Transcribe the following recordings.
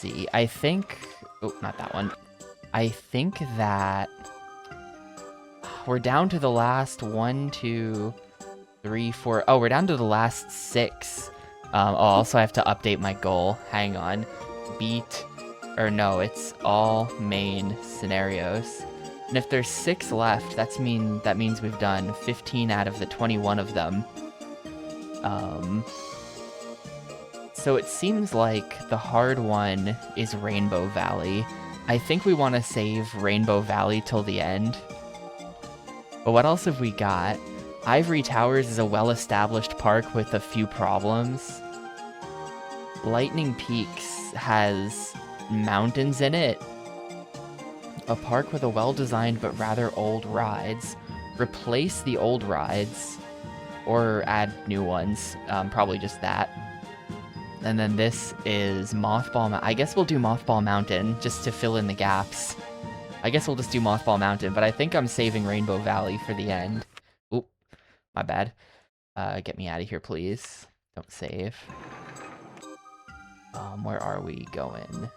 see. I think... Oh, not that one. I think that... We're down to the last 1, 2, 3, 4... Oh, we're down to the last 6. Also, I have to update my goal. Hang on. Beat... Or no, it's all main scenarios. And if there's 6 left, that means we've done 15 out of the 21 of them. So it seems like the hard one is Rainbow Valley. I think we want to save Rainbow Valley till the end. But what else have we got? Ivory Towers is a well-established park with a few problems. Lightning Peaks has mountains in it. A park with a well-designed but rather old rides. Replace the old rides. Or add new ones. Probably just that. And then this is Mothball. I guess we'll do Mothball Mountain just to fill in the gaps. I guess we'll just do Mothball Mountain, but I think I'm saving Rainbow Valley for the end. Oop, my bad. Get me out of here, please. Don't save. Where are we going?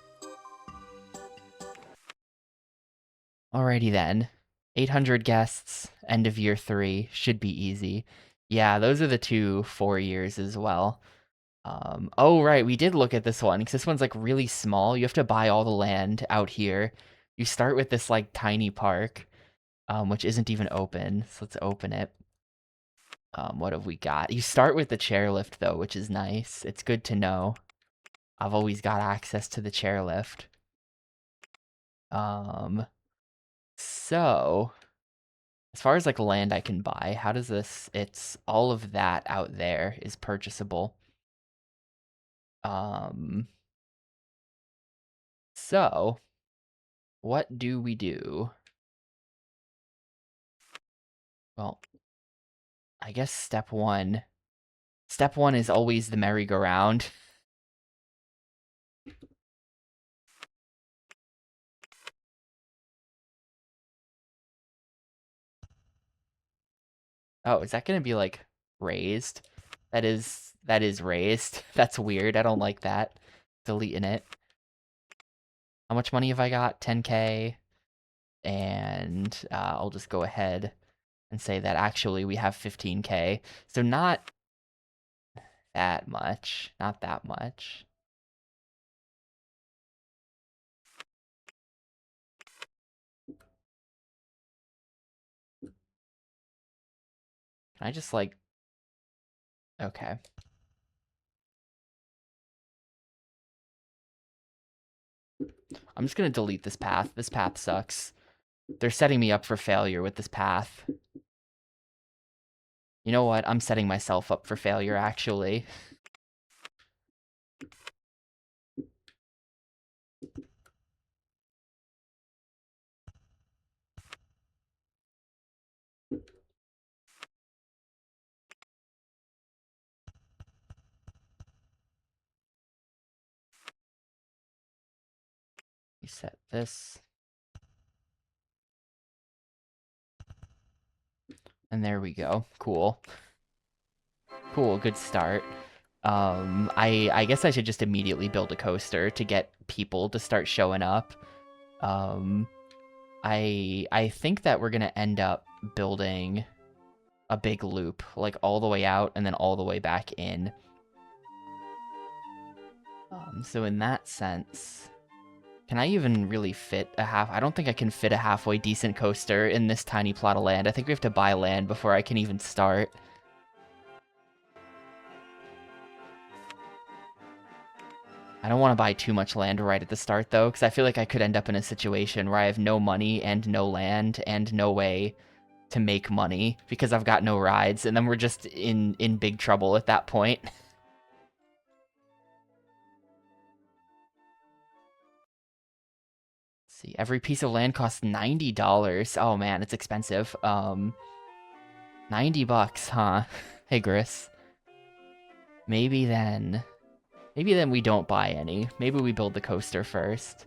Alrighty then. 800 guests, end of year 3. Should be easy. Yeah, those are the 2 4 years as well. Oh, right, we did look at this one, because this one's, like, really small. You have to buy all the land out here. You start with this, like, tiny park, which isn't even open, so let's open it. What have we got? You start with the chairlift, though, which is nice. It's good to know. I've always got access to the chairlift. So... As far as, like, land I can buy, how does this... It's all of that out there is purchasable. So, what do we do? Well, I guess step 1. Step 1 is always the merry-go-round. Oh, is that gonna be, like, raised? That is raised. That's weird. I don't like that. Deleting it. How much money have I got? 10K. And I'll just go ahead and say that actually we have 15K. So not that much. Not that much. Can I just, like... Okay. I'm just gonna delete this path. This path sucks. They're setting me up for failure with this path. You know what? I'm setting myself up for failure, actually. Reset this. And there we go. Cool. Cool, good start. I guess I should just immediately build a coaster to get people to start showing up. I think that we're gonna end up building a big loop, like all the way out and then all the way back in. So in that sense, can I even really fit a half? I don't think I can fit a halfway decent coaster in this tiny plot of land. I think we have to buy land before I can even start. I don't want to buy too much land right at the start, though, because I feel like I could end up in a situation where I have no money and no land and no way to make money because I've got no rides, and then we're just in big trouble at that point. See, every piece of land costs $90. Oh man, it's expensive. 90 bucks, huh? Hey, Gris. Maybe then we don't buy any. Maybe we build the coaster first.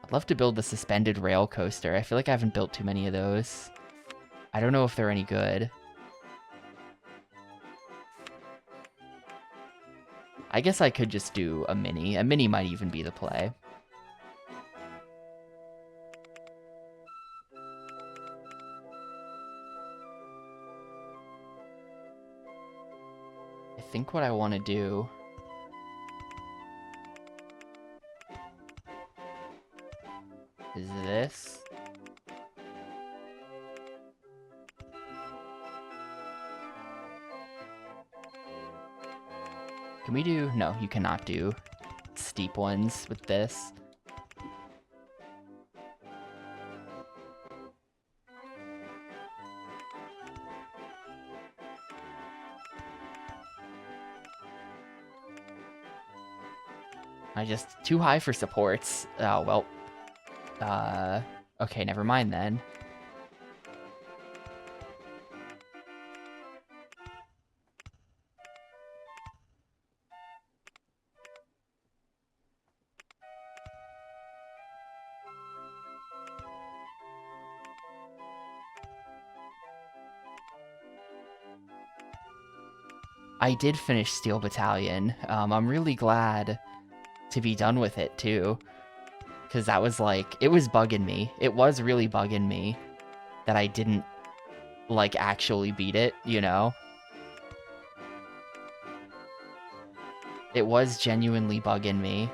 I'd love to build the suspended rail coaster. I feel like I haven't built too many of those. I don't know if they're any good. I guess I could just do a mini. A mini might even be the play. I think what I want to do is this. Can we do... No, you cannot do steep ones with this. I just... Too high for supports. Oh, well. Okay, never mind then. I did finish Steel Battalion. I'm really glad to be done with it, too. Because that was, like... It was bugging me. It was really bugging me that I didn't, like, actually beat it, you know? It was genuinely bugging me.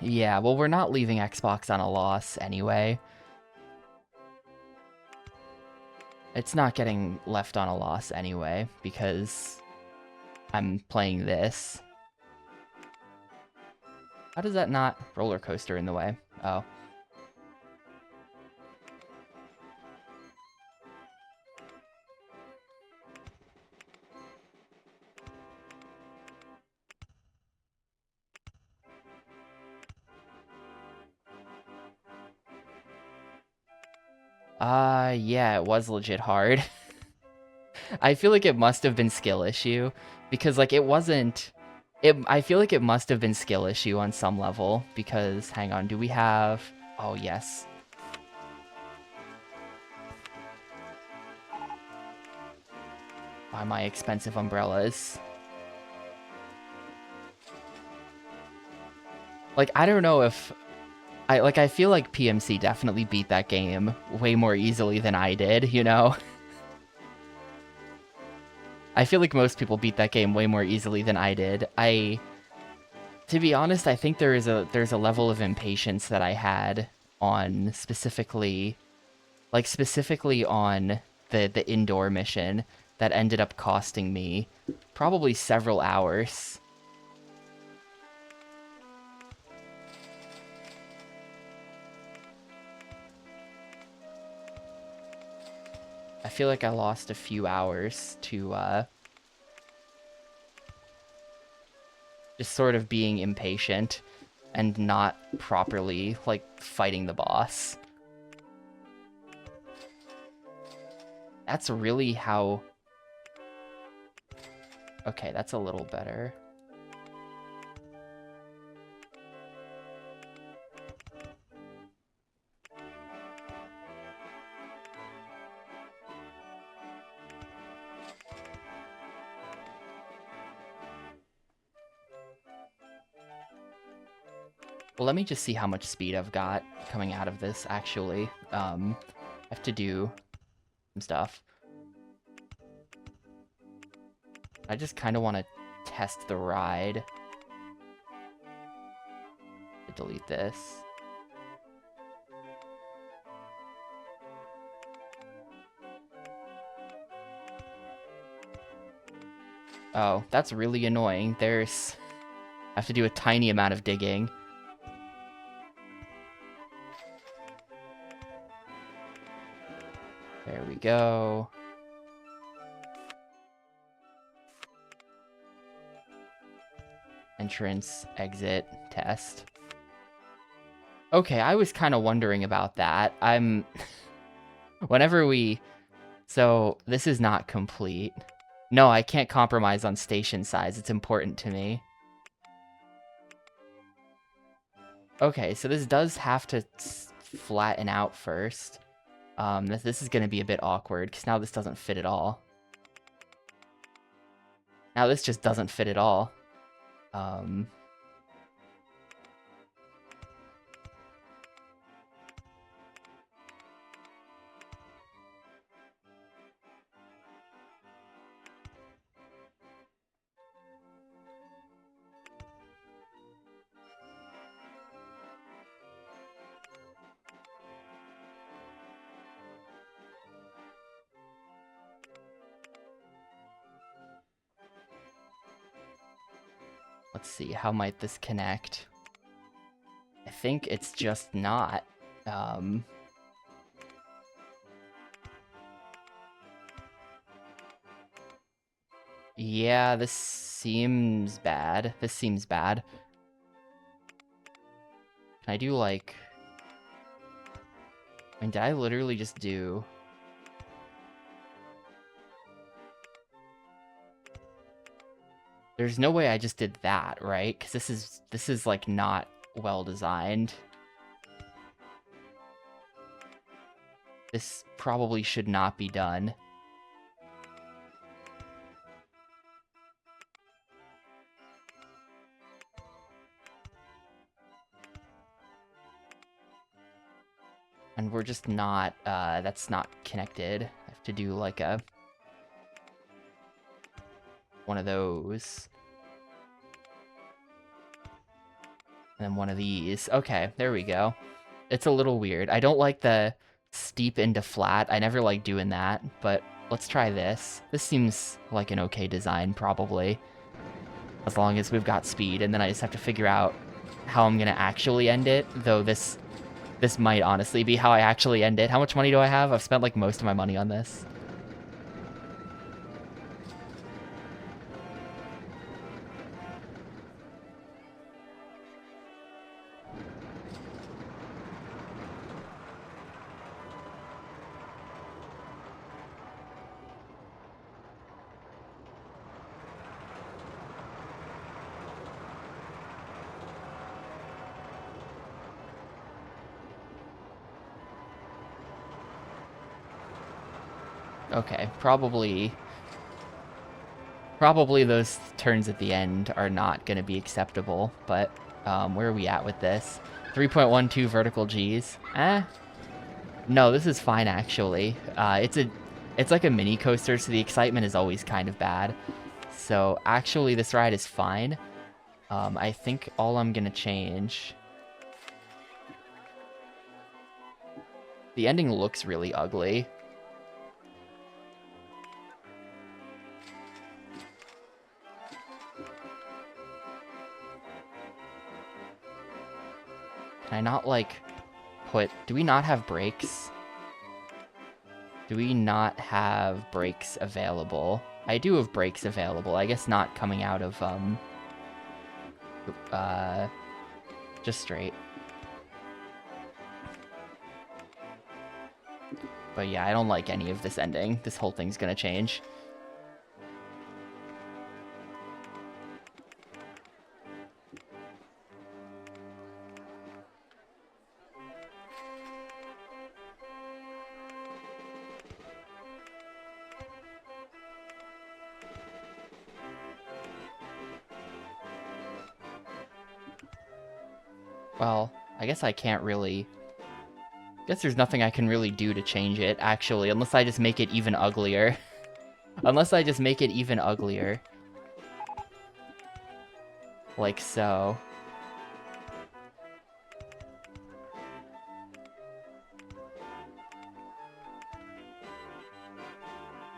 Yeah, well, we're not leaving Xbox on a loss anyway. It's not getting left on a loss anyway, because I'm playing this. How does that not... Rollercoaster in the way? Oh. Yeah, it was legit hard. I feel like it must have been skill issue, because, like, it wasn't... I feel like it must have been skill issue on some level, because, hang on, do we have... Oh, yes. Buy my expensive umbrellas. Like, I don't know if... I feel like PMC definitely beat that game way more easily than I did, you know? I feel like most people beat that game way more easily than I did. To be honest, I think there's a level of impatience that I had on specifically on the indoor mission that ended up costing me probably several hours. I feel like I lost a few hours to just sort of being impatient and not properly, like, fighting the boss. That's really how... Okay, that's a little better. Well, let me just see how much speed I've got coming out of this, actually. I have to do some stuff. I just kind of want to test the ride. Delete this. Oh, that's really annoying. I have to do a tiny amount of digging. There we go. Entrance, exit, test. Okay, I was kind of wondering about that. Whenever we... So, this is not complete. No, I can't compromise on station size. It's important to me. Okay, so this does have to flatten out first. This is going to be a bit awkward, because now this doesn't fit at all. Now this just doesn't fit at all. Let's see, how might this connect? I think it's just not. Yeah, this seems bad. This seems bad. Can I do, like... I mean, did I literally just do... There's no way I just did that, right? Because this is like not well designed. This probably should not be done. And we're just not, that's not connected. I have to do like one of those. And then one of these. Okay, there we go. It's a little weird. I don't like the steep into flat. I never like doing that, but let's try this. This seems like an okay design, probably. As long as we've got speed, and then I just have to figure out how I'm gonna actually end it, though this might honestly be how I actually end it. How much money do I have? I've spent like most of my money on this. Okay, probably those turns at the end are not going to be acceptable, but where are we at with this? 3.12 vertical Gs. No, this is fine, actually. It's like a mini coaster, so the excitement is always kind of bad. So actually, this ride is fine. I think all I'm going to change... The ending looks really ugly. Can I not, like, put... Do we not have brakes? Do we not have brakes available? I do have brakes available. I guess not coming out of, just straight. But yeah, I don't like any of this ending. This whole thing's gonna change. Well, I guess I can't really... I guess there's nothing I can really do to change it, actually, unless I just make it even uglier. Unless I just make it even uglier. Like so.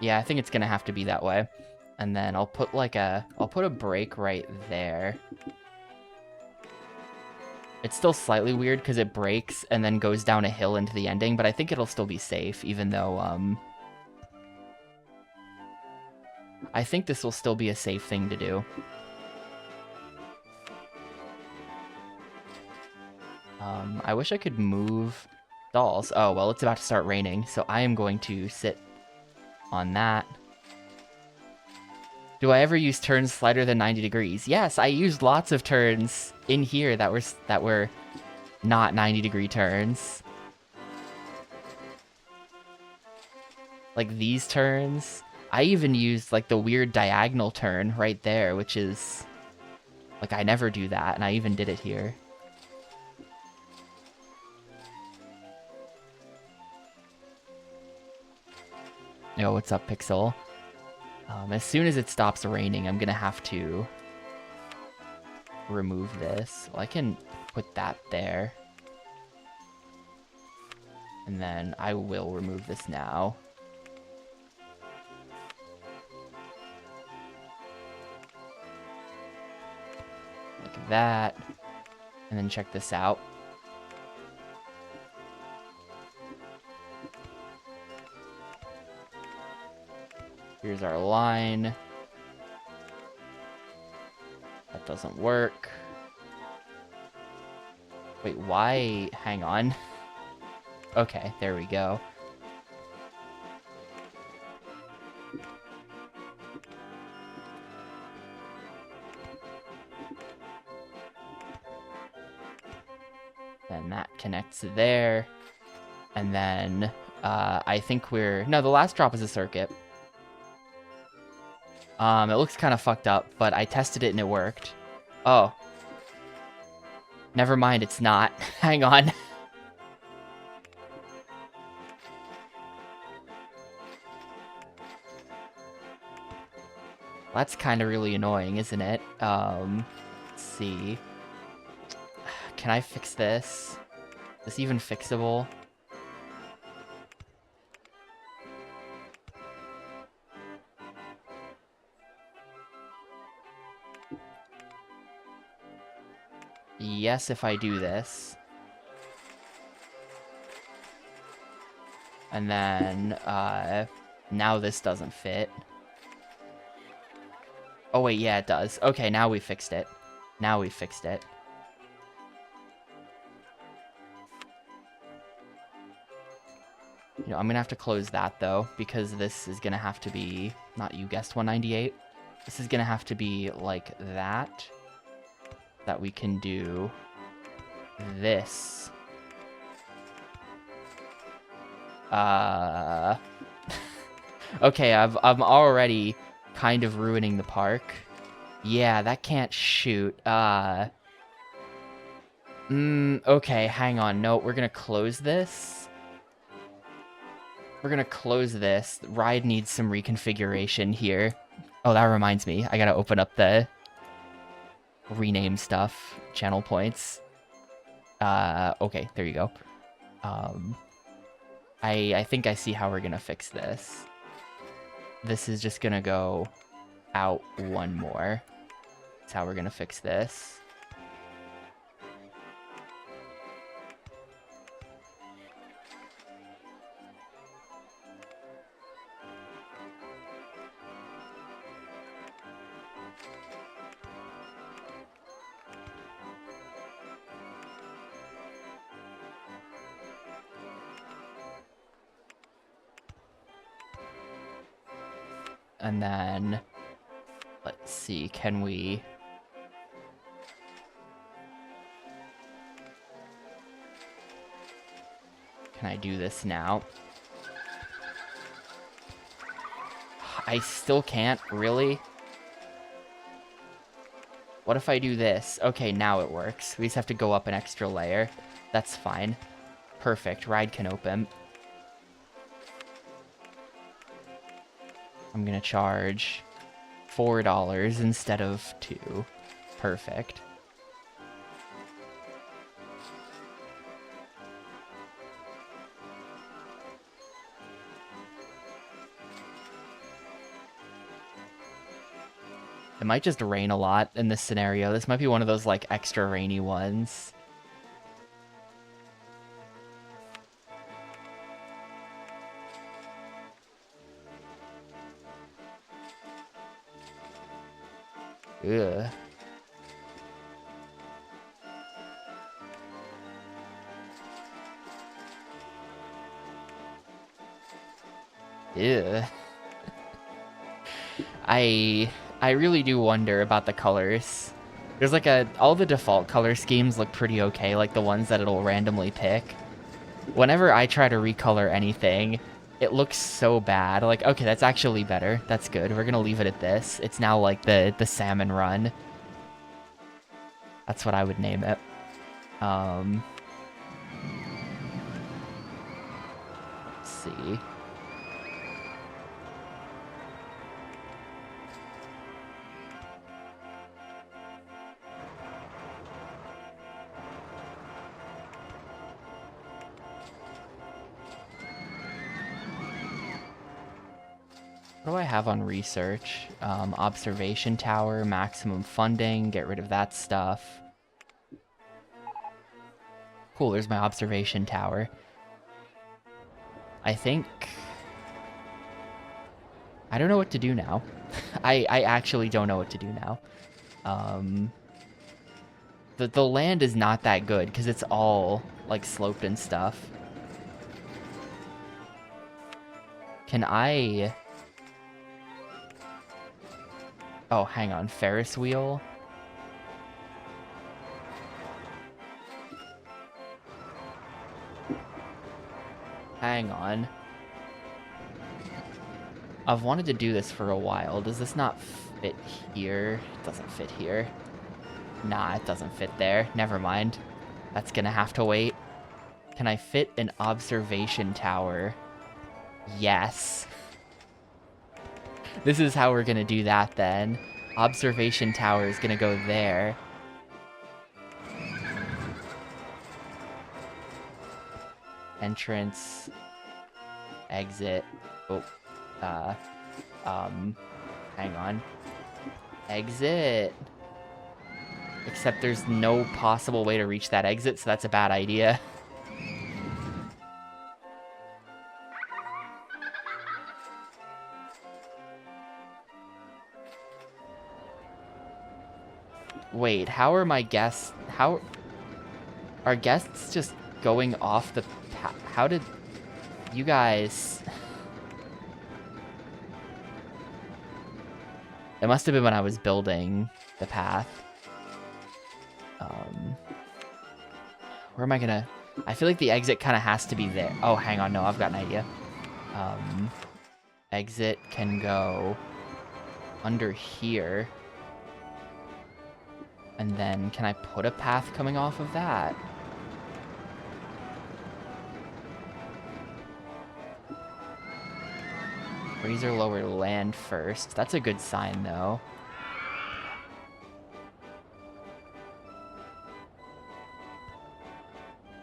Yeah, I think it's gonna have to be that way. And then I'll put like I'll put a brake right there. It's still slightly weird because it breaks and then goes down a hill into the ending, but I think it'll still be safe, even though, I think this will still be a safe thing to do. I wish I could move dolls. Oh, well, it's about to start raining, so I am going to sit on that. Do I ever use turns slighter than 90 degrees? Yes, I used lots of turns in here that were not 90-degree turns. Like these turns. I even used like the weird diagonal turn right there, which is like I never do that, and I even did it here. Yo, what's up, Pixel? As soon as it stops raining, I'm gonna have to remove this. Well, I can put that there. And then I will remove this now. Like that. And then check this out. Here's our line. That doesn't work. Wait, why? Hang on. Okay, there we go. Then that connects there. And then I think no, the last drop is a circuit. It looks kind of fucked up, but I tested it and it worked. Oh. Never mind, it's not. Hang on. That's kind of really annoying, isn't it? Let's see. Can I fix this? Is this even fixable? Yes, if I do this. And then, now this doesn't fit. Oh wait, yeah, it does. Okay, now we fixed it. Now we fixed it. You know, I'm gonna have to close that, though, because this is gonna have to be... Not you guessed 198. This is gonna have to be like that. That we can do this. Okay, I'm already kind of ruining the park. Yeah, that can't shoot. Okay, hang on. No, we're gonna close this. We're gonna close this. Ride needs some reconfiguration here. Oh, that reminds me. I gotta open up the rename stuff. Channel points. Okay, there you go. I think I see how we're gonna fix this. This is just gonna go out one more. That's how we're gonna fix this. And then, let's see, can we... Can I do this now? I still can't, really? What if I do this? Okay, now it works. We just have to go up an extra layer. That's fine. Perfect, ride can open. I'm gonna charge $4 instead of $2. Perfect. It might just rain a lot in this scenario. This might be one of those, like, extra rainy ones. Ugh. Ew. I really do wonder about the colors. There's like all the default color schemes look pretty okay, like the ones that it'll randomly pick. Whenever I try to recolor anything, it looks so bad. Like, okay, that's actually better. That's good. We're gonna leave it at this. It's now like the salmon run. That's what I would name it. Let's see. What do I have on research? Observation tower, maximum funding, get rid of that stuff. Cool, there's my observation tower. I think... I don't know what to do now. I actually don't know what to do now. The land is not that good, because it's all, like, sloped and stuff. Can I... Oh, hang on. Ferris wheel? Hang on. I've wanted to do this for a while. Does this not fit here? It doesn't fit here. Nah, it doesn't fit there. Never mind. That's gonna have to wait. Can I fit an observation tower? Yes. This is how we're gonna do that then. Observation tower is gonna go there. Entrance. Exit. Oh. Hang on. Exit. Except there's no possible way to reach that exit, so that's a bad idea. Wait, how are my guests... How... Are guests just going off the path? How did... You guys... It must have been when I was building the path. Where am I gonna... I feel like the exit kind of has to be there. Oh, hang on. No, I've got an idea. Exit can go under here. And then can I put a path coming off of that? Raise or lower land first. That's a good sign, though.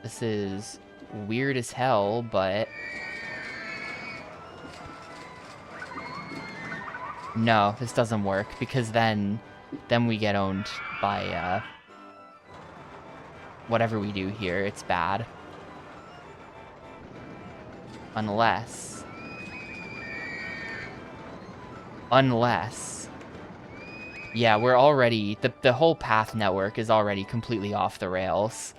This is weird as hell, but... No, this doesn't work, because then we get owned by, whatever we do here. It's bad. Unless... Yeah, we're already... The whole path network is already completely off the rails.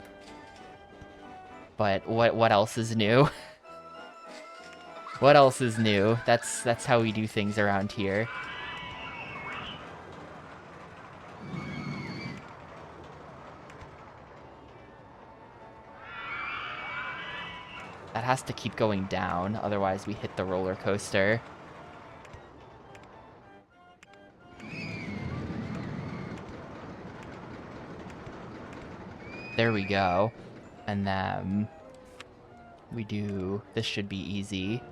But what else is new? What else is new? That's how we do things around here. That has to keep going down, otherwise we hit the roller coaster. There we go. And then we do... This should be easy.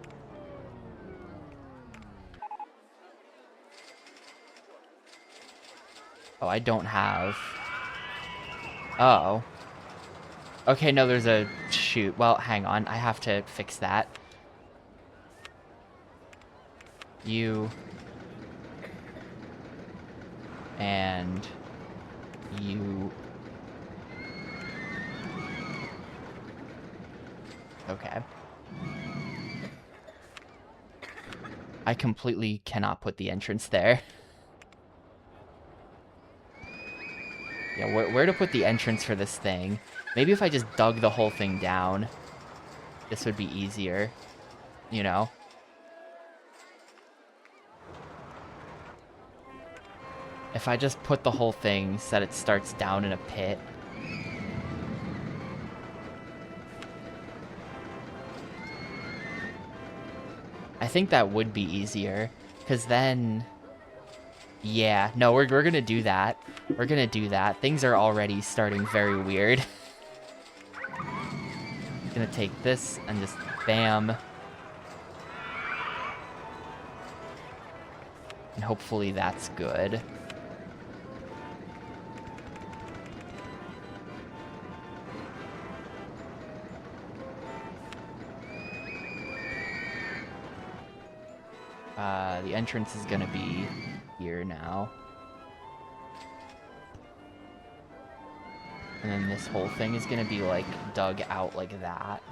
Oh, I don't have... Oh. Okay, no, there's a... Shoot. Well, hang on. I have to fix that. You... And... You... Okay. I completely cannot put the entrance there. Yeah, where to put the entrance for this thing? Maybe if I just dug the whole thing down, this would be easier, you know? If I just put the whole thing so that it starts down in a pit. I think that would be easier, because then... Yeah, no, we're gonna do that. We're gonna do that. Things are already starting very weird. Gonna take this and just bam. And hopefully that's good. The entrance is gonna be here now. And then this whole thing is gonna be, like, dug out like that.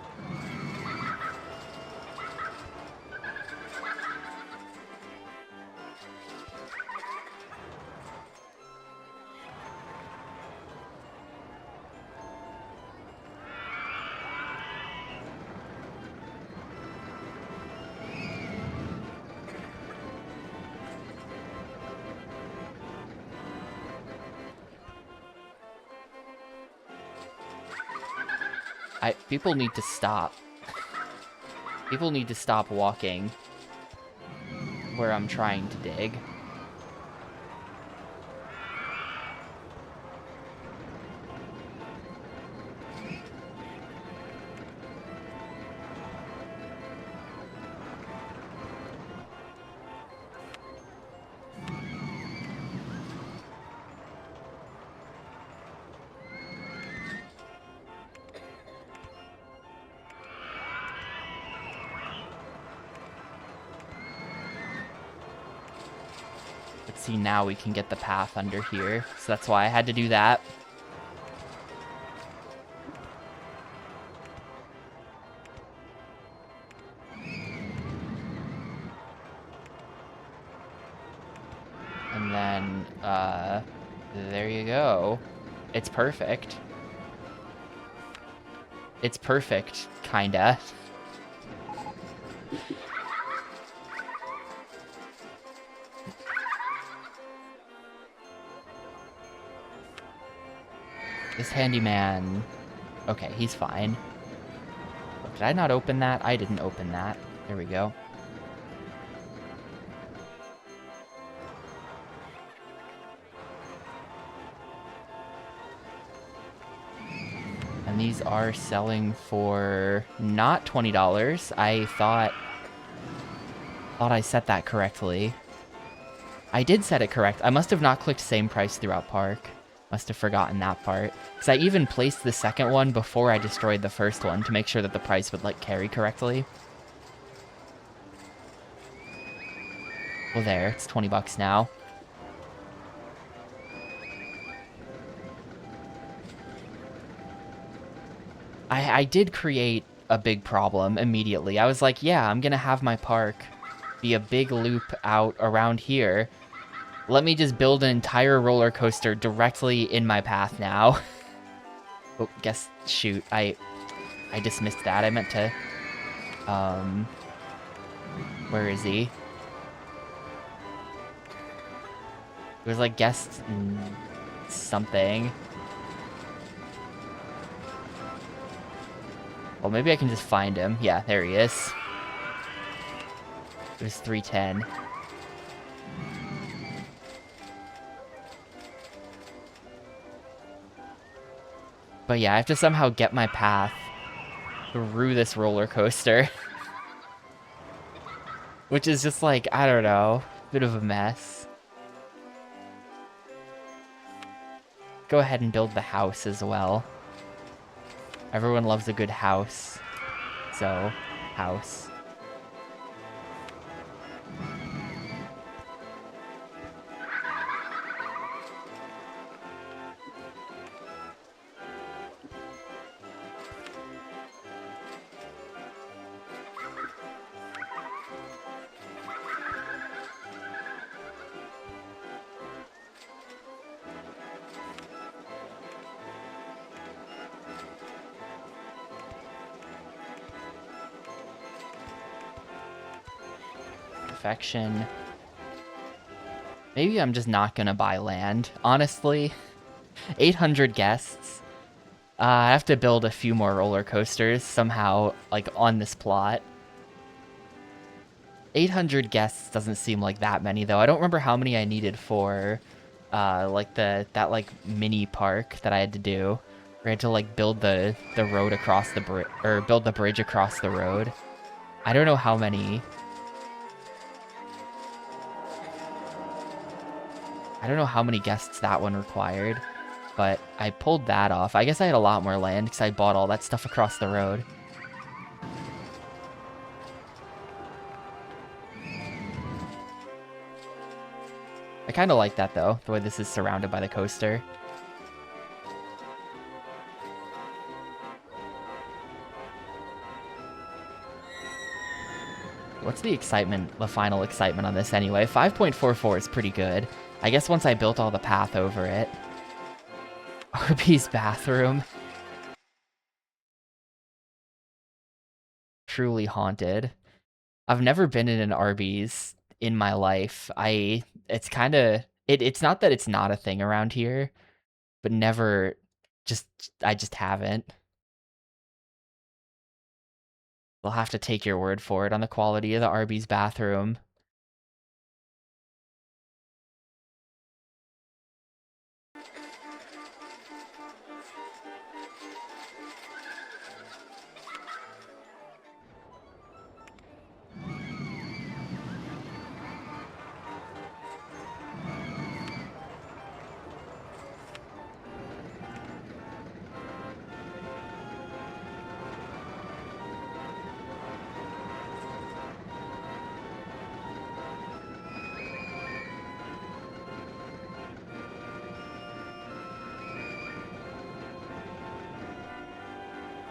People need to stop. People need to stop walking where I'm trying to dig. See, now we can get the path under here, so that's why I had to do that. And then, there you go. It's perfect. It's perfect, kinda. This handyman... Okay, he's fine. Did I not open that? I didn't open that. There we go. And these are selling for not $20. I thought I set that correctly. I did set it correct. I must have not clicked same price throughout park. Must have forgotten that part. Because I even placed the second one before I destroyed the first one to make sure that the price would, like, carry correctly. Well, there. It's $20 now. I did create a big problem immediately. I was like, yeah, I'm gonna have my park be a big loop out around here. Let me just build an entire roller coaster directly in my path now. Oh, shoot, I dismissed that. I meant to, where is he? It was like guest something. Well, maybe I can just find him. Yeah, there he is. It was 310. But yeah, I have to somehow get my path through this roller coaster. Which is just like, I don't know, bit of a mess. Go ahead and build the house as well. Everyone loves a good house. So, house. Perfection. Maybe I'm just not gonna buy land. Honestly, 800 guests. I have to build a few more roller coasters somehow, like, on this plot. 800 guests doesn't seem like that many, though. I don't remember how many I needed for, like, that mini park that I had to do. Where I had to, like, build the road across the bridge, or build the bridge across the road. I don't know how many. I don't know how many guests that one required, but I pulled that off. I guess I had a lot more land because I bought all that stuff across the road. I kind of like that, though, the way this is surrounded by the coaster. What's the excitement, the final excitement on this anyway? 5.44 is pretty good. I guess once I built all the path over it. Arby's bathroom. Truly haunted. I've never been in an Arby's in my life. It's kind of, it's not that it's not a thing around here, but never, I just haven't. We'll have to take your word for it on the quality of the Arby's bathroom.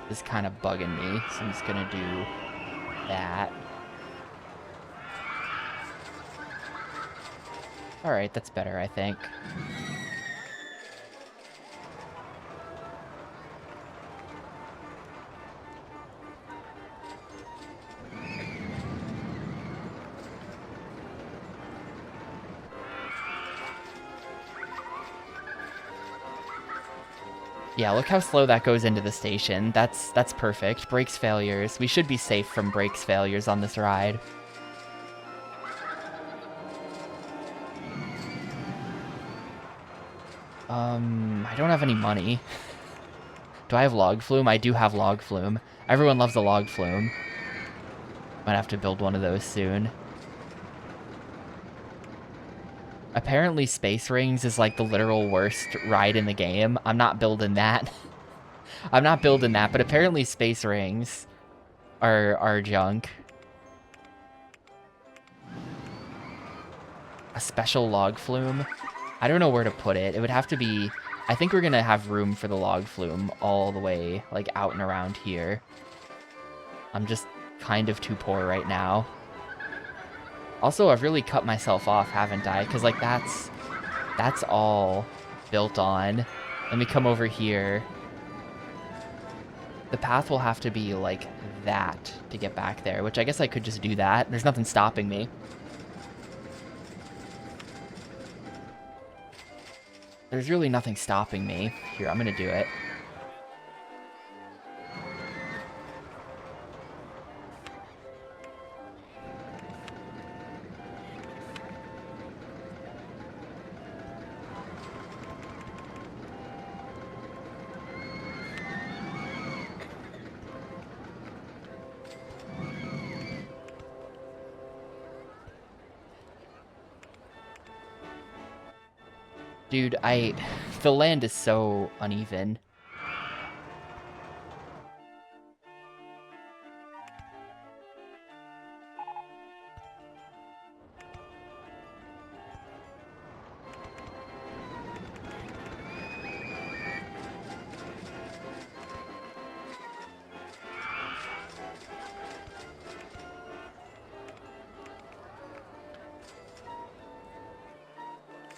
Is kind of bugging me, so I'm just gonna do that. Alright, that's better, I think. Yeah, look how slow that goes into the station. That's perfect. Brakes failures. We should be safe from brakes failures on this ride. I don't have any money. Do I have log flume? I do have log flume. Everyone loves a log flume. Might have to build one of those soon. Apparently Space Rings is like the literal worst ride in the game. I'm not building that. I'm not building that, but apparently Space Rings are junk. A special log flume? I don't know where to put it. It would have to be... I think we're gonna have room for the log flume all the way, like, out and around here. I'm just kind of too poor right now. Also, I've really cut myself off, haven't I? Because, like, that's all built on. Let me come over here. The path will have to be, like, that to get back there, which I guess I could just do that. There's nothing stopping me. There's really nothing stopping me. Here, I'm gonna do it. Dude, the land is so uneven.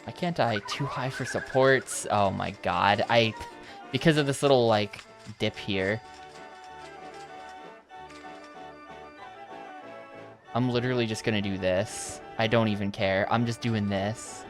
Why can't I? Too high for supports. Oh my god. Because of this little, like, dip here. I'm literally just gonna do this. I don't even care. I'm just doing this.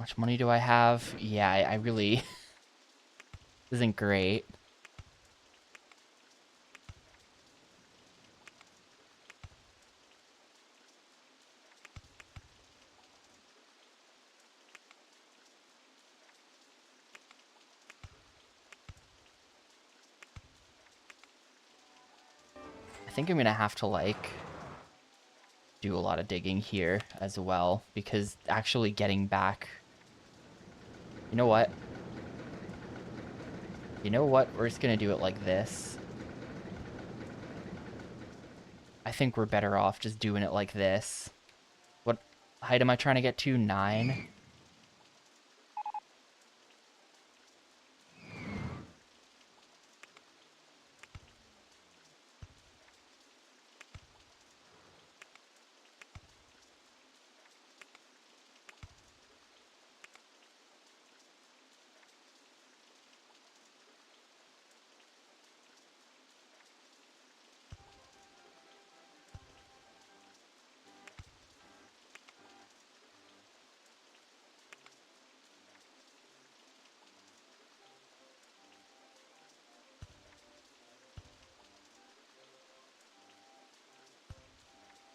much money do I have? Yeah, I really... isn't great. I think I'm gonna have to, like, do a lot of digging here as well, because actually getting back... You know what? You know what? We're just gonna do it like this. I think we're better off just doing it like this. What height am I trying to get to? 9?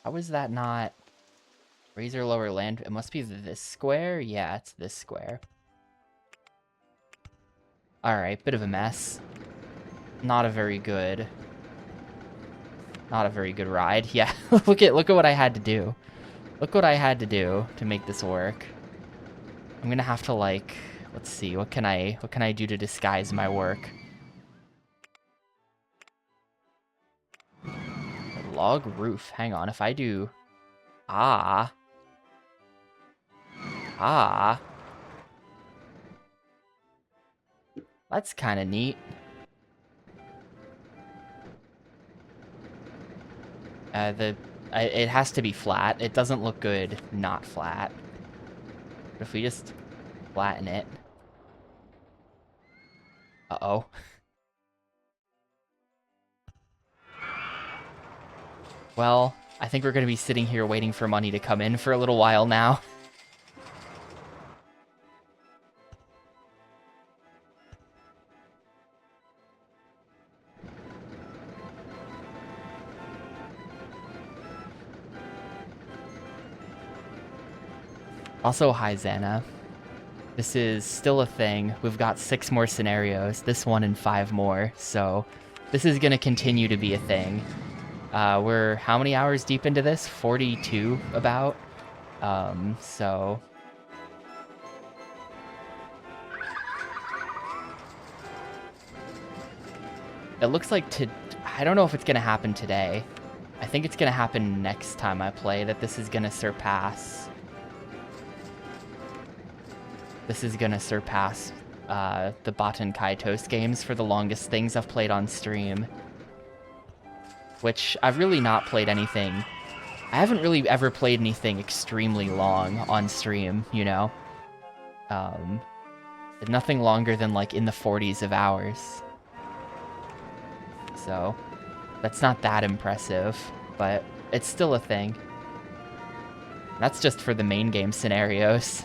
How is that not... Razor lower land? It must be this square? Yeah, it's this square. Alright, bit of a mess. Not a very good ride. Yeah, look at what I had to do. Look what I had to do to make this work. I'm gonna have to, like, let's see, what can I do to disguise my work? Log roof. Hang on, if I do... Ah. That's kind of neat. It has to be flat. It doesn't look good not flat. But if we just flatten it... Uh-oh. Well, I think we're going to be sitting here waiting for money to come in for a little while now. Also, hi, Xana. This is still a thing. We've got 6 more scenarios, this one and 5 more, so this is going to continue to be a thing. We're how many hours deep into this? 42, about. So... It looks like I don't know if it's going to happen today. I think it's going to happen next time I play, that this is going to surpass... This is going to surpass the Baten Kaitos games for the longest things I've played on stream. Which, I've really not played anything... I haven't really ever played anything extremely long on stream, you know? Nothing longer than, like, in the 40s of hours. So, that's not that impressive, but it's still a thing. That's just for the main game scenarios.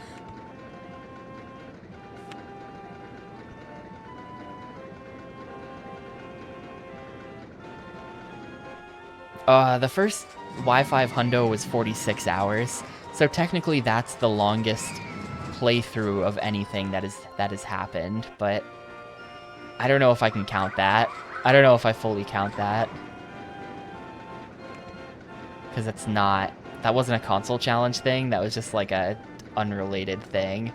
The first Y5 Hundo was 46 hours, so technically that's the longest playthrough of anything that has happened, but I don't know if I can count that. I don't know if I fully count that. Because it's not... That wasn't a console challenge thing, that was just like a unrelated thing.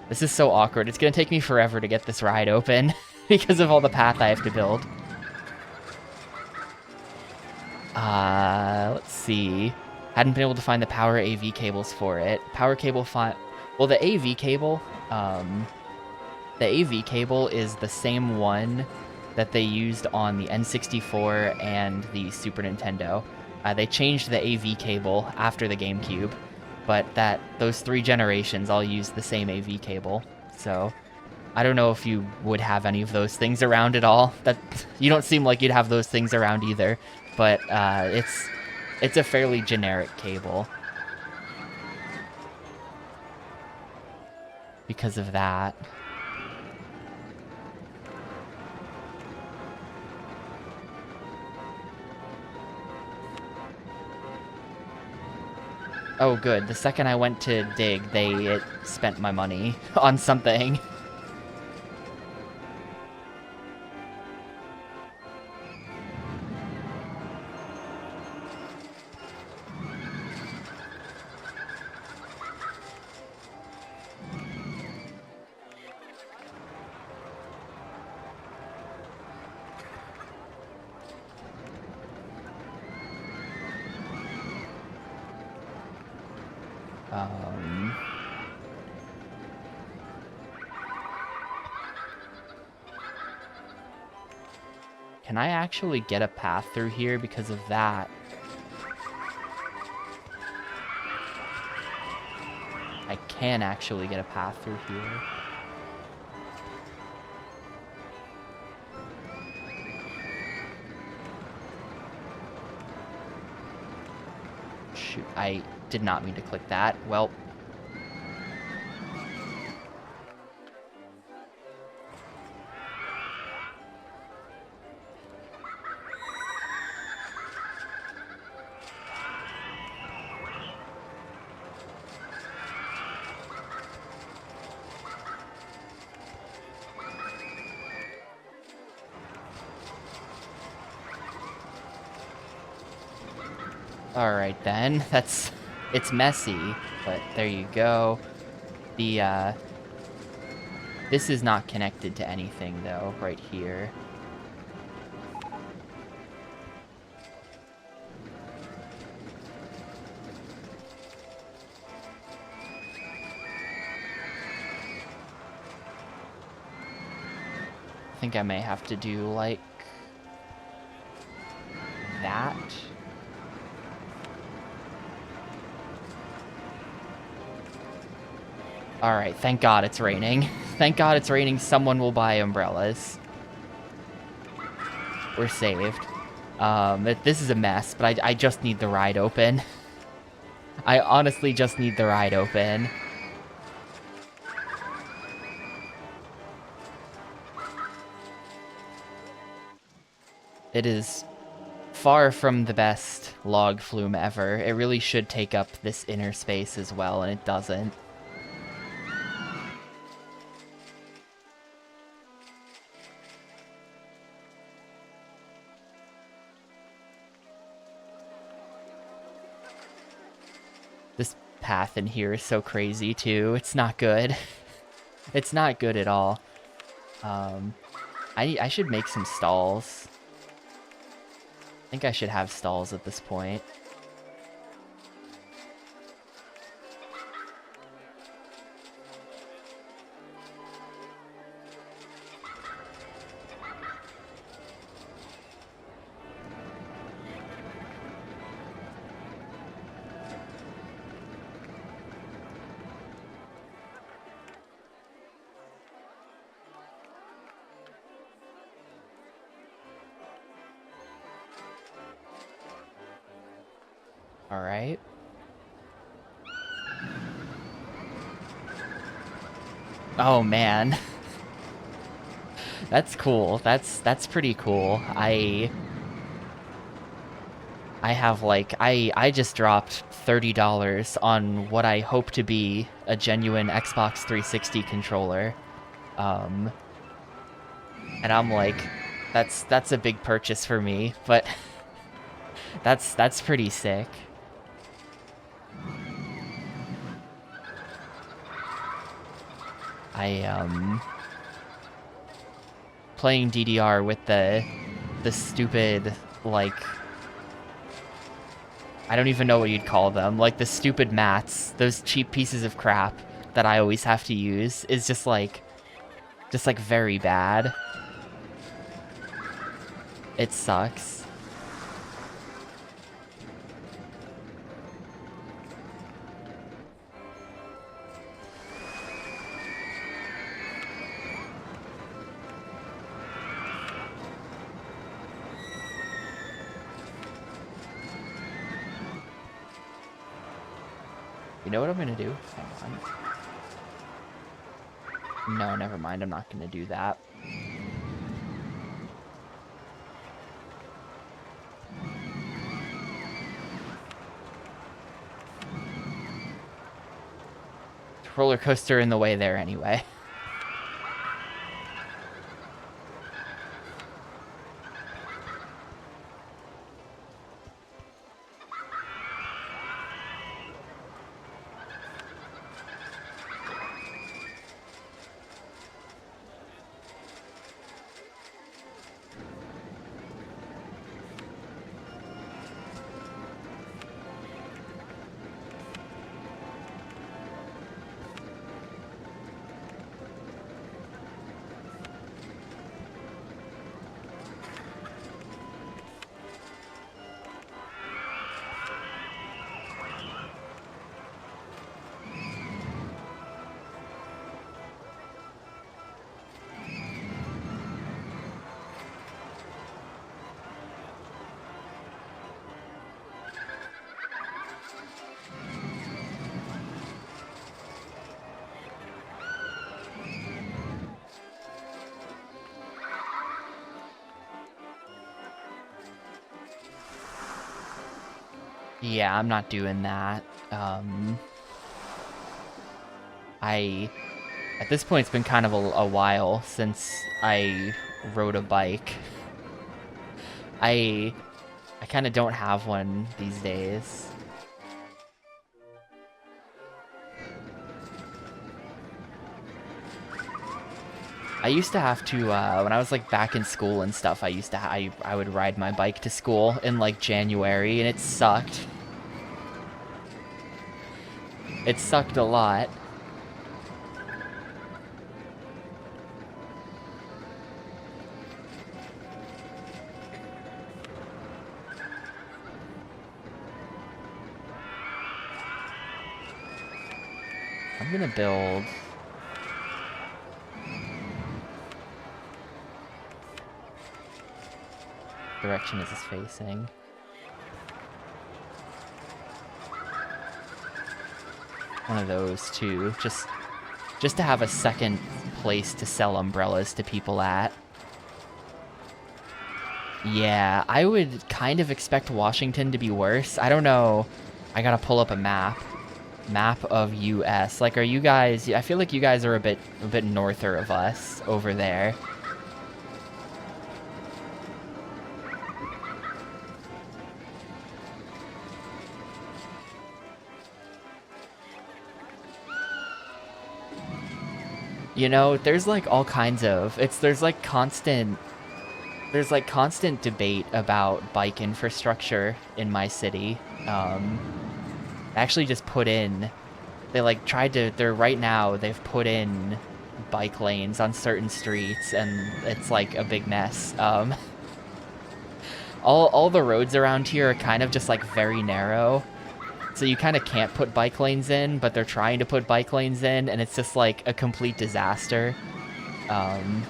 This is so awkward. It's gonna take me forever to get this ride open because of all the path I have to build. Let's see. Hadn't been able to find the power AV cables for it. Power cable well, the AV cable, is the same one that they used on the N64 and the Super Nintendo. They changed the AV cable after the GameCube, but those 3 generations all used the same AV cable. So I don't know if you would have any of those things around at all. You don't seem like you'd have those things around either. but it's a fairly generic cable because of that. Oh, good. The second I went to dig, it spent my money on something. Can I actually get a path through here because of that? I can actually get a path through here. Shoot, I did not mean to click that. Well. Alright then, it's messy, but there you go. This is not connected to anything though, right here. I think I may have to do like that. Alright, thank God it's raining. Thank God it's raining, someone will buy umbrellas. We're saved. This is a mess, but I just need the ride open. I honestly just need the ride open. It is far from the best log flume ever. It really should take up this inner space as well, and it doesn't. This path in here is so crazy, too. It's not good. It's not good at all. I should make some stalls. I think I should have stalls at this point. Alright. Oh, man. That's cool. That's pretty cool. I have, like, I just dropped $30 on what I hope to be a genuine Xbox 360 controller. And I'm like, that's a big purchase for me, but that's pretty sick. Playing DDR with the stupid, like, I don't even know what you'd call them, like the stupid mats, those cheap pieces of crap that I always have to use, is just like very bad. It sucks. You know what I'm gonna do? Hang on. No, never mind. I'm not gonna do that. Roller coaster in the way there anyway. Yeah, I'm not doing that. At this point, it's been kind of a while since I rode a bike. I kind of don't have one these days. I used to have to, when I was like back in school and stuff, I would ride my bike to school in like January, and it sucked. It sucked a lot. I'm gonna build... Direction is this facing? One of those two, just to have a second place to sell umbrellas to people at. Yeah, I would kind of expect Washington to be worse. I don't know. I gotta pull up a map. Map of US. Like, are you guys... I feel like you guys are a bit norther of us over there. You know, there's like all kinds of... There's like constant debate about bike infrastructure in my city. Actually just put in... right now, they've put in bike lanes on certain streets, and it's like a big mess. All the roads around here are kind of just like very narrow. So you kind of can't put bike lanes in, but they're trying to put bike lanes in, and it's just like a complete disaster.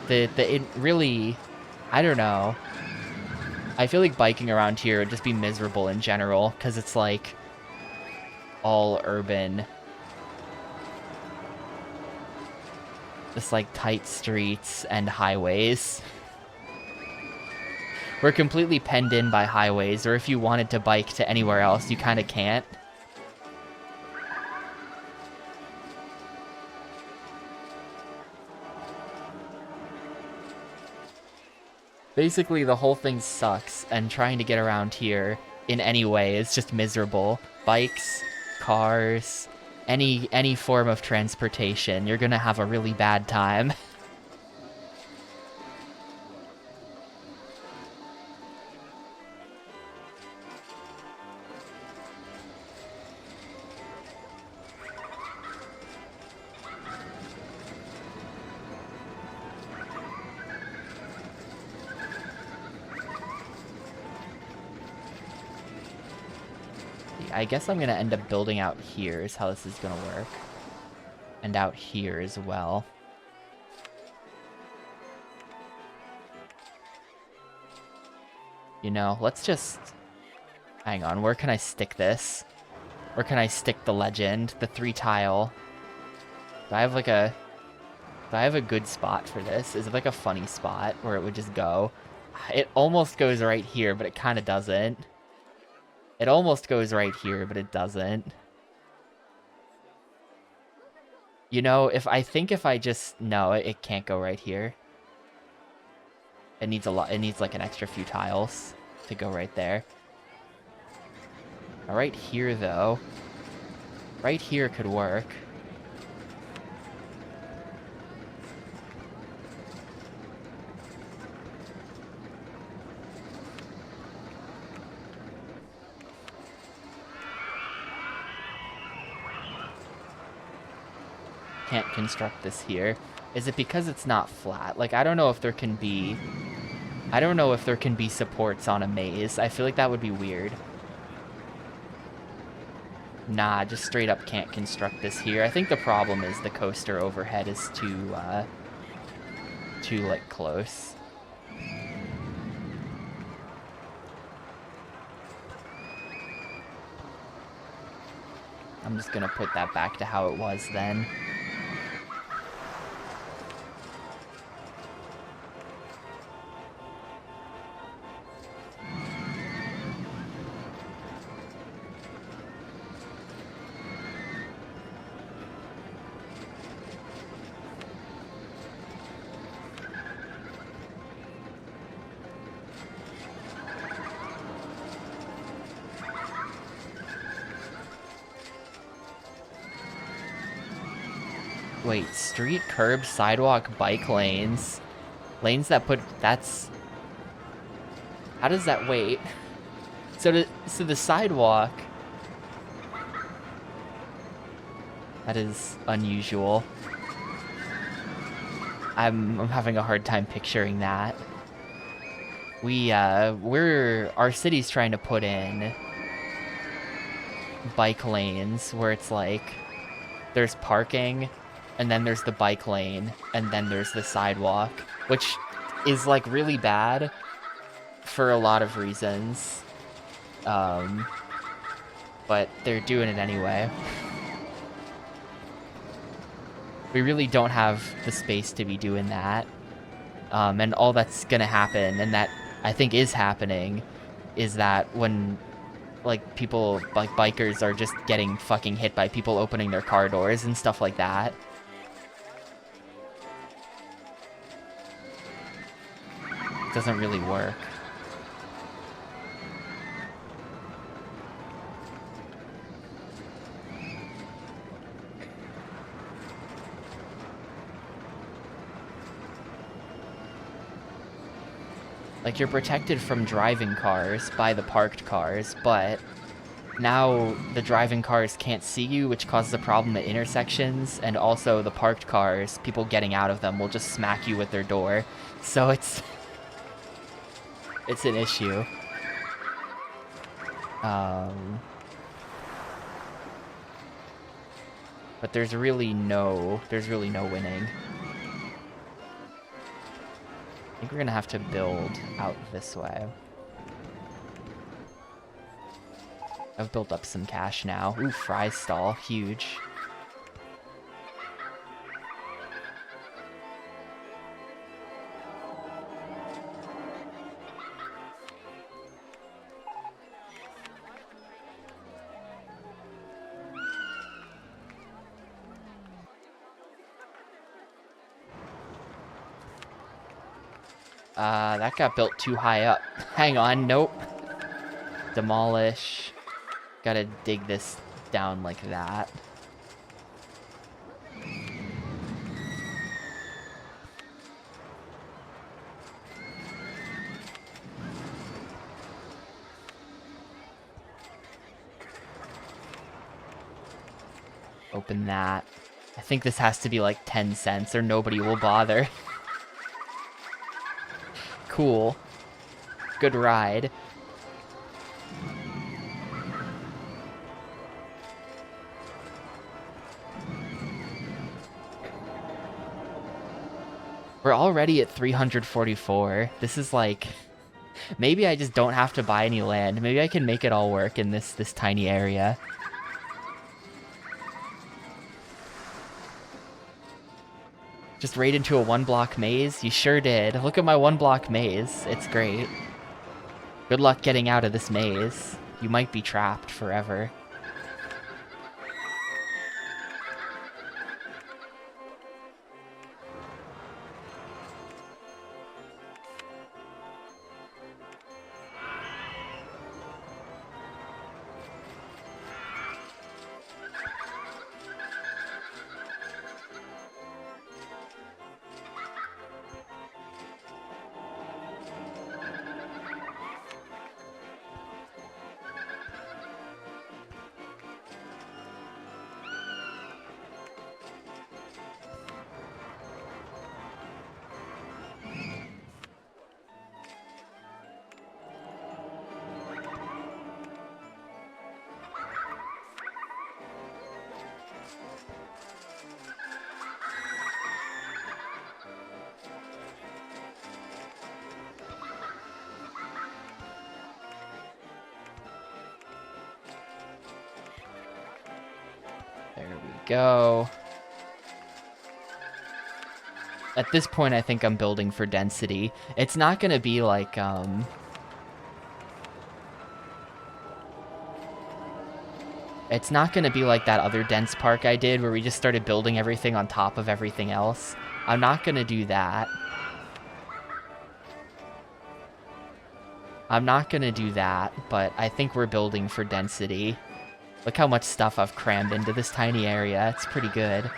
It really, I don't know. I feel like biking around here would just be miserable in general, because it's like all urban. Just like tight streets and highways. We're completely penned in by highways, or if you wanted to bike to anywhere else, you kind of can't. Basically, the whole thing sucks, and trying to get around here in any way is just miserable. Bikes, cars, any form of transportation, you're gonna have a really bad time. I guess I'm gonna end up building out here is how this is gonna work. And out here as well. You know, let's just... Hang on, where can I stick this? Or can I stick the legend, the 3 tile? Do I have like a... Do I have a good spot for this? Is it like a funny spot where it would just go? It almost goes right here, but it kind of doesn't. It almost goes right here, but it doesn't. You know, if I just... No, it can't go right here. It needs a lot. It needs like an extra few tiles to go right there. Now, right here, though. Right here could work. Can't construct this here. Is it because it's not flat? Like, I don't know if there can be... I don't know if there can be supports on a maze. I feel like that would be weird. Nah, just straight up can't construct this here. I think the problem is the coaster overhead is too like, close. I'm just gonna put that back to how it was then. Wait, street, curb, sidewalk, bike lanes. Lanes that put... That's... How does that... Wait. So the sidewalk... That is unusual. I'm having a hard time picturing that. Our city's trying to put in bike lanes where it's like there's parking and then there's the bike lane and then there's the sidewalk, which is like really bad for a lot of reasons. But they're doing it anyway. We really don't have the space to be doing that. And all that's gonna happen, and that I think is happening, is that when, like, people, like, bikers are just getting fucking hit by people opening their car doors and stuff like that. It doesn't really work. Like, you're protected from driving cars by the parked cars, but now the driving cars can't see you, which causes a problem at intersections, and also the parked cars, people getting out of them, will just smack you with their door. So it's an issue. But there's really no winning. I think we're gonna have to build out this way. I've built up some cash now. Ooh, fry stall, huge. That got built too high up. Hang on, nope. Demolish. Gotta dig this down like that. Open that. I think this has to be like 10 cents or nobody will bother. Cool. Good ride. We're already at 344. This is like... Maybe I just don't have to buy any land. Maybe I can make it all work in this tiny area. Just right into a one-block maze? You sure did. Look at my one-block maze. It's great. Good luck getting out of this maze. You might be trapped forever. There we go. At this point, I think I'm building for density. It's not gonna be like, It's not gonna be like that other dense park I did where we just started building everything on top of everything else. I'm not gonna do that. I'm not gonna do that, but I think we're building for density. Look how much stuff I've crammed into this tiny area. It's pretty good.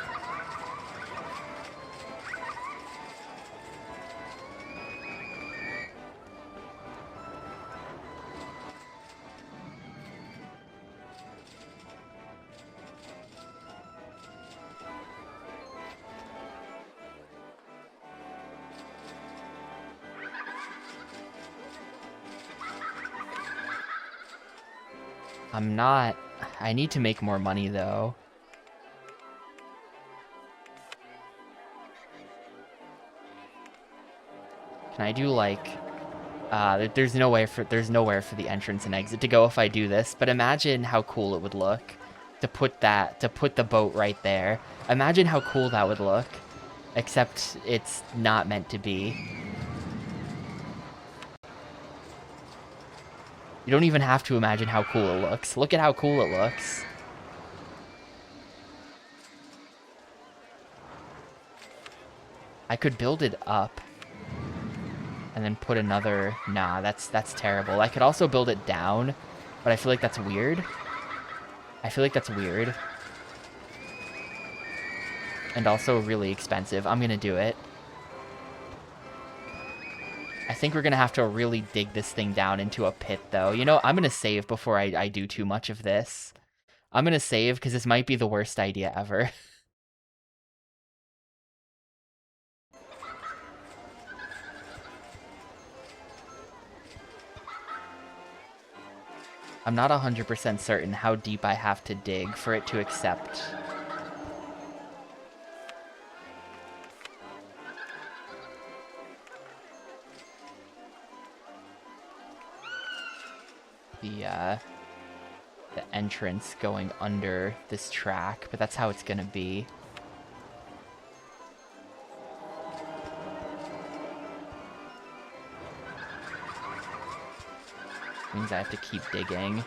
I'm not... I need to make more money, though. Can I do, like... there's nowhere for the entrance and exit to go if I do this, but imagine how cool it would look to put the boat right there. Imagine how cool that would look, except it's not meant to be. You don't even have to imagine how cool it looks. Look at how cool it looks. I could build it up and then put another... Nah, that's terrible. I could also build it down, but I feel like that's weird. And also really expensive. I'm gonna do it. I think we're gonna have to really dig this thing down into a pit, though. You know, I'm gonna save before I do too much of this. I'm gonna save, because this might be the worst idea ever. I'm not 100% certain how deep I have to dig for it to accept. The entrance going under this track, but that's how it's gonna be. Means I have to keep digging.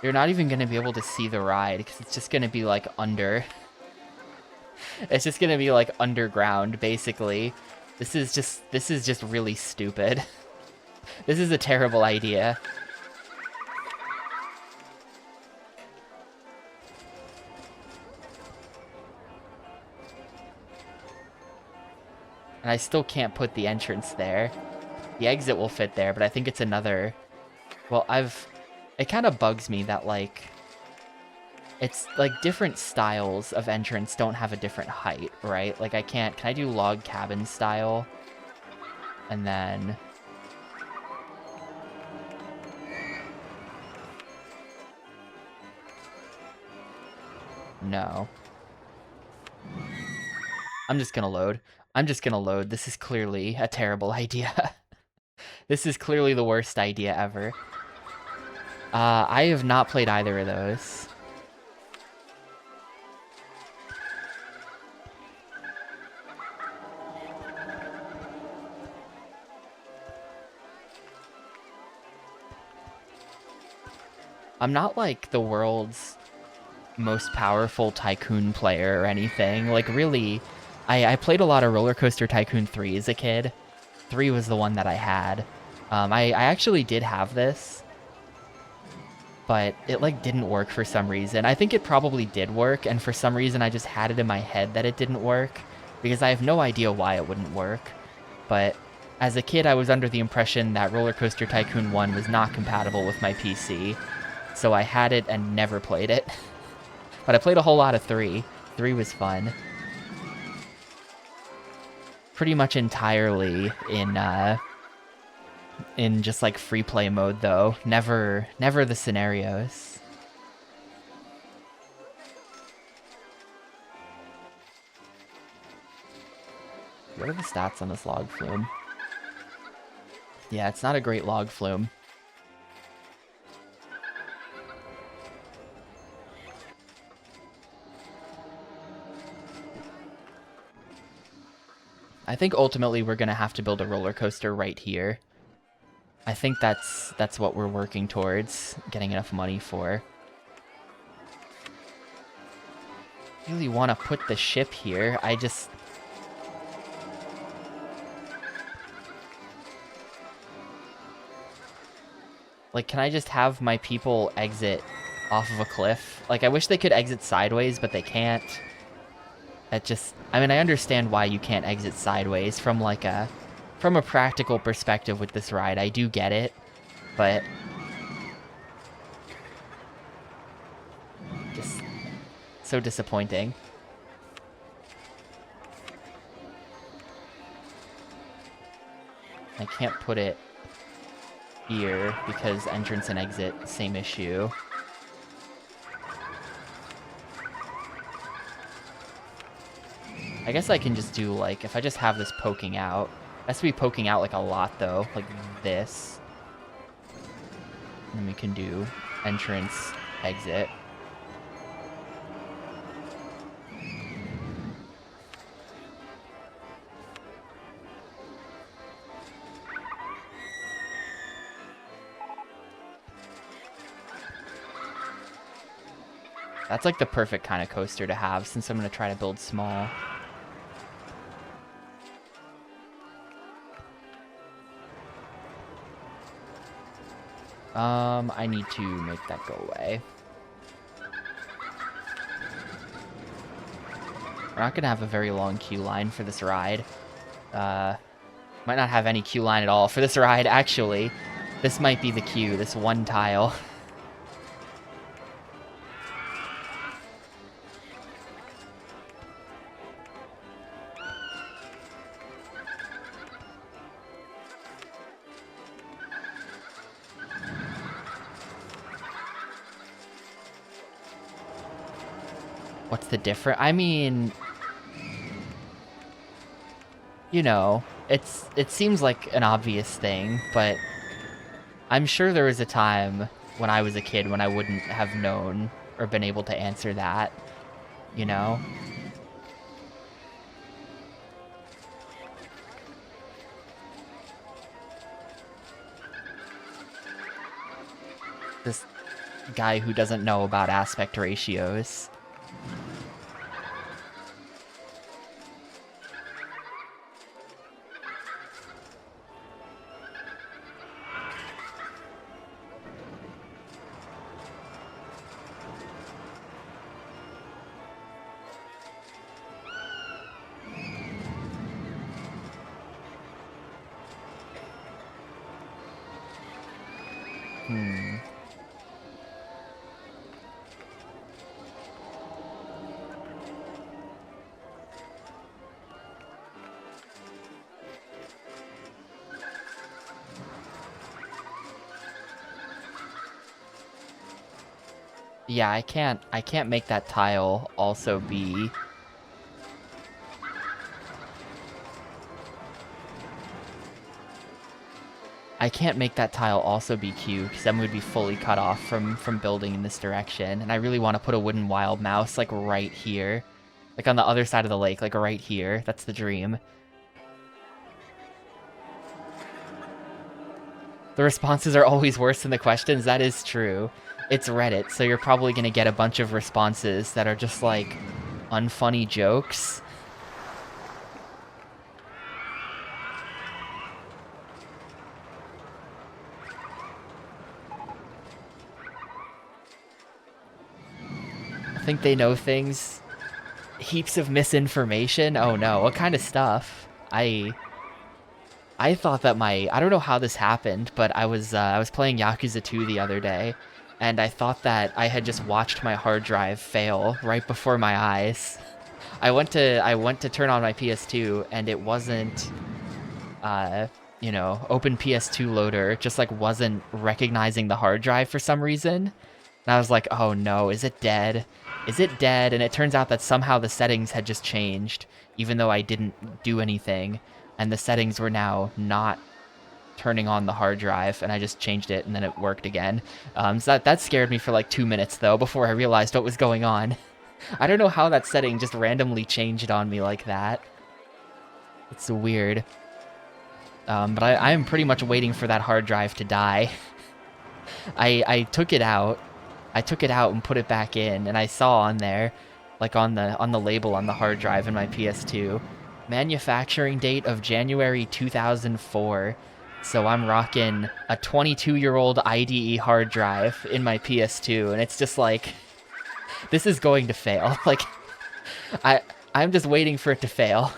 You're not even gonna be able to see the ride, because it's just gonna be, like, under. It's just gonna be, like, underground, basically. This is just really stupid. This is a terrible idea. And I still can't put the entrance there. The exit will fit there, but I think it's another... Well, it kind of bugs me that, like... It's, like, different styles of entrance don't have a different height, right? Like, can I do log cabin style? And then... No. I'm just gonna load. This is clearly a terrible idea. This is clearly the worst idea ever. I have not played either of those. I'm not like the world's most powerful Tycoon player or anything. Like, really, I played a lot of Rollercoaster Tycoon 3 as a kid. 3 was the one that I had. I actually did have this, but it, like, didn't work for some reason. I think it probably did work, and for some reason I just had it in my head that it didn't work, because I have no idea why it wouldn't work. But as a kid, I was under the impression that Rollercoaster Tycoon 1 was not compatible with my PC, so I had it and never played it. But I played a whole lot of 3. 3 was fun. Pretty much entirely in just like free play mode though. Never the scenarios. What are the stats on this log flume? Yeah, it's not a great log flume. I think ultimately we're gonna have to build a roller coaster right here. I think that's what we're working towards, getting enough money for. I really want to put the ship here. I just... Like, can I just have my people exit off of a cliff? Like, I wish they could exit sideways, but they can't. That just... I mean, I understand why you can't exit sideways from, like, from a practical perspective with this ride. I do get it, but... Just so disappointing. I can't put it here because entrance and exit, same issue. I guess I can just do, like, if I just have this poking out. It has to be poking out, like, a lot, though. Like this. And then we can do entrance, exit. That's, like, the perfect kind of coaster to have, since I'm going to try to build small. I need to make that go away. We're not going to have a very long queue line for this ride. Might not have any queue line at all for this ride, actually. This might be the queue, this one tile. What's the difference? I mean, you know, it seems like an obvious thing, but I'm sure there was a time when I was a kid when I wouldn't have known or been able to answer that, you know? This guy who doesn't know about aspect ratios. Yeah, I can't make that tile also be... I can't make that tile also be Q, because then we'd be fully cut off from building in this direction. And I really want to put a wooden wild mouse, like, right here. Like, on the other side of the lake, like, right here. That's the dream. The responses are always worse than the questions. That is true. It's Reddit, so you're probably going to get a bunch of responses that are just, like, unfunny jokes. I think they know things. Heaps of misinformation. Oh no, what kind of stuff? I thought that I don't know how this happened, but I was playing Yakuza 2 the other day, and I thought that I had just watched my hard drive fail right before my eyes. I went to turn on my PS2, and it wasn't open PS2 loader, just like wasn't recognizing the hard drive for some reason. And I was like, oh no, is it dead? Is it dead? And it turns out that somehow the settings had just changed, even though I didn't do anything. And the settings were now not turning on the hard drive, and I just changed it, and then it worked again. So that scared me for like 2 minutes, though, before I realized what was going on. I don't know how that setting just randomly changed on me like that. It's weird. But I am pretty much waiting for that hard drive to die. I took it out. I took it out and put it back in, and I saw on there, like on the label on the hard drive in my PS2, manufacturing date of January 2004. So I'm rocking a 22-year-old IDE hard drive in my PS2, and it's just like, this is going to fail. Like, I'm just waiting for it to fail.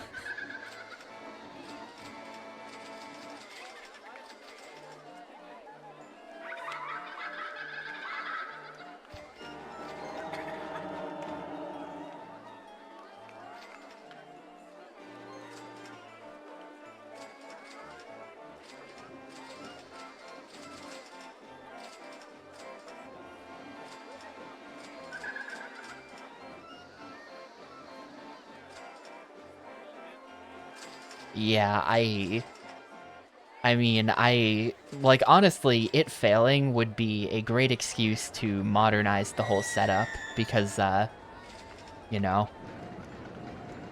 Yeah, I mean, like, honestly, it failing would be a great excuse to modernize the whole setup, because, you know,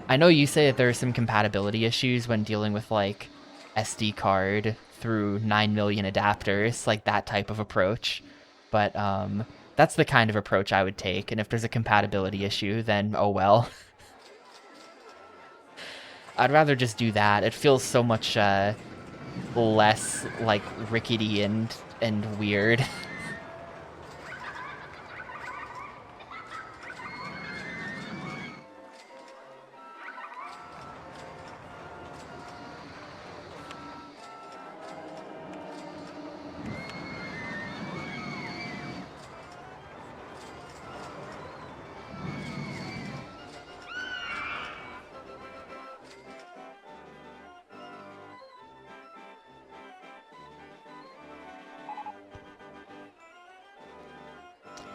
I know you say that there are some compatibility issues when dealing with, like, SD card through 9 million adapters, like that type of approach, but, that's the kind of approach I would take, and if there's a compatibility issue, then oh well. I'd rather just do that. It feels so much, less, like, rickety and weird.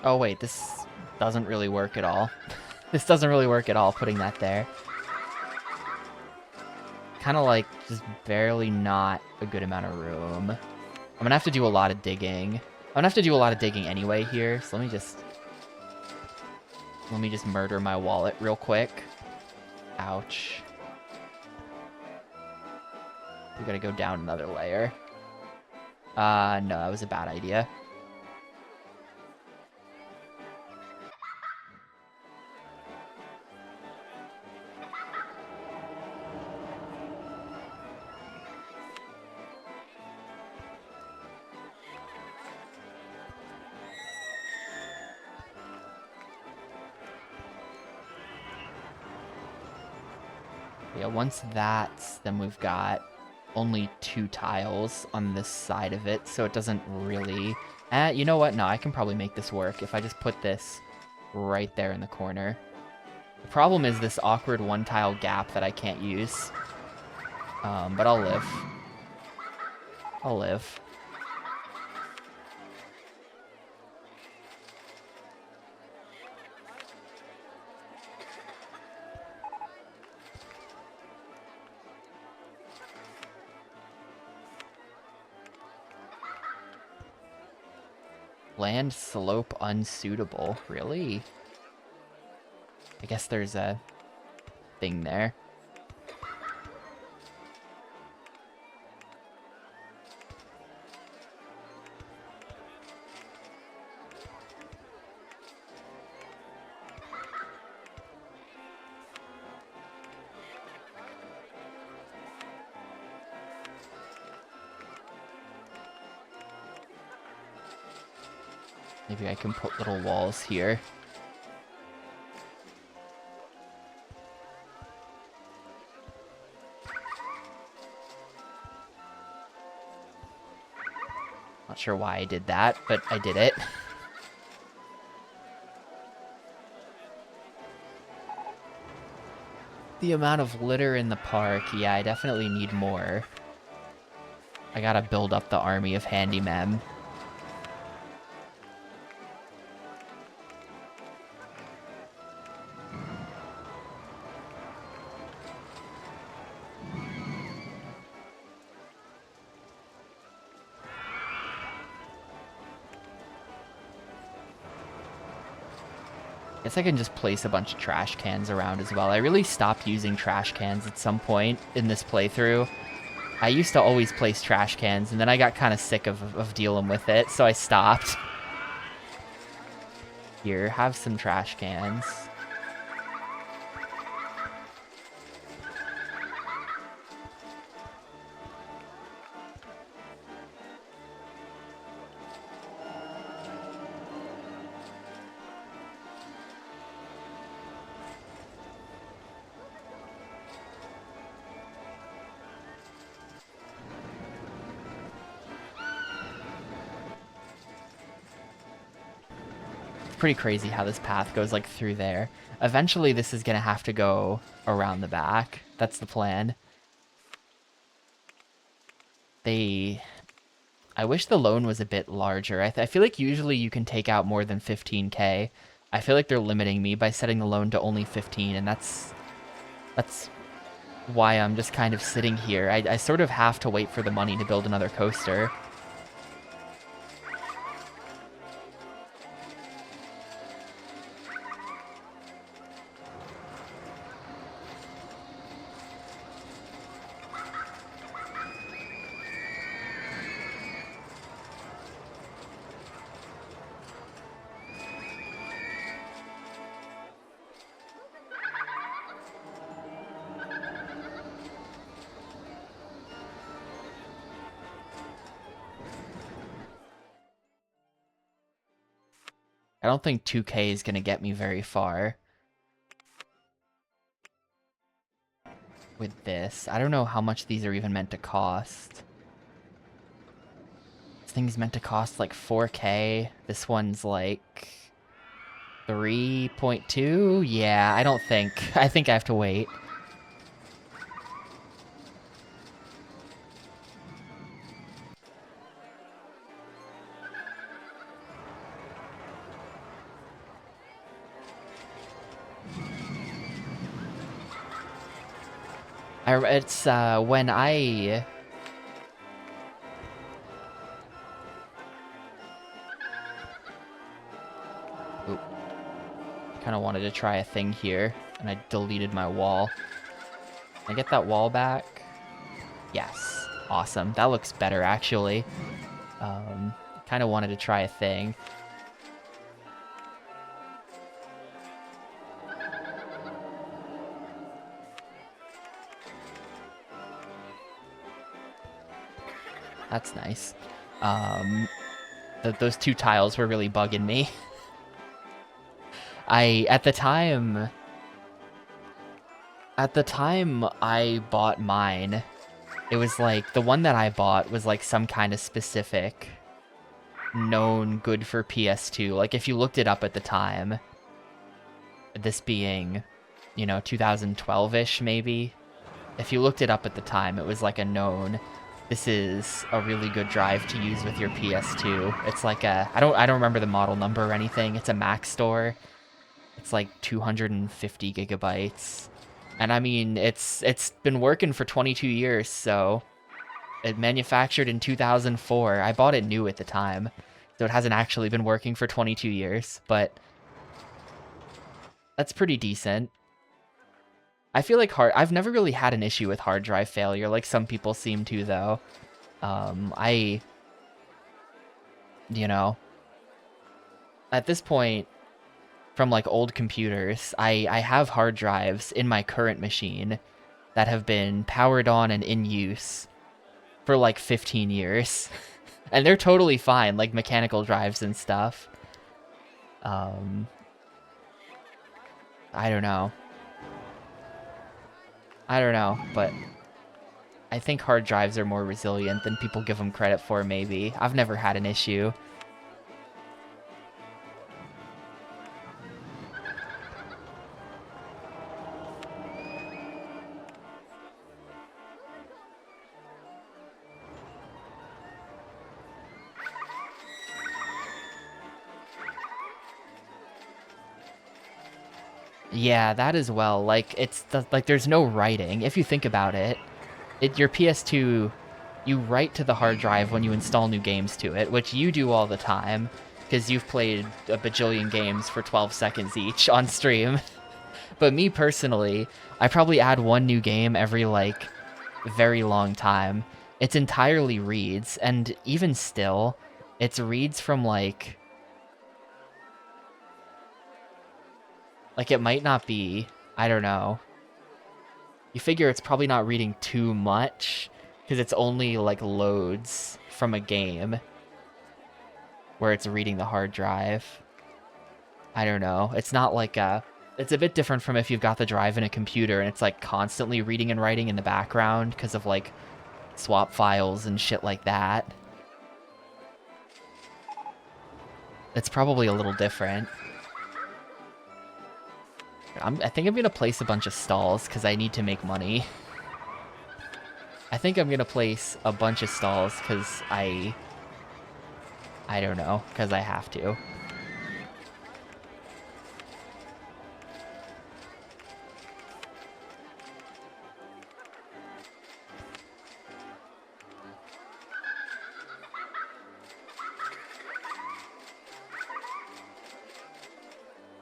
Oh wait, this doesn't really work at all. This doesn't really work at all, putting that there. Kind of like just barely not a good amount of room. I'm gonna have to do a lot of digging. I'm gonna have to do a lot of digging anyway here, so let me just murder my wallet real quick. Ouch. We gotta go down another layer. No, that was a bad idea. Yeah, once that's, then we've got only 2 tiles on this side of it, so it doesn't really... you know what? No, I can probably make this work if I just put this right there in the corner. The problem is this awkward 1-tile gap that I can't use. But I'll live. I'll live. Land slope unsuitable. Really? I guess there's a thing there. Maybe I can put little walls here. Not sure why I did that, but I did it. The amount of litter in the park, yeah, I definitely need more. I gotta build up the army of handymen. Guess I can just place a bunch of trash cans around as well. I really stopped using trash cans at some point in this playthrough. I used to always place trash cans, and then I got kind of sick of dealing with it, so I stopped. Here, have some trash cans. Pretty crazy how this path goes like through there. Eventually this is gonna have to go around the back. That's the plan. I wish the loan was a bit larger. I feel like usually you can take out more than 15k. I feel like they're limiting me by setting the loan to only 15, and that's why I'm just kind of sitting here. I sort of have to wait for the money to build another coaster. I don't think 2k is going to get me very far with this. I don't know how much these are even meant to cost. This thing's meant to cost like 4k. This one's like 3.2. Yeah, I don't think. I think I have to wait. It's when I... Oop. Kind of wanted to try a thing here, and I deleted my wall. Can I get that wall back? Yes. Awesome. That looks better, actually. Kind of wanted to try a thing. That's nice. Those two tiles were really bugging me. At the time I bought mine, it was like, the one that I bought was like some kind of specific known good for PS2. Like, if you looked it up at the time, this being, 2012-ish maybe. If you looked it up at the time, it was like a known, this is a really good drive to use with your PS2. It's like a, I don't remember the model number or anything. It's a Mac store. It's like 250 gigabytes. And I mean, it's been working for 22 years, so it manufactured in 2004. I bought it new at the time. So it hasn't actually been working for 22 years, but that's pretty decent. I feel like I've never really had an issue with hard drive failure, like some people seem to, though. I, you know, at this point, from like old computers, I have hard drives in my current machine that have been powered on and in use for like 15 years. And they're totally fine, like mechanical drives and stuff. Um, I don't know. I don't know, but I think hard drives are more resilient than people give them credit for, maybe. I've never had an issue. Yeah, that as well. Like, like there's no writing. If you think about it, your PS2, you write to the hard drive when you install new games to it, which you do all the time, because you've played a bajillion games for 12 seconds each on stream. But me personally, I probably add one new game every, like, very long time. It's entirely reads, and even still, it's reads from, like, it might not be, I don't know. You figure it's probably not reading too much, because it's only, like, loads from a game where it's reading the hard drive. I don't know. It's not like a... It's a bit different from if you've got the drive in a computer and it's, like, constantly reading and writing in the background because of, like, swap files and shit like that. It's probably a little different. I think I'm going to place a bunch of stalls because I need to make money. I think I'm going to place a bunch of stalls because I don't know, because I have to.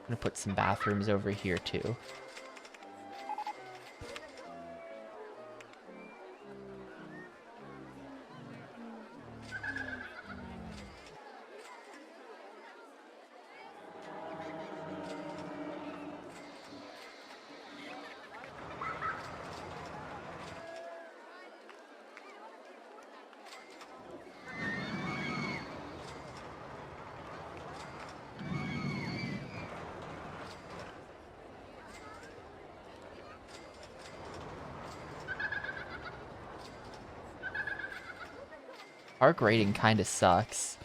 I'm going to put some bathrooms over here too. Park rating kind of sucks.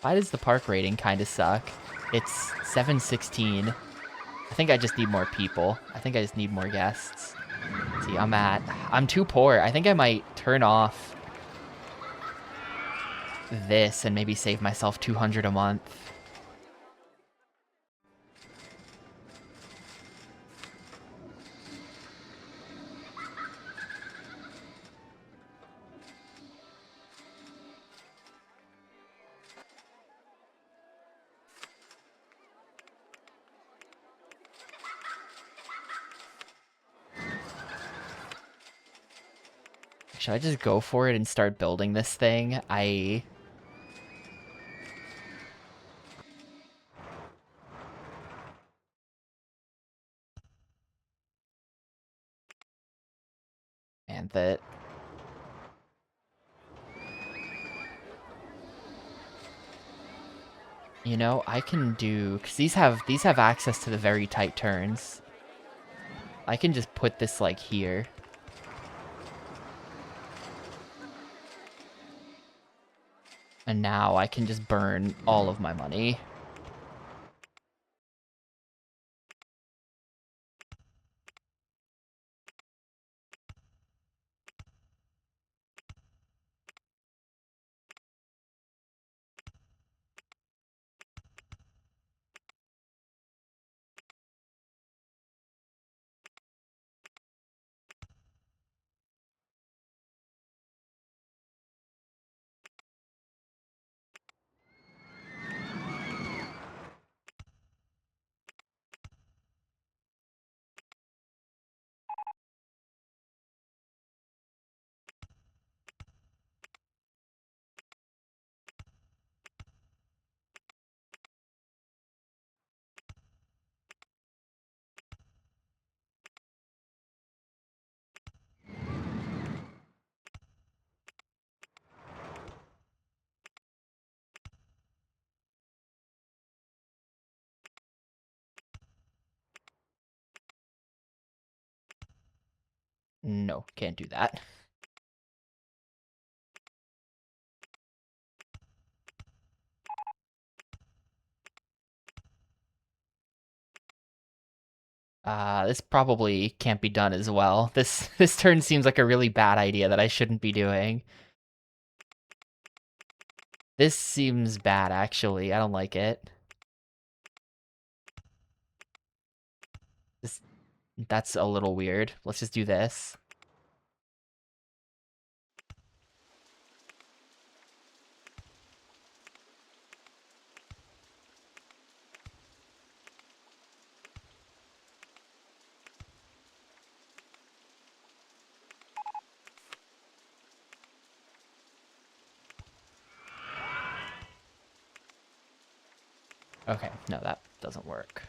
Why does the park rating kind of suck? It's 716. I think I just need more people. I think I just need more guests. Let's see, I'm too poor. I think I might turn off this and maybe save myself 200 a month. Should I just go for it and start building this thing? And that... You know, I can do... Because these have access to the very tight turns. I can just put this, like, here. And now I can just burn all of my money. No, can't do that. This probably can't be done as well. This turn seems like a really bad idea that I shouldn't be doing. This seems bad, actually. I don't like it. That's a little weird. Let's just do this. Okay, no, that doesn't work.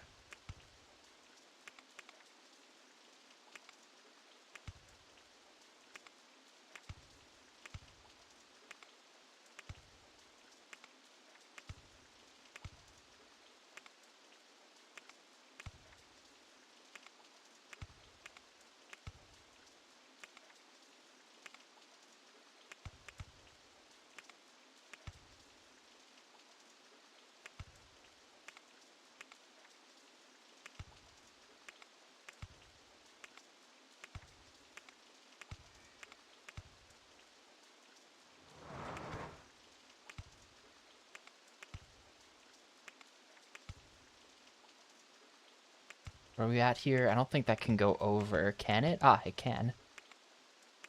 Where are we at here? I don't think that can go over, can it? Ah, it can.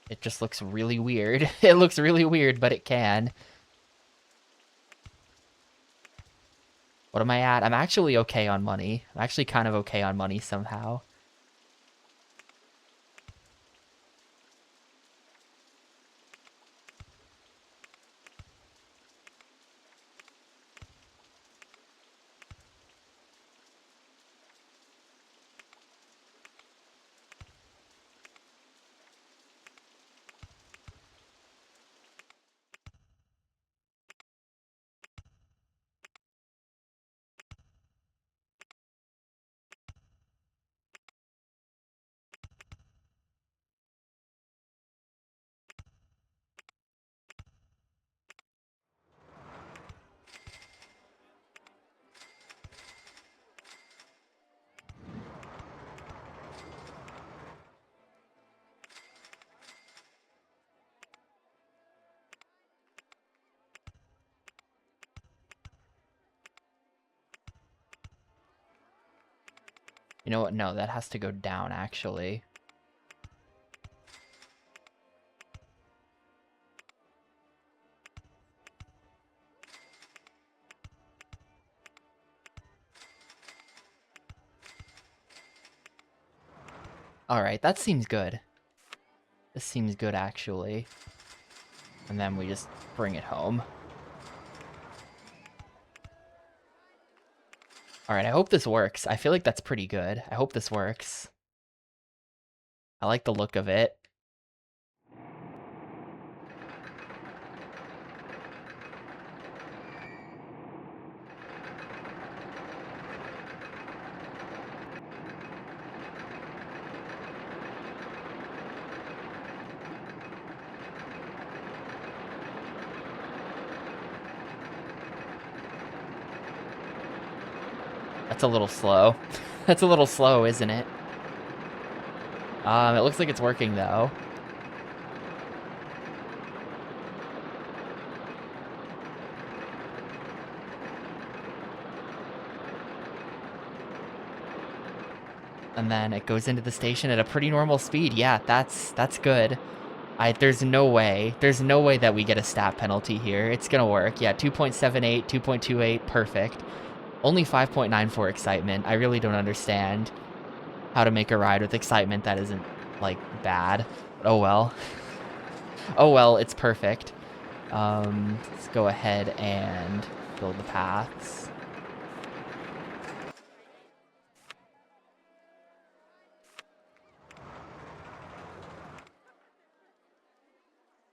It just looks really weird. It looks really weird, but it can. What am I at? I'm actually okay on money. I'm actually kind of okay on money somehow. You know what? No, that has to go down, actually. Alright, that seems good. This seems good, actually. And then we just bring it home. Alright, I hope this works. I feel like that's pretty good. I hope this works. I like the look of it. That's a little slow. That's a little slow, isn't it? It looks like it's working, though. And then it goes into the station at a pretty normal speed. Yeah, that's good. There's no way that we get a stat penalty here. It's gonna work. Yeah, 2.78, 2.28, perfect. Only 5.94 excitement. I really don't understand how to make a ride with excitement that isn't, like, bad. But oh well. Oh well, it's perfect. Let's go ahead and build the paths.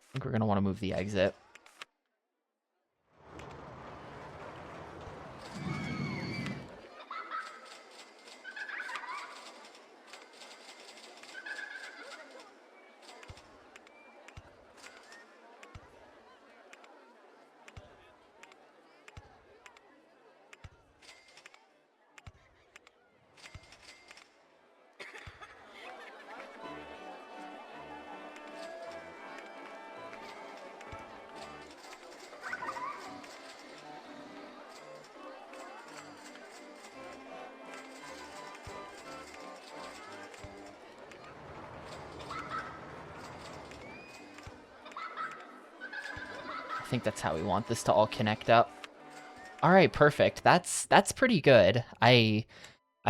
I think we're gonna want to move the exit. I think that's how we want this to all connect up. All right, perfect. That's pretty good. I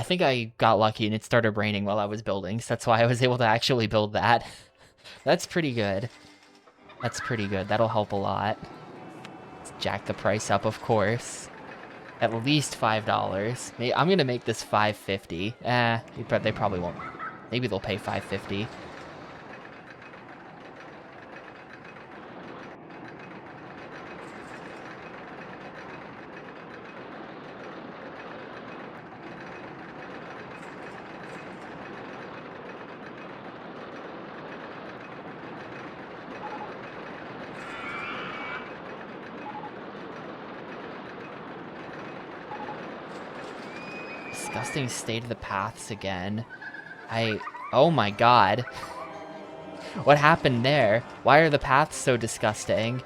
think I got lucky and it started raining while I was building, so that's why I was able to actually build that. That's pretty good. That's pretty good. That'll help a lot. Let's jack the price up, of course. At least $5. I'm gonna make this $5.50. But they probably won't. Maybe they'll pay $5.50. Disgusting state of the paths again. Oh my god. What happened there? Why are the paths so disgusting?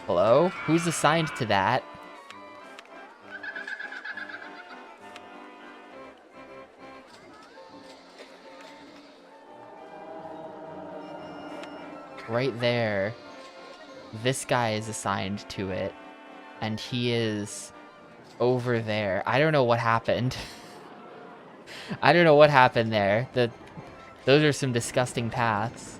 Hello? Who's assigned to that? Right there. This guy is assigned to it. And he is over there. I don't know what happened. I don't know what happened there. Those are some disgusting paths.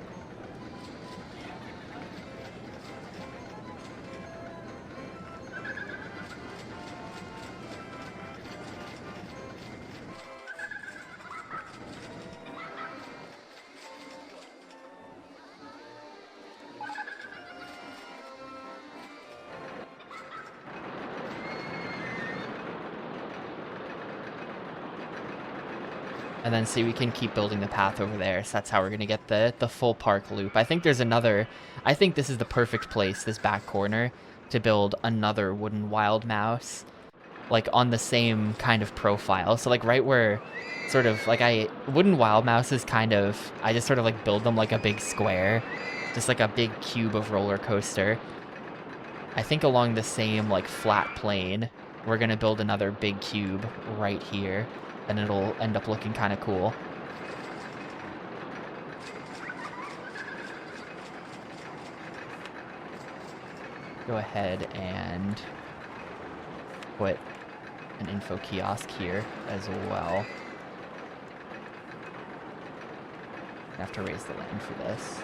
And then see, we can keep building the path over there. So that's how we're going to get the full park loop. I think there's another... I think this is the perfect place, this back corner, to build another wooden wild mouse. Like, on the same kind of profile. So, like, right where... Sort of, like, wooden wild mouse is kind of... I just sort of, like, build them like a big square. Just like a big cube of roller coaster. I think along the same, like, flat plane, we're going to build another big cube right here. And it'll end up looking kind of cool. Go ahead and put an info kiosk here as well. I have to raise the land for this.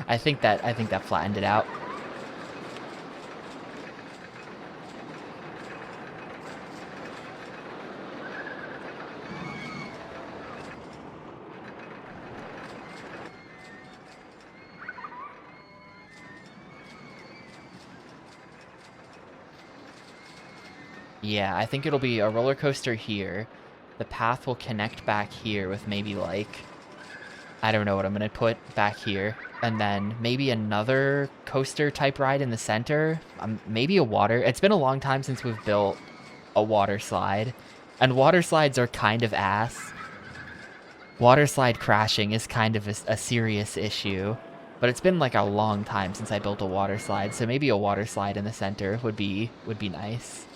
I think that flattened it out. Yeah, I think it'll be a roller coaster here. The path will connect back here with maybe like... I don't know what I'm going to put back here. And then maybe another coaster type ride in the center. Maybe a water. It's been a long time since we've built a water slide. And water slides are kind of ass. Water slide crashing is kind of a serious issue. But it's been like a long time since I built a water slide. So maybe a water slide in the center would be nice.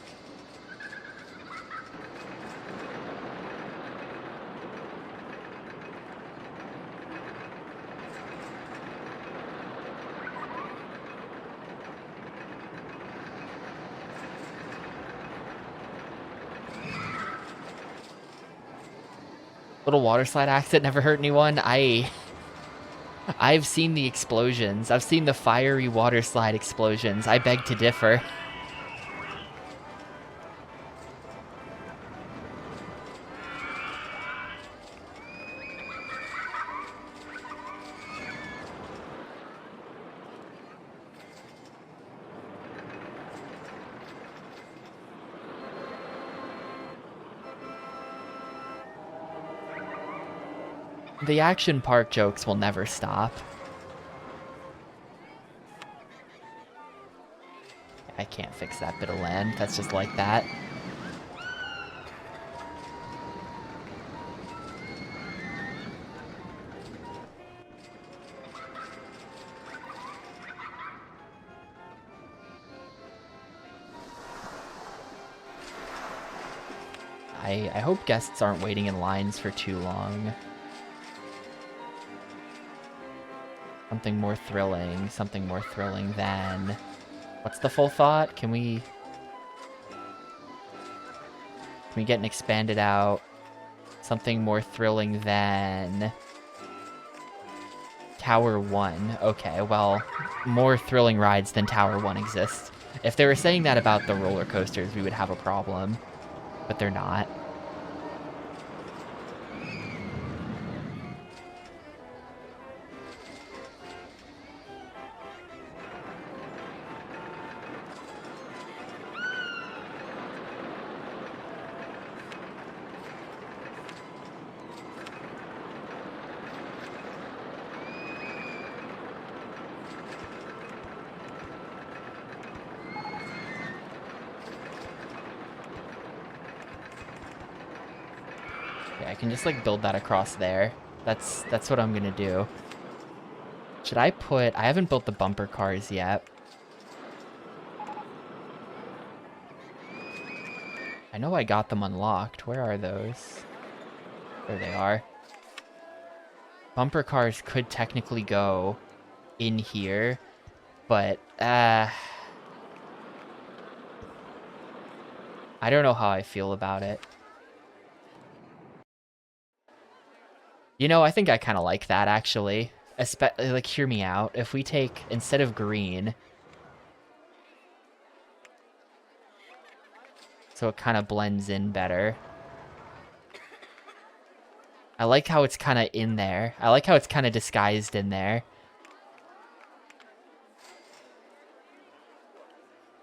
Little water slide accident never hurt anyone. I've seen the explosions. I've seen the fiery water slide explosions. I beg to differ. The action park jokes will never stop. I can't fix that bit of land. That's just like that. I hope guests aren't waiting in lines for too long. Something more thrilling than... What's the full thought? Can we get an expanded out? Something more thrilling than... Tower 1. Okay, well, more thrilling rides than Tower 1 exist. If they were saying that about the roller coasters, we would have a problem. But they're not. I can just like build that across there. That's what I'm gonna do. Should I put... I haven't built the bumper cars yet. I know I got them unlocked. Where are those? There they are. Bumper cars could technically go in here, but I don't know how I feel about it. You know, I think I kind of like that, actually. Like, hear me out. If we take, instead of green... So it kind of blends in better. I like how it's kind of in there. I like how it's kind of disguised in there.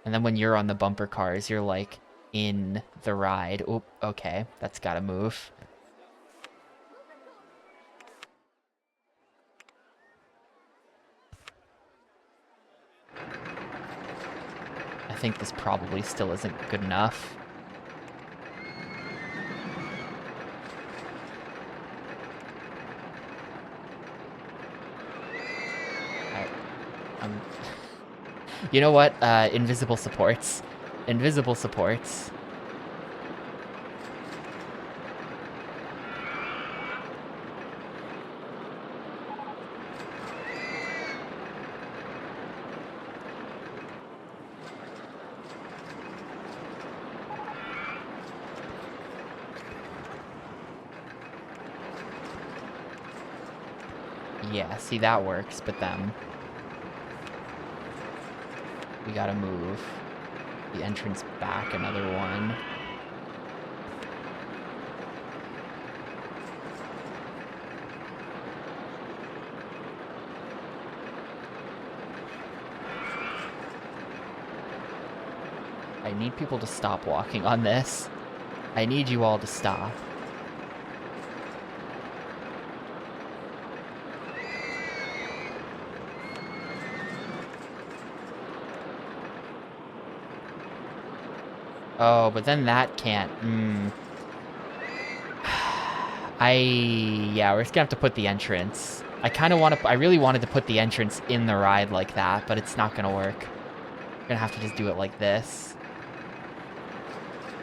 And then when you're on the bumper cars, you're, like, in the ride. Oop, okay. That's gotta move. I think this probably still isn't good enough. You know what? Invisible supports. Invisible supports. Yeah, see, that works, but then... We gotta move the entrance back another one. I need people to stop walking on this. I need you all to stop. Oh, but then that can't. Yeah, we're just gonna have to put the entrance. I really wanted to put the entrance in the ride like that, but it's not gonna work. We're gonna have to just do it like this.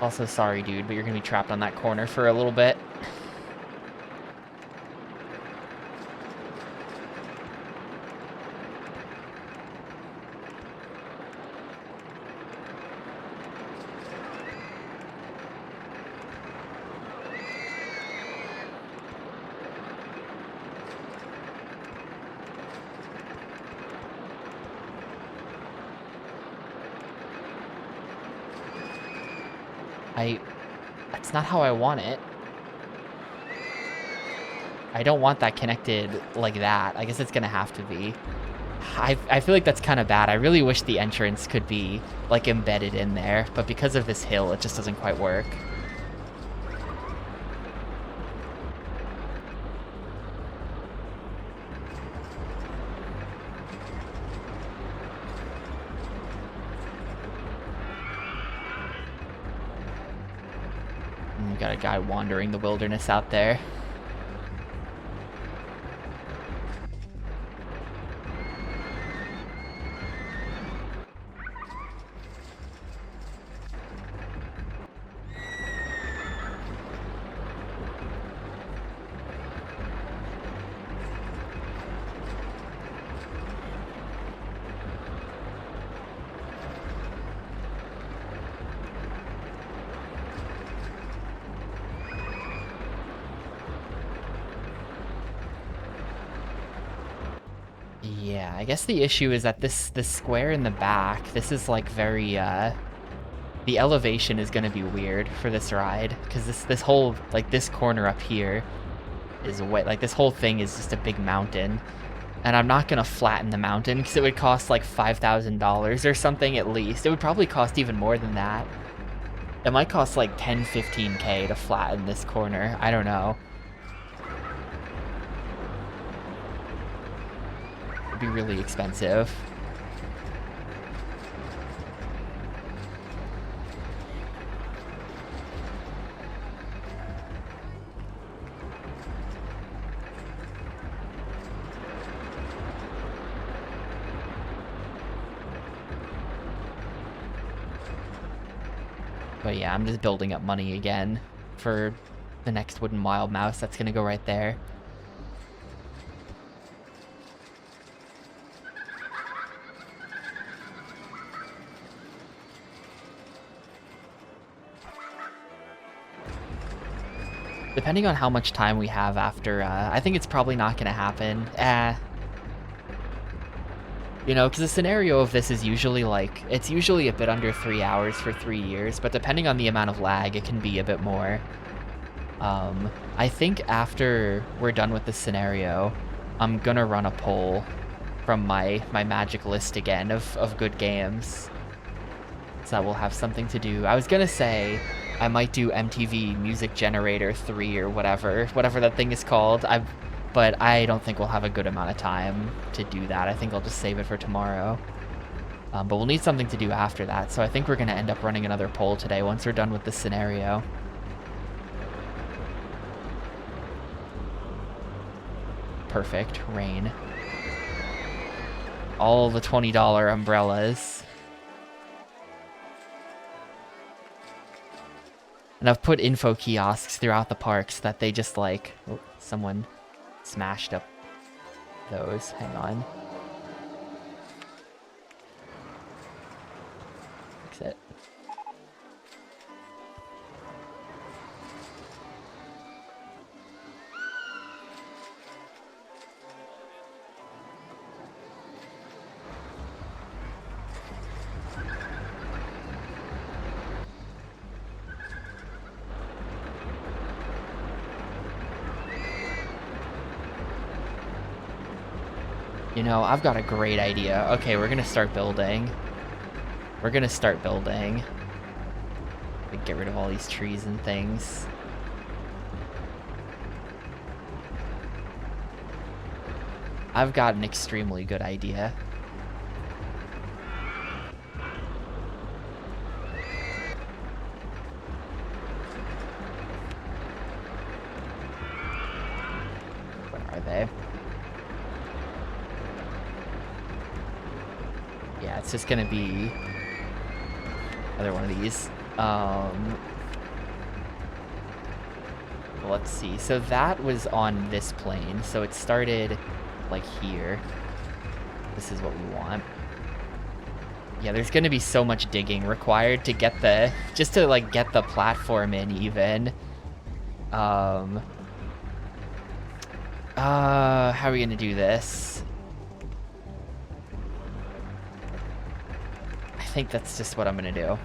Also, sorry, dude, but you're gonna be trapped on that corner for a little bit. That's not how I want it. I don't want that connected like that. I guess it's gonna have to be. I feel like that's kind of bad. I really wish the entrance could be, like, embedded in there, but because of this hill, it just doesn't quite work. We got a guy wandering the wilderness out there. Yeah, I guess the issue is that this square in the back, this is like very, the elevation is gonna be weird for this ride, because this whole, like, this corner up here is way, like, this whole thing is just a big mountain, and I'm not gonna flatten the mountain, because it would cost like $5,000 or something at least. It would probably cost even more than that. It might cost like 10, 15K to flatten this corner. I don't know. It'd be really expensive. But yeah, I'm just building up money again for the next wooden wild mouse. That's gonna go right there. Depending on how much time we have after, I think it's probably not gonna happen. You know, because the scenario of this is usually like, it's usually a bit under 3 hours for 3 years, but depending on the amount of lag, it can be a bit more. I think after we're done with this scenario, I'm gonna run a poll from my magic list again of good games. So that we'll have something to do. I was gonna say I might do MTV Music Generator 3 or whatever that thing is called. But I don't think we'll have a good amount of time to do that. I think I'll just save it for tomorrow. But we'll need something to do after that, so I think we're going to end up running another poll today once we're done with this scenario. Perfect. Rain. All the $20 umbrellas. And I've put info kiosks throughout the parks that they just like... Oh, someone smashed up those. Hang on. Fix it. You know, I've got a great idea. Okay, we're gonna start building. We're gonna start building. Get rid of all these trees and things. I've got an extremely good idea. What are they? Yeah, it's just gonna be another one of these. Let's see. So that was on this plane. So it started like here. This is what we want. Yeah, there's gonna be so much digging required to get the, just to like get the platform in even. How are we gonna do this? I think that's just what I'm gonna do.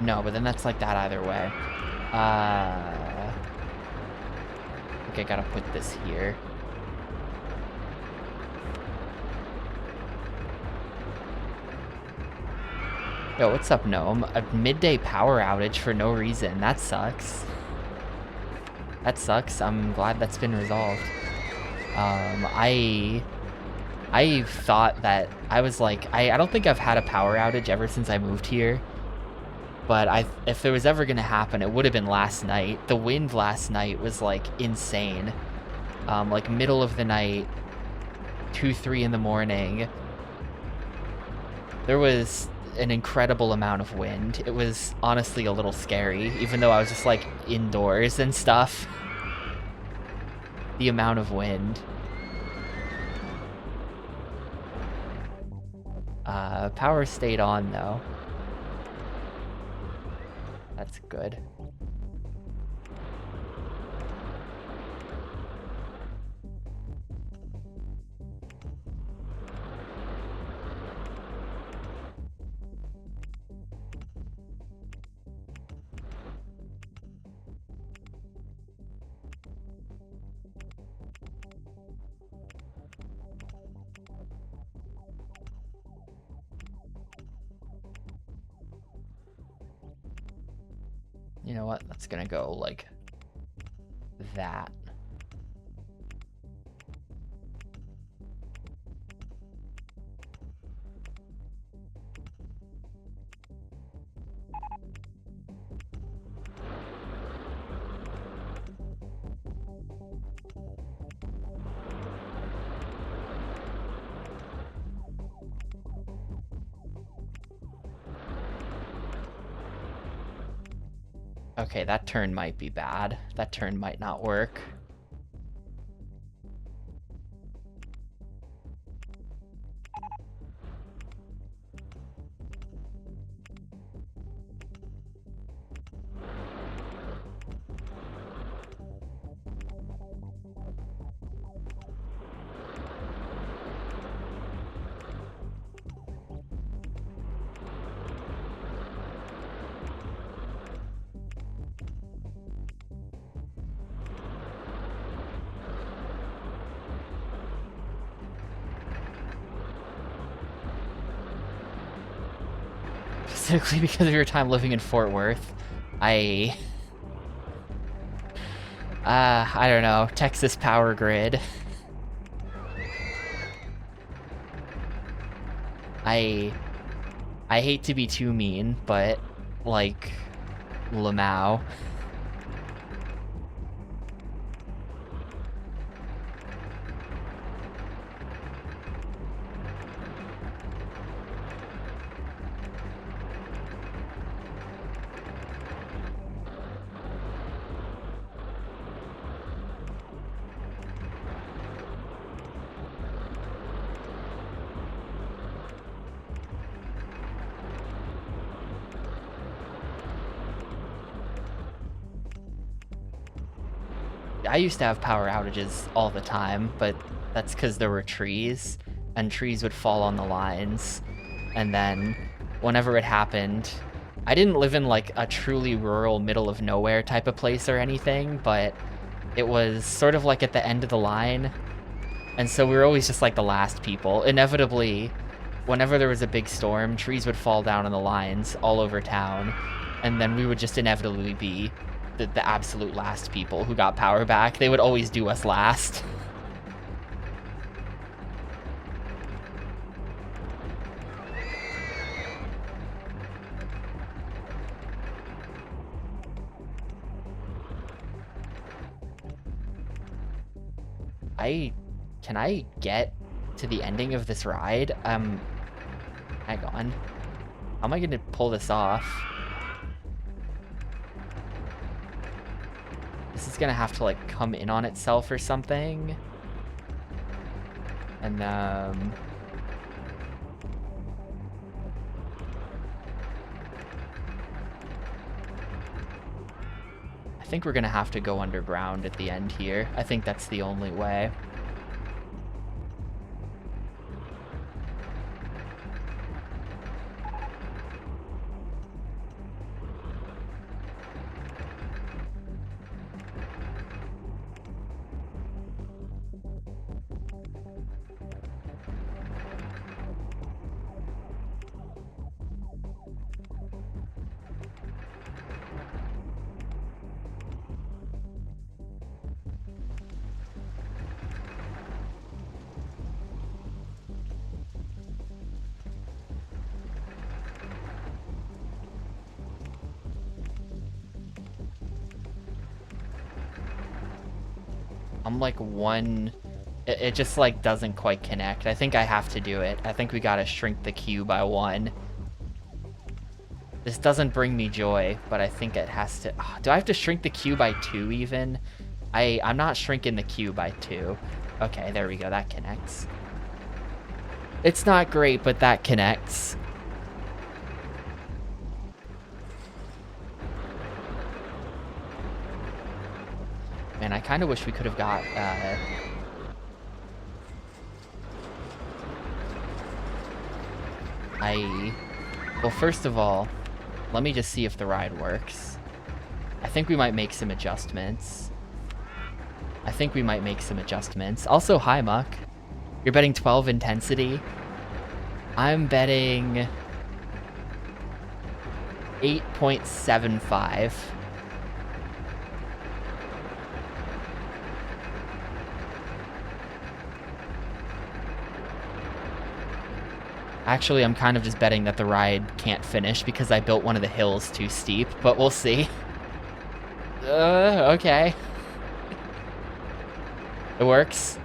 No, but then that's like that either way. I think I gotta put this here. Yo, what's up, Gnome? A midday power outage for no reason. That sucks. That sucks. I'm glad that's been resolved. I thought that, I was like, I don't think I've had a power outage ever since I moved here. But if there was ever gonna happen, it would have been last night. The wind last night was like insane. Like middle of the night, 2, 3 in the morning. There was an incredible amount of wind. It was honestly a little scary, even though I was just like indoors and stuff. The amount of wind. Power stayed on though. That's good. You know what? That's gonna go like that. Okay, that turn might be bad. That turn might not work. Specifically because of your time living in Fort Worth, I don't know, Texas power grid. I hate to be too mean, but like Lamau. I used to have power outages all the time, but that's because there were trees, and trees would fall on the lines. And then, whenever it happened, I didn't live in like a truly rural, middle of nowhere type of place or anything, but it was sort of like at the end of the line. And so we were always just like the last people. Inevitably, whenever there was a big storm, trees would fall down on the lines all over town, and then we would just inevitably be the absolute last people who got power back. They would always do us last. Can I get to the ending of this ride? Hang on. How am I gonna pull this off? This is gonna have to like come in on itself or something. And I think we're gonna have to go underground at the end here. I think that's the only way. I'm like one... It just like doesn't quite connect. I think I have to do it. I think we gotta shrink the queue by one. This doesn't bring me joy, but I think it has to... Oh, do I have to shrink the queue by 2 even? I'm not shrinking the queue by 2. Okay, there we go. That connects. It's not great, but that connects. Man, I kind of wish we could have got... Well, first of all, let me just see if the ride works. I think we might make some adjustments. Also, hi, Muck. You're betting 12 intensity. I'm betting 8.75. Actually, I'm kind of just betting that the ride can't finish because I built one of the hills too steep, but we'll see. Okay. It works.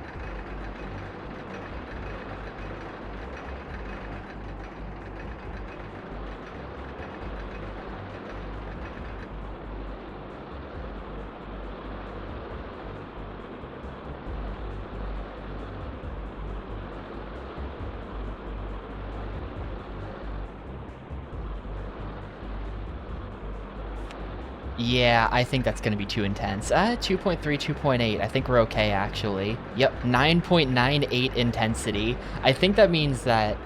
Yeah, I think that's going to be too intense. 2.3, 2.8. I think we're okay, actually. Yep, 9.98 intensity. I think that means that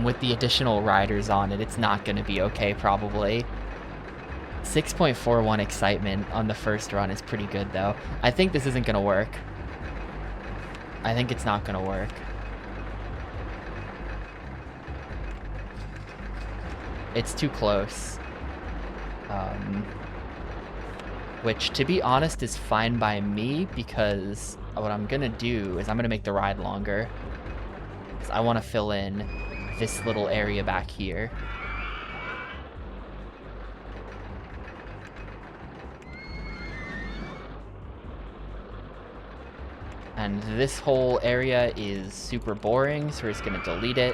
with the additional riders on it, it's not going to be okay, probably. 6.41 excitement on the first run is pretty good, though. I think this isn't going to work. I think it's not going to work. It's too close. Which, to be honest, is fine by me, because what I'm gonna do is I'm gonna make the ride longer. Because I want to fill in this little area back here. And this whole area is super boring, so we're just gonna delete it.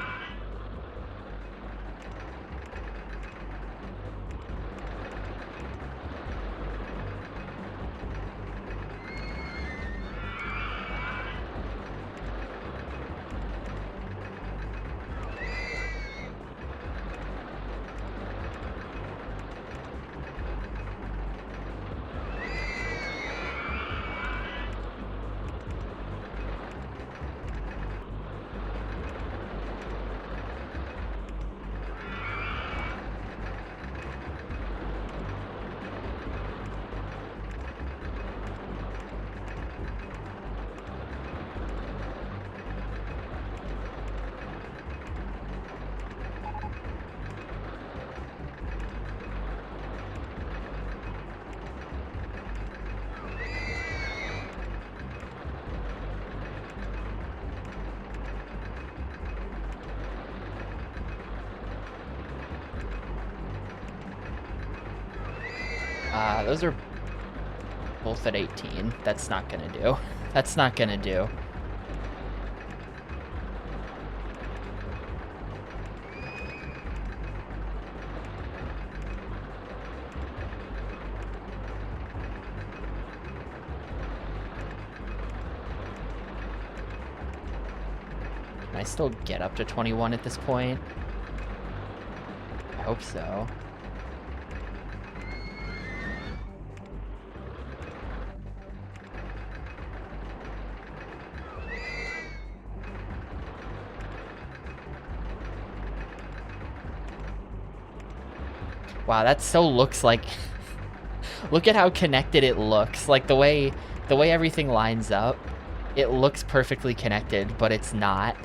Those are both at 18. That's not gonna do. That's not gonna do. Can I still get up to 21 at this point? I hope so. Wow, that so looks like... Look at how connected it looks. Like, the way everything lines up, it looks perfectly connected, but it's not.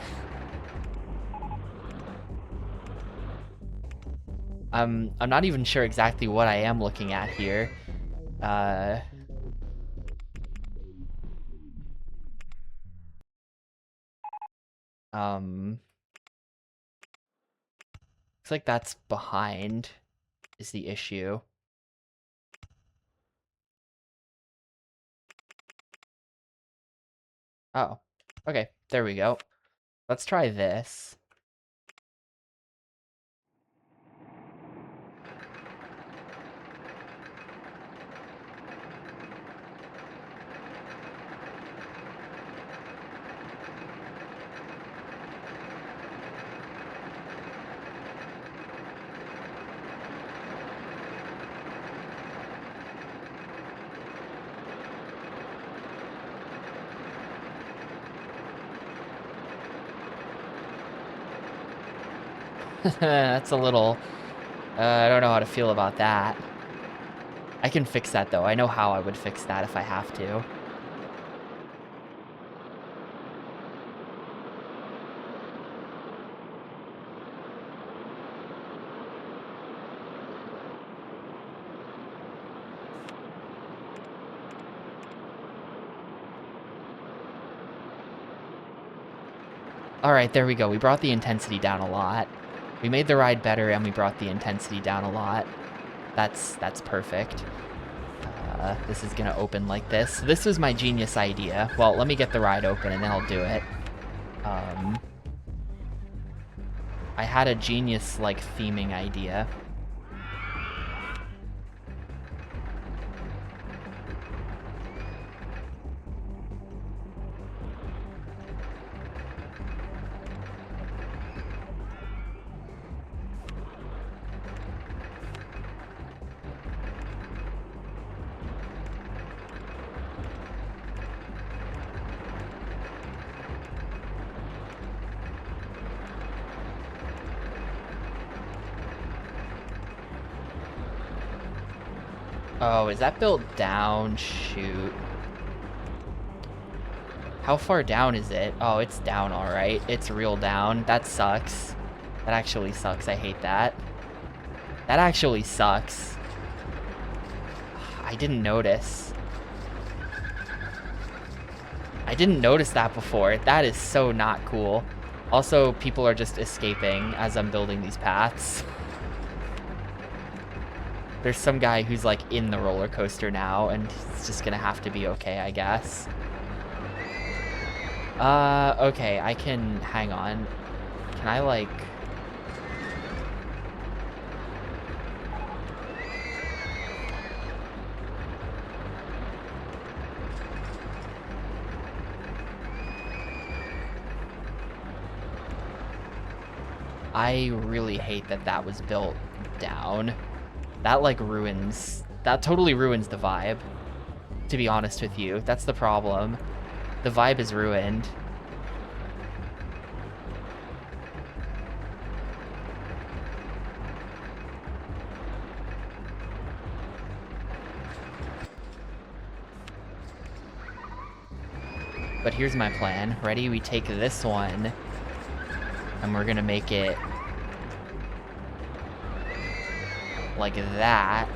I'm not even sure exactly what I am looking at here. Looks like that's behind is the issue. Oh, okay, there we go. Let's try this. That's a little... I don't know how to feel about that. I can fix that, though. I know how I would fix that if I have to. All right, there we go. We brought the intensity down a lot. We made the ride better, and we brought the intensity down a lot. That's perfect. This is gonna open like this. This was my genius idea. Well, let me get the ride open, and then I'll do it. I had a genius, like, theming idea. Oh, is that built down? Shoot. How far down is it? Oh, it's down, all right. It's real down. That sucks. That actually sucks. I hate that. That actually sucks. I didn't notice. I didn't notice that before. That is so not cool. Also, people are just escaping as I'm building these paths. There's some guy who's, like, in the roller coaster now, and it's just gonna have to be okay, I guess. Okay, I can... Hang on. Can I, like... I really hate that that was built down. That, like, ruins... That totally ruins the vibe, to be honest with you. That's the problem. The vibe is ruined. But here's my plan. Ready? We take this one, and we're gonna make it like that.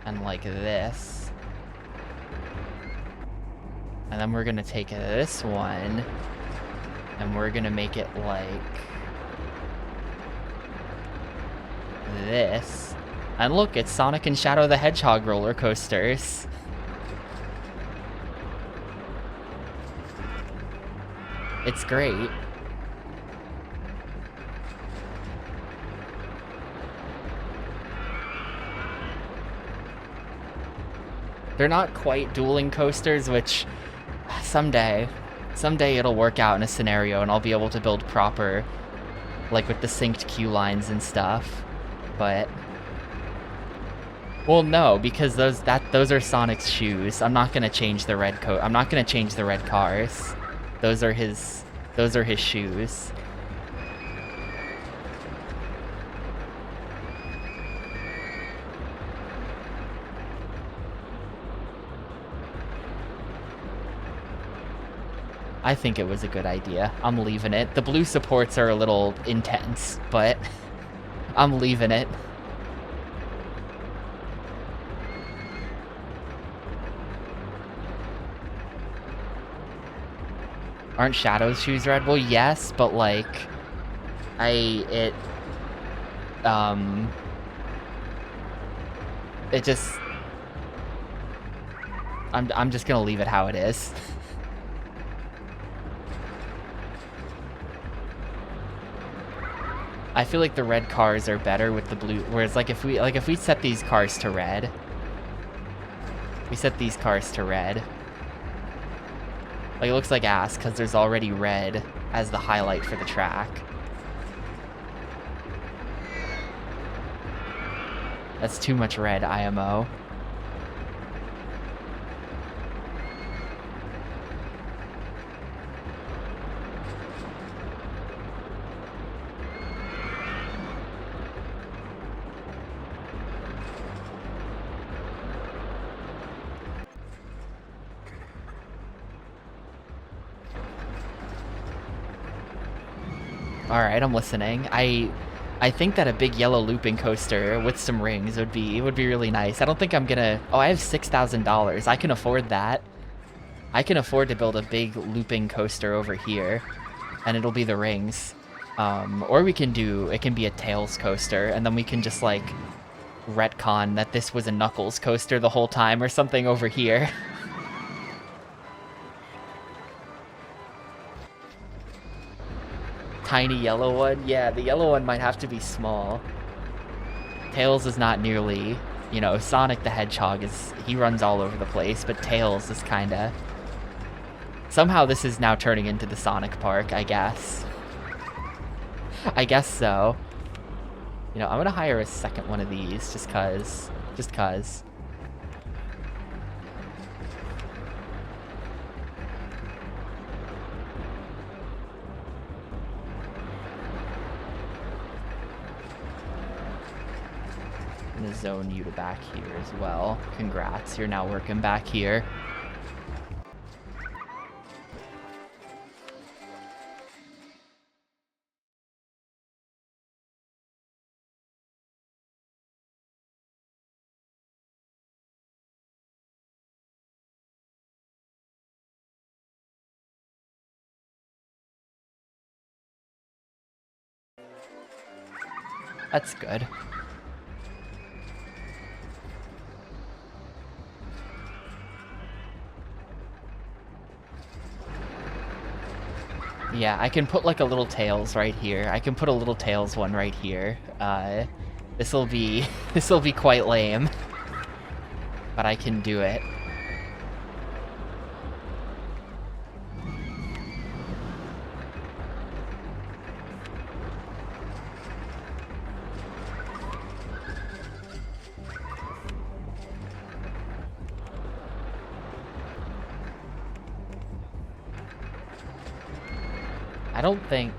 And like this. And then we're gonna take this one, and we're gonna make it like this. And look, it's Sonic and Shadow the Hedgehog roller coasters. It's great. They're not quite dueling coasters, which someday it'll work out in a scenario and I'll be able to build proper, like with the synced queue lines and stuff. But, well, no, because those are Sonic's shoes. I'm not gonna change the red coat. I'm not gonna change the red cars. Those are his shoes. I think it was a good idea. I'm leaving it. The blue supports are a little intense, but I'm leaving it. Aren't Shadow's shoes red? Well, yes, but like, it just, I'm just gonna leave it how it is. I feel like the red cars are better with the blue, whereas like if we set these cars to red, like it looks like ass because there's already red as the highlight for the track. That's too much red, IMO. All right, I'm listening. I think that a big yellow looping coaster with some rings would be really nice. I don't think I'm gonna. Oh, I have $6,000. I can afford that. I can afford to build a big looping coaster over here, and it'll be the rings. Or we can do, it can be a Tails coaster, and then we can just like retcon that this was a Knuckles coaster the whole time or something over here. Tiny yellow one? Yeah, the yellow one might have to be small. Tails is not nearly, you know, Sonic the Hedgehog he runs all over the place, but Tails is kinda... Somehow this is now turning into the Sonic Park, I guess. I guess so. You know, I'm gonna hire a second one of these, just cause. Just cause. I'm gonna zone you to back here as well. Congrats, you're now working back here. That's good. Yeah, I can put like a little Tails right here. I can put a little Tails one right here. This'll be quite lame. But I can do it. I don't think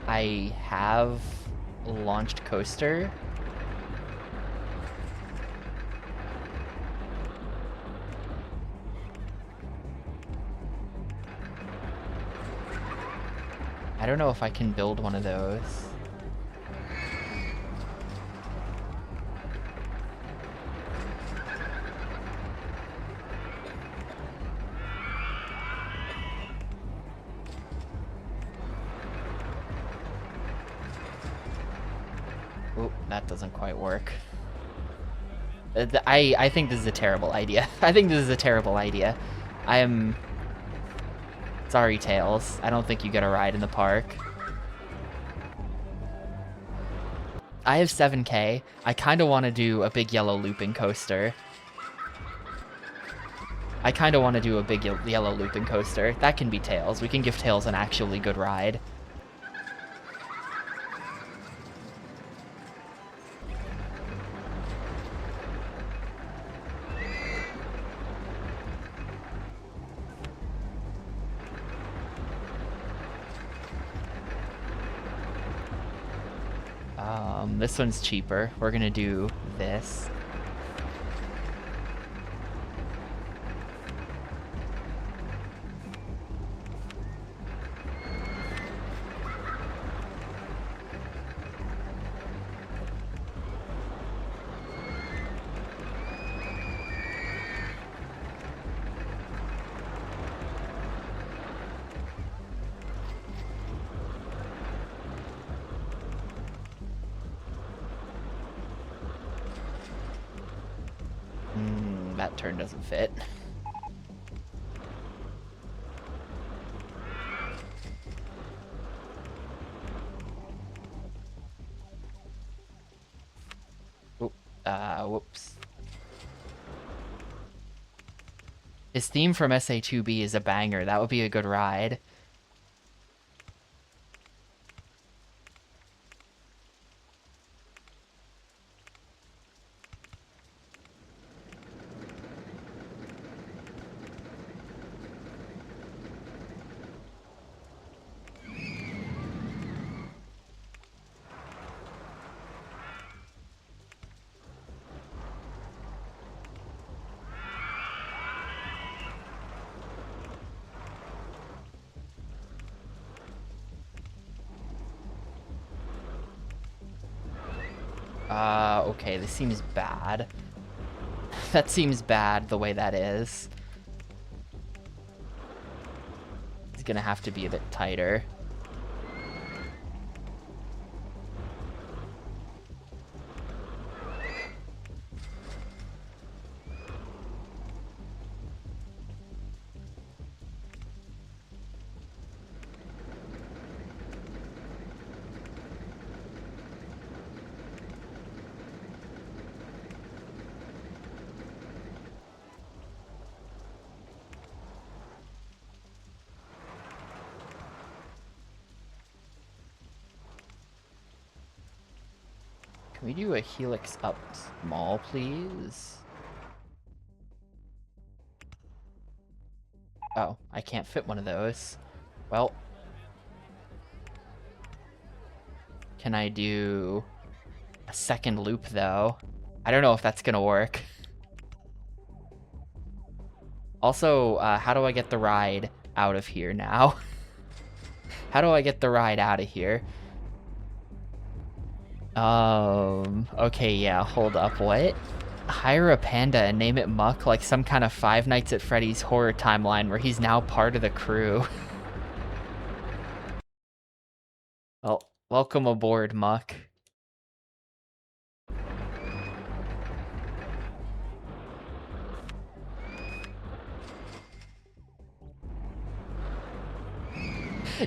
I have launched coaster. I don't know if I can build one of those. Oh, that doesn't quite work. I think this is a terrible idea. I think this is a terrible idea. I am... Sorry, Tails. I don't think you get a ride in the park. I have 7K. I kind of want to do a big yellow looping coaster. I kind of want to do a big yellow looping coaster. That can be Tails. We can give Tails an actually good ride. This one's cheaper. We're gonna do this. That turn doesn't fit. Oop, whoops. His theme from SA2B is a banger. That would be a good ride. Okay, this seems bad. That seems bad the way that is. It's gonna have to be a bit tighter. Can we do a helix up small, please? Oh, I can't fit one of those. Well, can I do a second loop, though? I don't know if that's gonna work. Also, how do I get the ride out of here now? How do I get the ride out of here? Okay, yeah, hold up, what? Hire a panda and name it Muck, like some kind of Five Nights at Freddy's horror timeline where he's now part of the crew. Well, welcome aboard, Muck.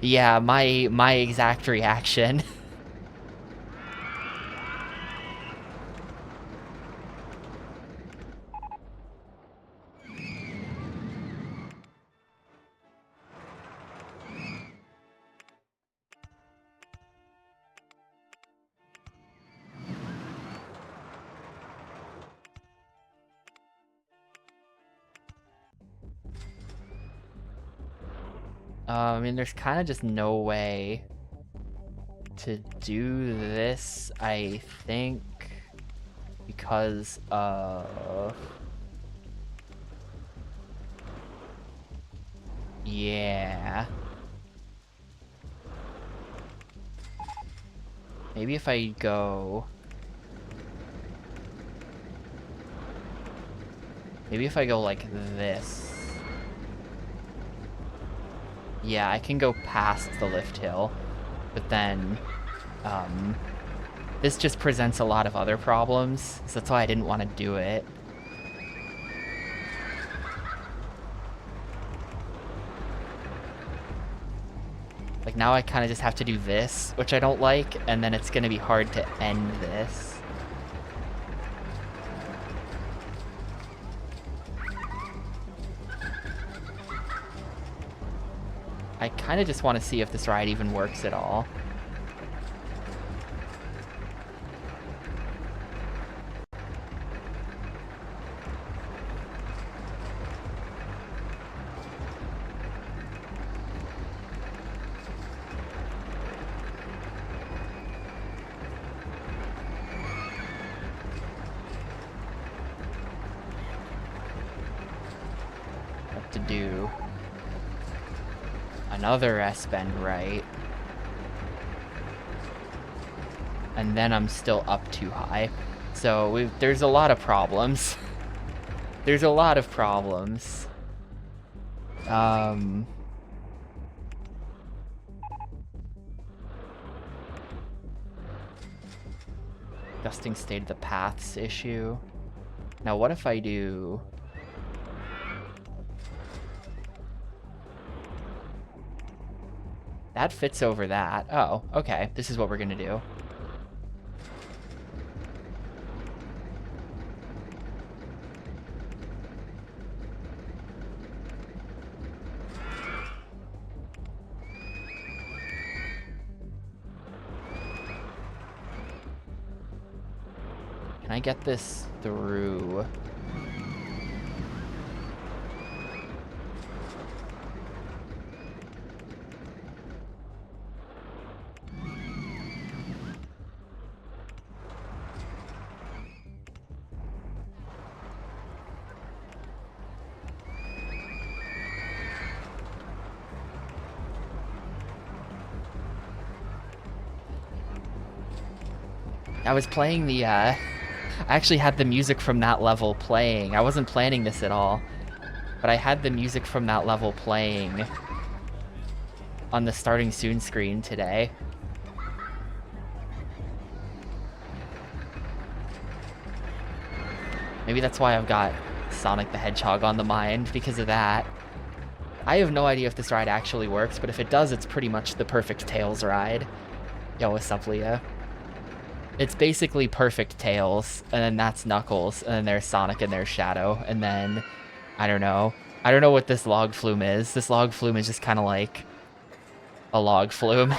Yeah, my exact reaction. I mean, there's kind of just no way to do this, I think, because of... Yeah. Maybe if I go... Maybe if I go like this. Yeah, I can go past the lift hill, but then, this just presents a lot of other problems, so that's why I didn't want to do it. Like, now I kind of just have to do this, which I don't like, and then it's going to be hard to end this. I kind of just want to see if this ride even works at all. What to do? Another S-bend right. And then I'm still up too high. So there's a lot of problems. There's a lot of problems. Adjusting state of the paths issue. Now what if I do... That fits over that. Oh, okay. This is what we're gonna do. Can I get this through? I was playing the, I actually had the music from that level playing. I wasn't planning this at all, but I had the music from that level playing on the starting soon screen today. Maybe that's why I've got Sonic the Hedgehog on the mind, because of that. I have no idea if this ride actually works, but if it does, it's pretty much the perfect Tails ride. Yo, what's up, Leah? It's basically perfect Tails, and then that's Knuckles, and then there's Sonic and there's Shadow, and then, I don't know. I don't know what this log flume is. This log flume is just kind of like a log flume.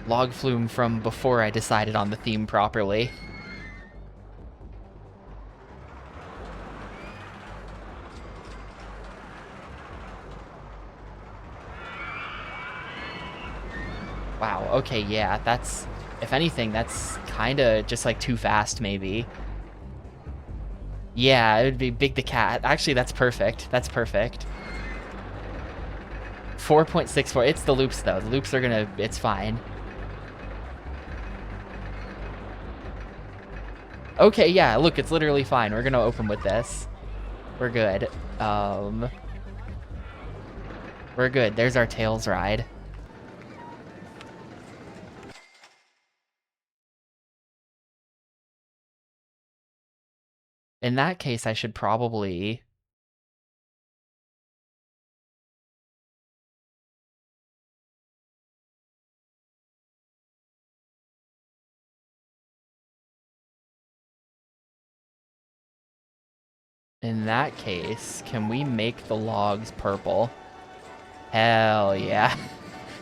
Log flume from before I decided on the theme properly. Wow, okay, yeah, that's... If anything, that's kind of just, like, too fast, maybe. Yeah, it would be Big the Cat. Actually, that's perfect. That's perfect. 4.64. It's the loops, though. The loops are gonna... It's fine. Okay, yeah, look, it's literally fine. We're gonna open with this. We're good. We're good. There's our Tails ride. In that case, I should probably... In that case, can we make the logs purple? Hell yeah.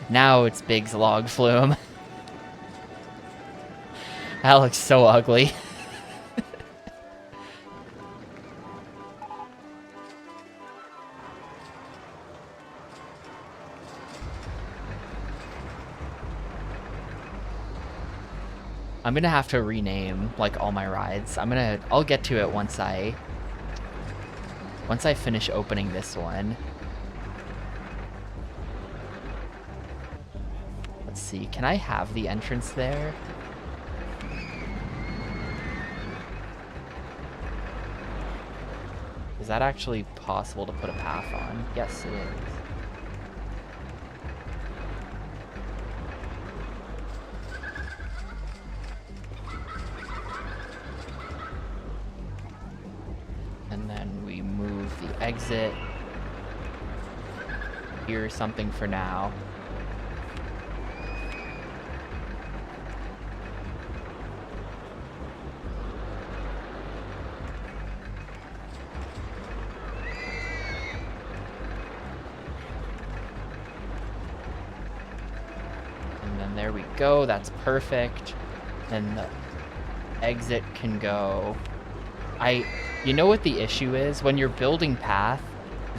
Now it's Big's log flume. That looks so ugly. I'm gonna have to rename, like, all my rides. I'll get to it once I finish opening this one. Let's see, can I have the entrance there? Is that actually possible to put a path on? Yes, it is. And then we move the exit. Here's something for now. And then there we go, that's perfect. And the exit can go... You know what the issue is? When you're building path,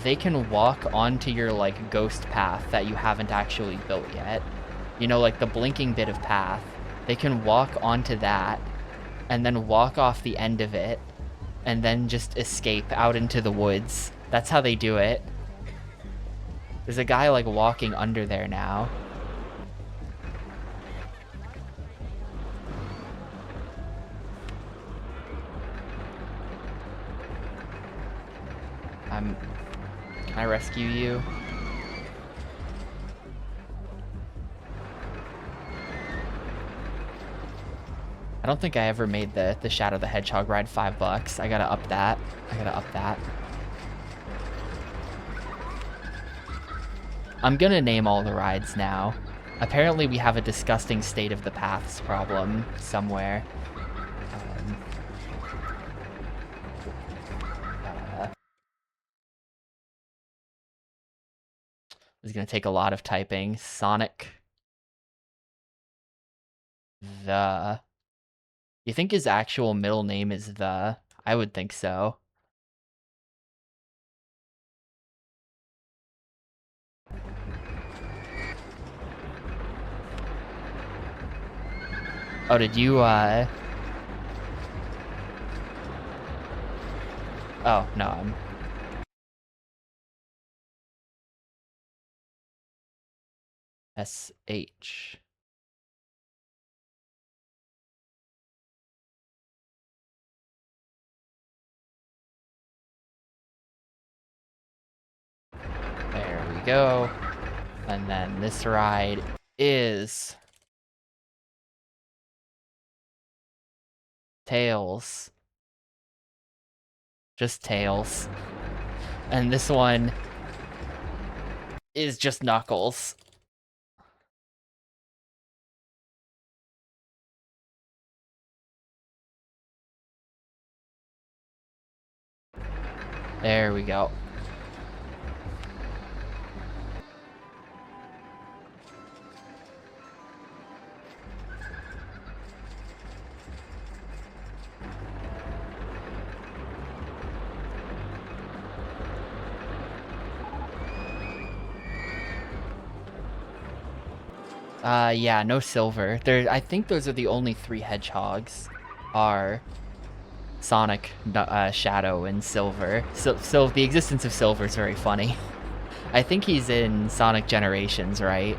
they can walk onto your, like, ghost path that you haven't actually built yet. You know, like the blinking bit of path. They can walk onto that, and then walk off the end of it, and then just escape out into the woods. That's how they do it. There's a guy, like, walking under there now. Can I rescue you? I don't think I ever made the Shadow the Hedgehog ride $5. I gotta up that. I'm gonna name all the rides now. Apparently we have a disgusting state of the paths problem somewhere. It's gonna take a lot of typing. Sonic. The... You think his actual middle name is The? I would think so. Oh, did you, Oh, no, SH. There we go. And then this ride is Tails. Just Tails. And this one is just Knuckles. There we go. Yeah, no silver. I think those are the only 3 hedgehogs. Are Sonic, Shadow, and Silver. So the existence of Silver is very funny. I think he's in Sonic Generations, right?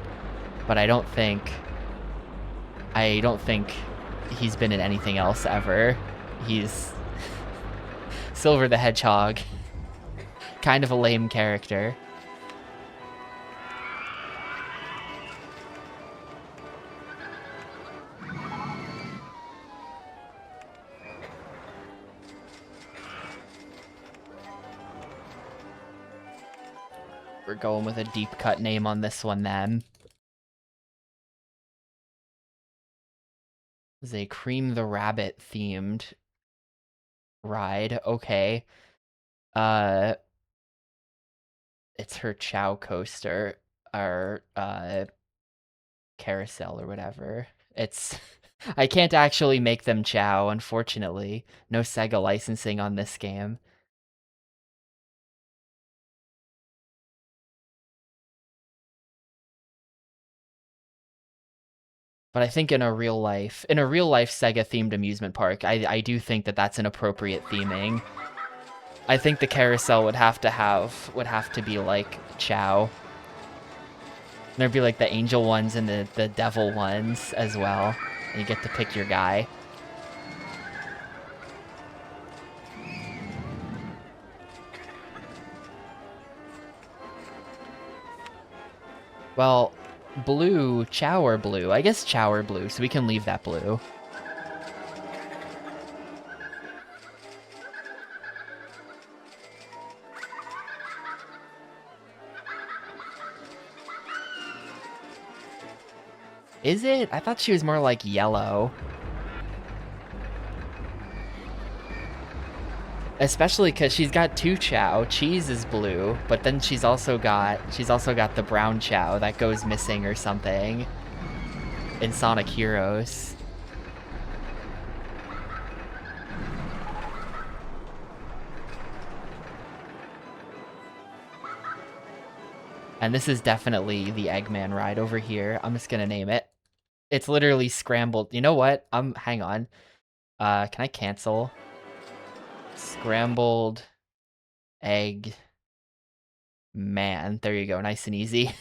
But I don't think he's been in anything else ever. He's Silver the Hedgehog. Kind of a lame character. We're going with a deep cut name on this one then. This is a Cream the Rabbit themed ride. Okay. It's her Chow coaster, or carousel or whatever. It's I can't actually make them Chow, unfortunately. No Sega licensing on this game. But I think in a real life Sega themed amusement park, I do think that that's an appropriate theming. I think the carousel would have to be like Chow. There'd be like the angel ones and the devil ones as well. And you get to pick your guy. Well, blue, Chow or blue? I guess Chow or blue, so we can leave that blue. Is it? I thought she was more like yellow. Especially because she's got 2 Chow. Cheese is blue, but then she's also got the brown Chow that goes missing or something in Sonic Heroes. And this is definitely the Eggman ride over here. I'm just gonna name it. It's literally scrambled. You know what? Hang on. Can I cancel? Scrambled egg man. There you go. Nice and easy.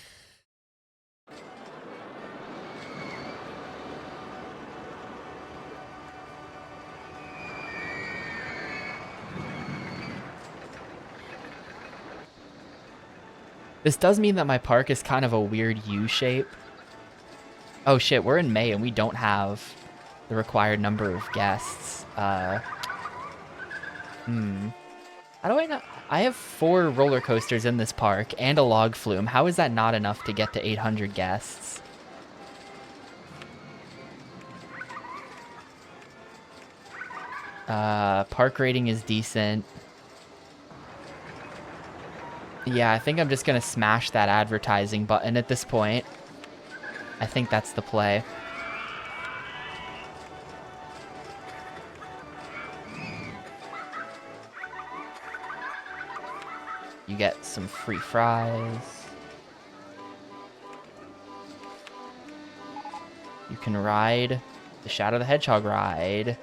This does mean that my park is kind of a weird U shape. Oh shit, we're in May and we don't have the required number of guests. How do I not? I have 4 roller coasters in this park and a log flume. How is that not enough to get to 800 guests? Park rating is decent. Yeah, I think I'm just gonna smash that advertising button at this point. I think that's the play. You get some free fries. You can ride the Shadow the Hedgehog ride.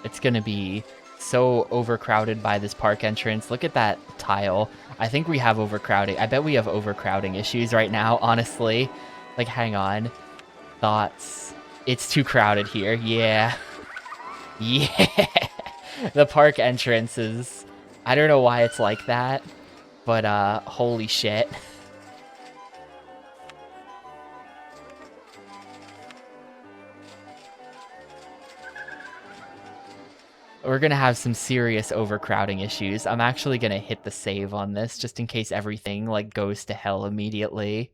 It's gonna be so overcrowded by this park entrance. Look at that tile. I think we have overcrowding. I bet we have overcrowding issues right now, honestly. Like, hang on. Thoughts. It's too crowded here. Yeah. Yeah. The park entrance is... I don't know why it's like that, but holy shit. We're gonna have some serious overcrowding issues. I'm actually gonna hit the save on this just in case everything like goes to hell immediately.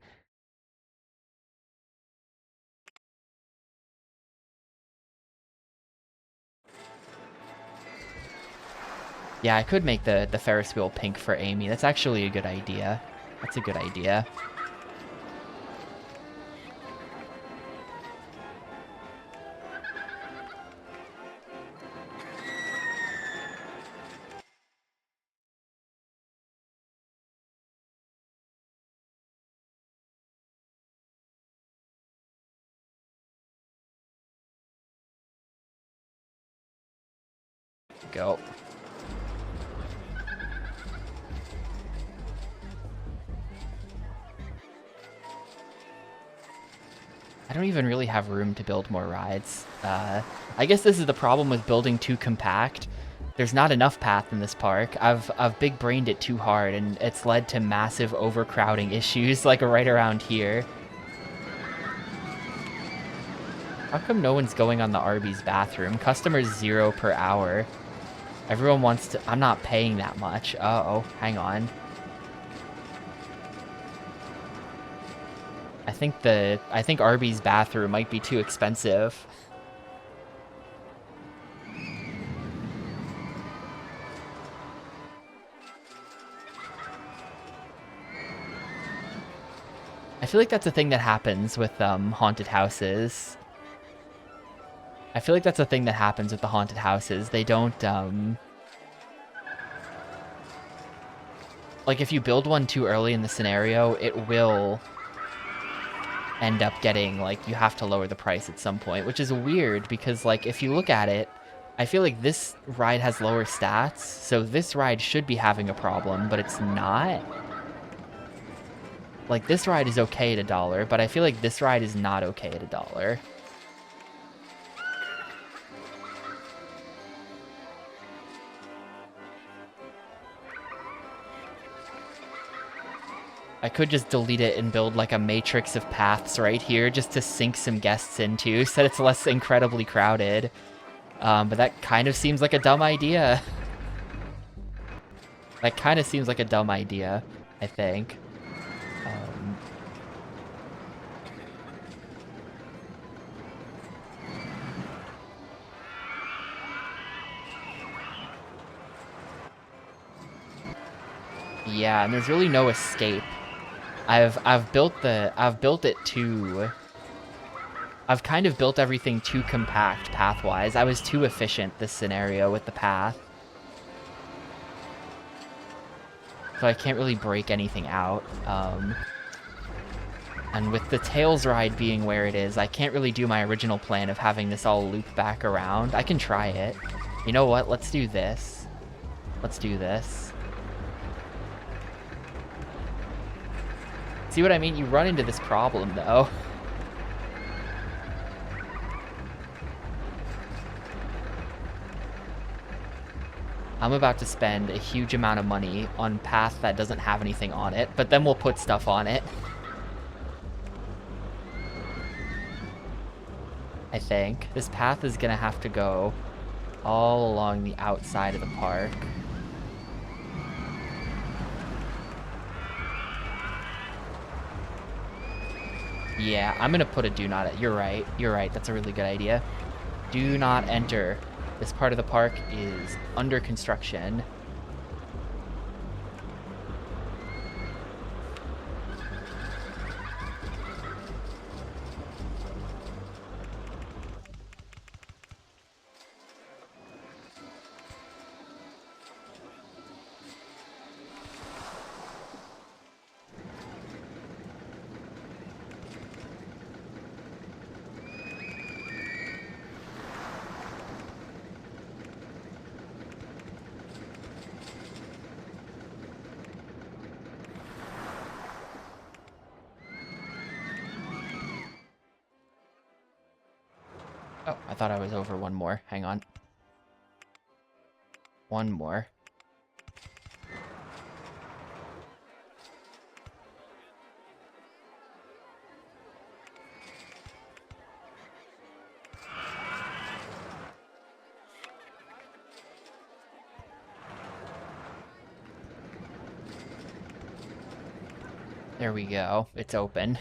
Yeah, I could make the Ferris wheel pink for Amy. That's actually a good idea. That's a good idea. Go. I don't even really have room to build more rides. I guess this is the problem with building too compact. There's not enough path in this park. I've big brained it too hard, and it's led to massive overcrowding issues, like right around here. How come no one's going on the Arby's bathroom? Customers 0 per hour. Everyone wants to... I'm not paying that much. Uh-oh, hang on. I think Arby's bathroom might be too expensive. I feel like that's a thing that happens with haunted houses. I feel like that's a thing that happens with the haunted houses. They don't like if you build one too early in the scenario, it will end up getting like you have to lower the price at some point, which is weird because like if you look at it, I feel like this ride has lower stats, so this ride should be having a problem, but it's not. Like this ride is okay at $1, but I feel like this ride is not okay at $1. I could just delete it and build like a matrix of paths right here just to sink some guests into so that it's less incredibly crowded. But that kind of seems like a dumb idea. That kind of seems like a dumb idea, I think. Yeah, and there's really no escape. I've kind of built everything too compact path-wise. I was too efficient this scenario with the path. So I can't really break anything out. And with the Tails ride being where it is, I can't really do my original plan of having this all loop back around. I can try it. You know what? Let's do this. Let's do this. See what I mean? You run into this problem, though. I'm about to spend a huge amount of money on path that doesn't have anything on it, but then we'll put stuff on it. I think. This path is gonna have to go all along the outside of the park. Yeah, I'm gonna put a do not... You're right. You're right. That's a really good idea. Do not enter. This part of the park is under construction. Oh, I thought I was over one more. Hang on. One more. There we go. It's open.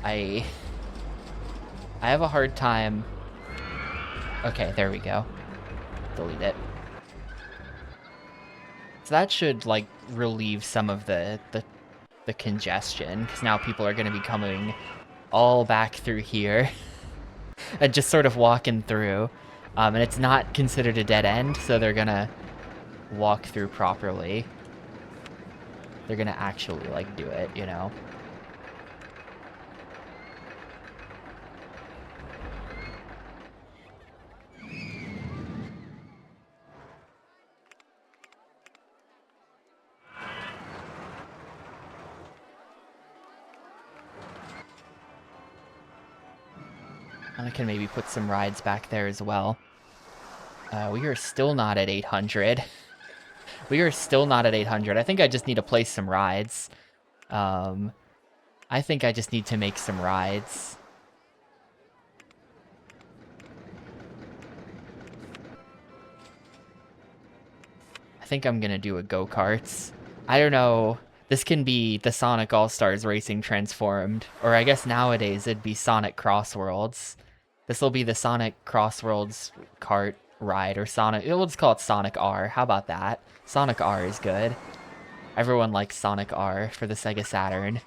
I have a hard time. Okay, there we go. Delete it. So that should, like, relieve some of the congestion, because now people are going to be coming all back through here and just sort of walking through. And it's not considered a dead end, so they're going to walk through properly. They're going to actually, like, do it, you know? And I can maybe put some rides back there as well. We are still not at 800. We are still not at 800. I think I just need to place some rides. I think I just need to make some rides. I think I'm gonna do a go-karts. I don't know. This can be the Sonic All-Stars Racing transformed. Or I guess nowadays it'd be Sonic Crossworlds. This will be the Sonic Crossworlds kart ride, or Sonic... Let's call it Sonic R. How about that? Sonic R is good. Everyone likes Sonic R for the Sega Saturn.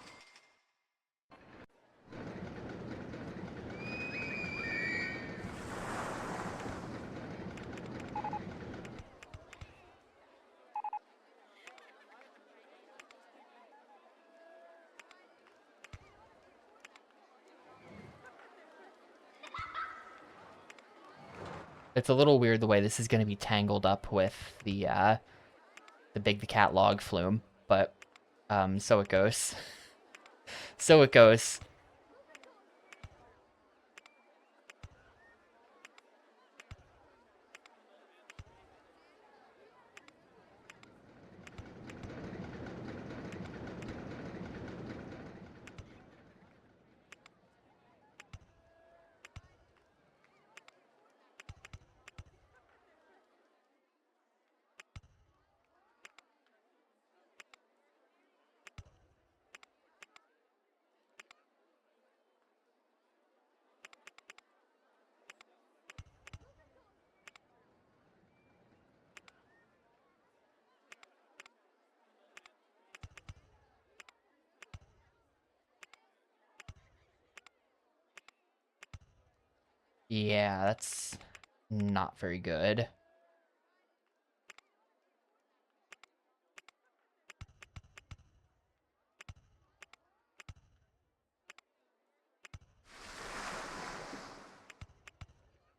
It's a little weird the way this is going to be tangled up with the Big the Cat log flume, but so it goes. So it goes. Yeah, that's not very good.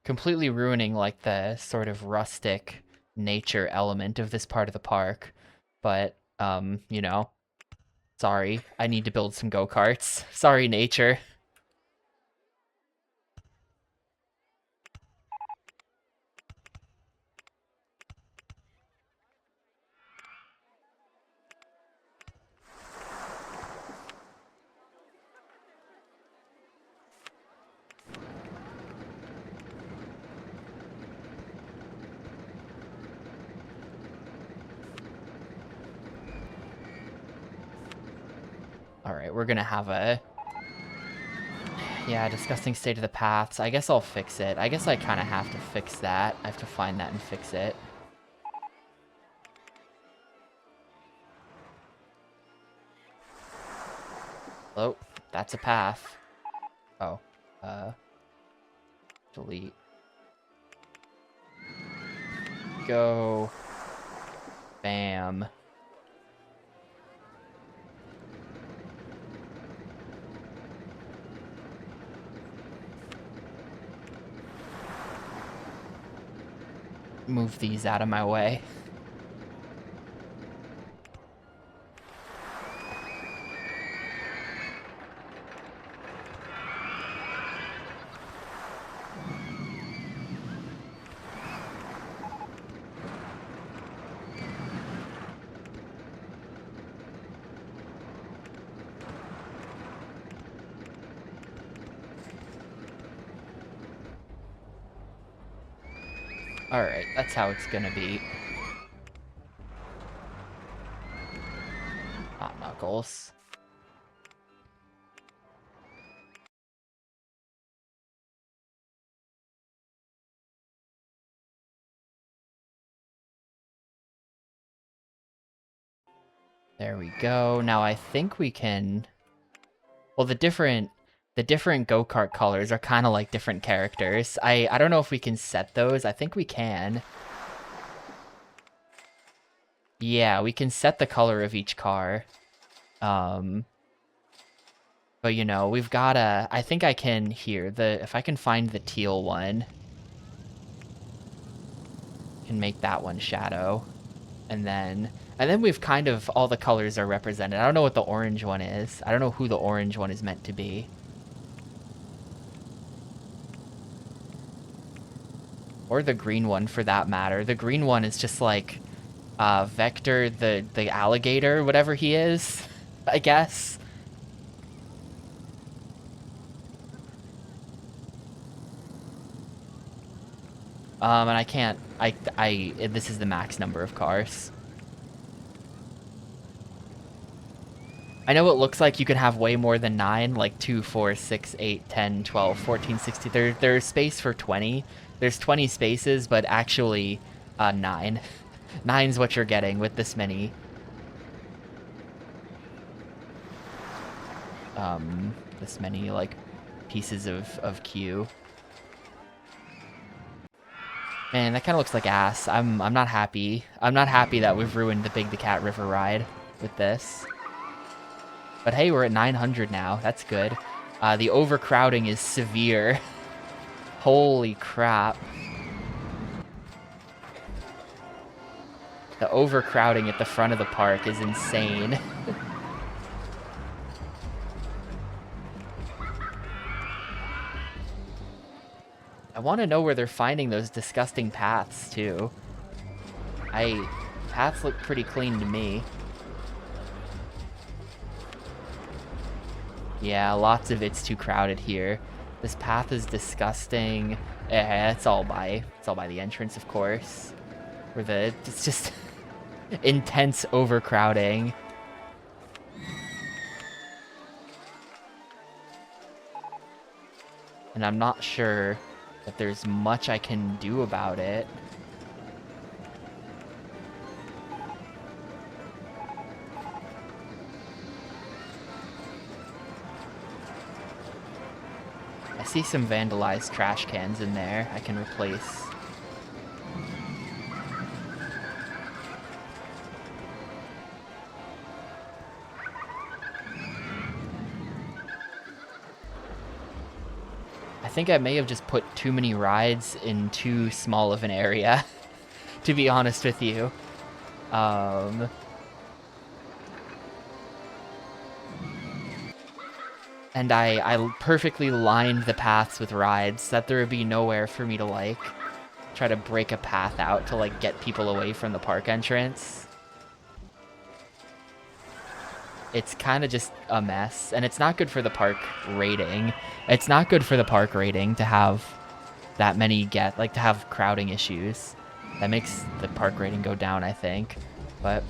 Completely ruining, like, the sort of rustic nature element of this part of the park. But, you know, sorry, I need to build some go-karts. Sorry, nature. Alright, we're gonna have a... Yeah, disgusting state of the paths. I guess I'll fix it. I guess I kind of have to fix that. I have to find that and fix it. Oh, that's a path. Oh, delete. Go. Bam. Move these out of my way. Alright, that's how it's gonna be. Hot Knuckles. There we go. Now I think we can... Well, the different go-kart colors are kind of like different characters. I don't know if we can set those. I think we can. Yeah, we can set the color of each car. But you know, we've gotta... I think I can here. If I can find the teal one, I can make that one Shadow. And then we've kind of... All the colors are represented. I don't know what the orange one is. I don't know who the orange one is meant to be. Or the green one, for that matter. The green one is just like Vector, the alligator, whatever he is, I guess. And I can't... This is the max number of cars. I know it looks like you can have way more than 9, like 2, 4, 6, 8, 10, 12, 14, 16. There's space for 20. There's 20 spaces, but actually 9. 9's what you're getting with this many. This many, like, pieces of queue. Man, that kind of looks like ass. I'm not happy. I'm not happy that we've ruined the Big the Cat River ride with this. But hey, we're at 900 now. That's good. The overcrowding is severe. Holy crap. The overcrowding at the front of the park is insane. I want to know where they're finding those disgusting paths, too. Paths look pretty clean to me. Yeah, lots of it's too crowded here. This path is disgusting. It's all by the entrance, of course. It's just intense overcrowding. And I'm not sure that there's much I can do about it. I see some vandalized trash cans in there I can replace. I think I may have just put too many rides in too small of an area, to be honest with you. And I perfectly lined the paths with rides so that there would be nowhere for me to, like, try to break a path out to, like, get people away from the park entrance. It's kind of just a mess, and it's not good for the park rating. It's not good for the park rating to have that many to have crowding issues. That makes the park rating go down, I think. But,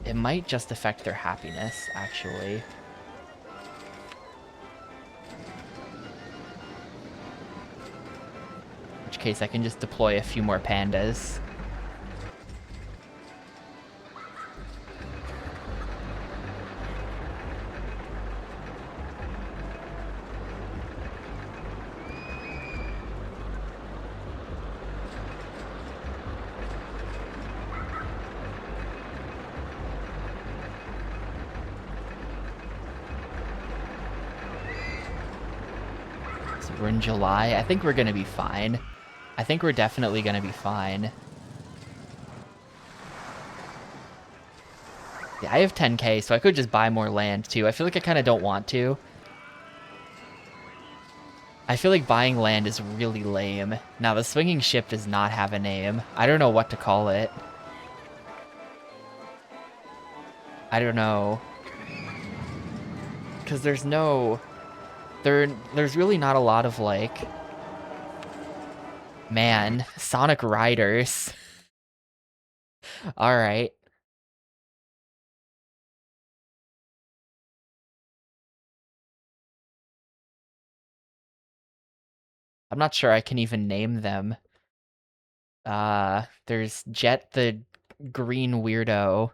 it might just affect their happiness, actually. In which case, I can just deploy a few more pandas. We're in July. I think we're gonna be fine. I think we're definitely gonna be fine. Yeah, I have 10k, so I could just buy more land, too. I feel like I kind of don't want to. I feel like buying land is really lame. Now, the swinging ship does not have a name. I don't know what to call it. I don't know. Because there's no... There's really not a lot of, like... Man, Sonic Riders. Alright. I'm not sure I can even name them. There's Jet the green weirdo.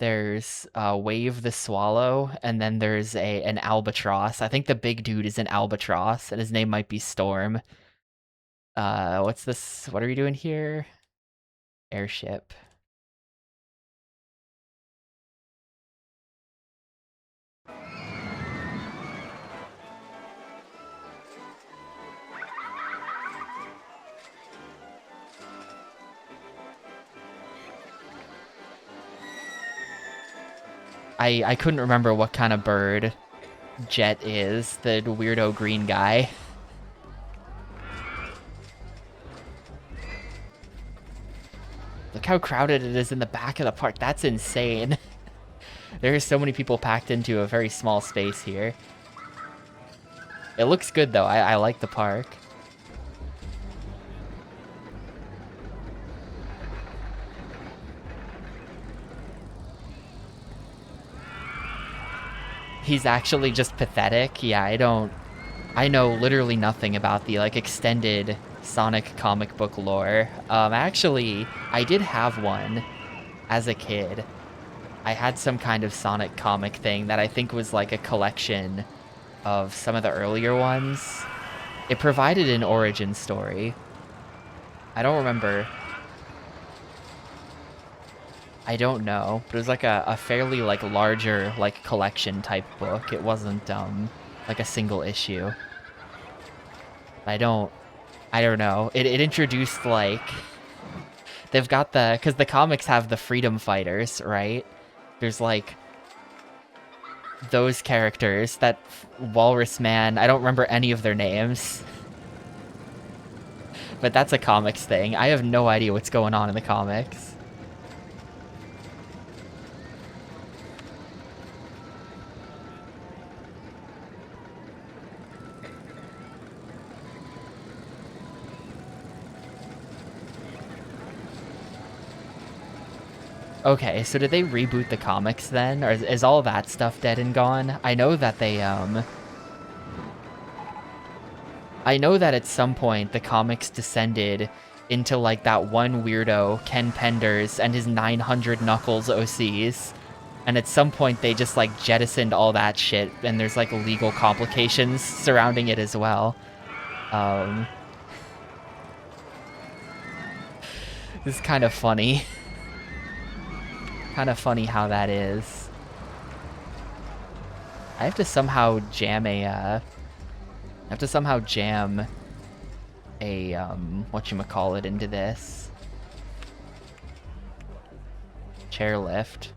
There's Wave the swallow, and then there's an albatross. I think the big dude is an albatross, and his name might be Storm. What's this? What are we doing here? Airship. I couldn't remember what kind of bird Jet is, the weirdo green guy. Look how crowded it is in the back of the park. That's insane. There are so many people packed into a very small space here. It looks good, though. I like the park. He's actually just pathetic. Yeah, I know literally nothing about the, like, extended Sonic comic book lore. Actually, I did have one as a kid. I had some kind of Sonic comic thing that I think was, like, a collection of some of the earlier ones. It provided an origin story. I don't remember. I don't know, but it was like a fairly, like, larger, like, collection type book. It wasn't, like a single issue. I don't know. It introduced, like, they've got because the comics have the freedom fighters, right? There's, like, those characters, that Walrus Man, I don't remember any of their names. But that's a comics thing. I have no idea what's going on in the comics. Okay, so did they reboot the comics then? Or is all that stuff dead and gone? I know that they, I know that at some point the comics descended into, like, that one weirdo, Ken Penders, and his 900 Knuckles OCs. And at some point they just, like, jettisoned all that shit, and there's, like, legal complications surrounding it as well. This is kind of funny. Kind of funny how that is. I have to somehow jam a, whatchamacallit into this. Chairlift.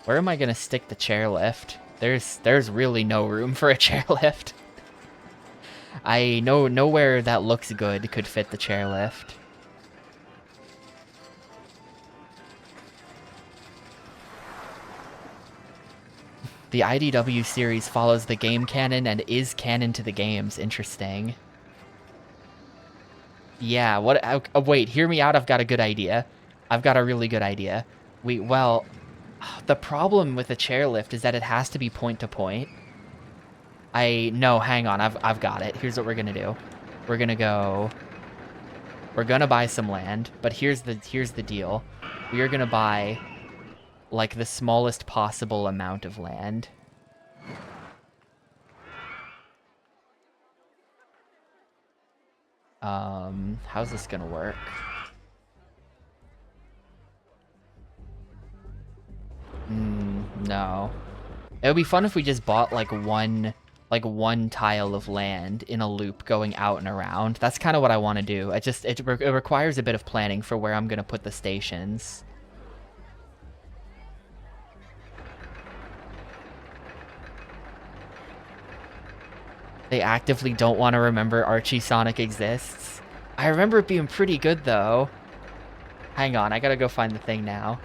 Where am I gonna stick the chairlift? There's really no room for a chairlift. I know nowhere that looks good could fit the chairlift. The IDW series follows the game canon and is canon to the games. Interesting. Yeah, what... wait, hear me out. I've got a good idea. I've got a really good idea. Well, the problem with the chairlift is that it has to be point to point. No, hang on. I've got it. Here's what we're gonna do. We're gonna buy some land, but here's the deal. We are gonna buy, like, the smallest possible amount of land. How's this gonna work? No. It would be fun if we just bought, like, one tile of land in a loop going out and around. That's kind of what I want to do. It requires a bit of planning for where I'm gonna put the stations. They actively don't want to remember Archie Sonic exists. I remember it being pretty good, though. Hang on, I gotta go find the thing now.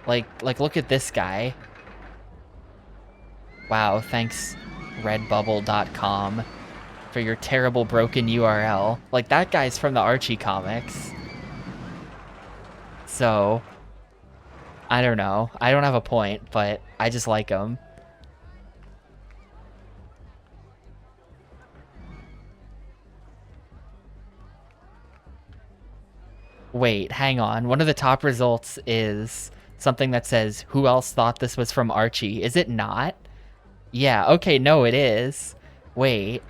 Like, look at this guy. Wow, thanks redbubble.com for your terrible broken URL. Like, that guy's from the Archie comics. So, I don't know. I don't have a point, but I just like him. Wait, hang on. One of the top results is something that says, who else thought this was from Archie? Is it not? Yeah, okay, no, it is. Wait.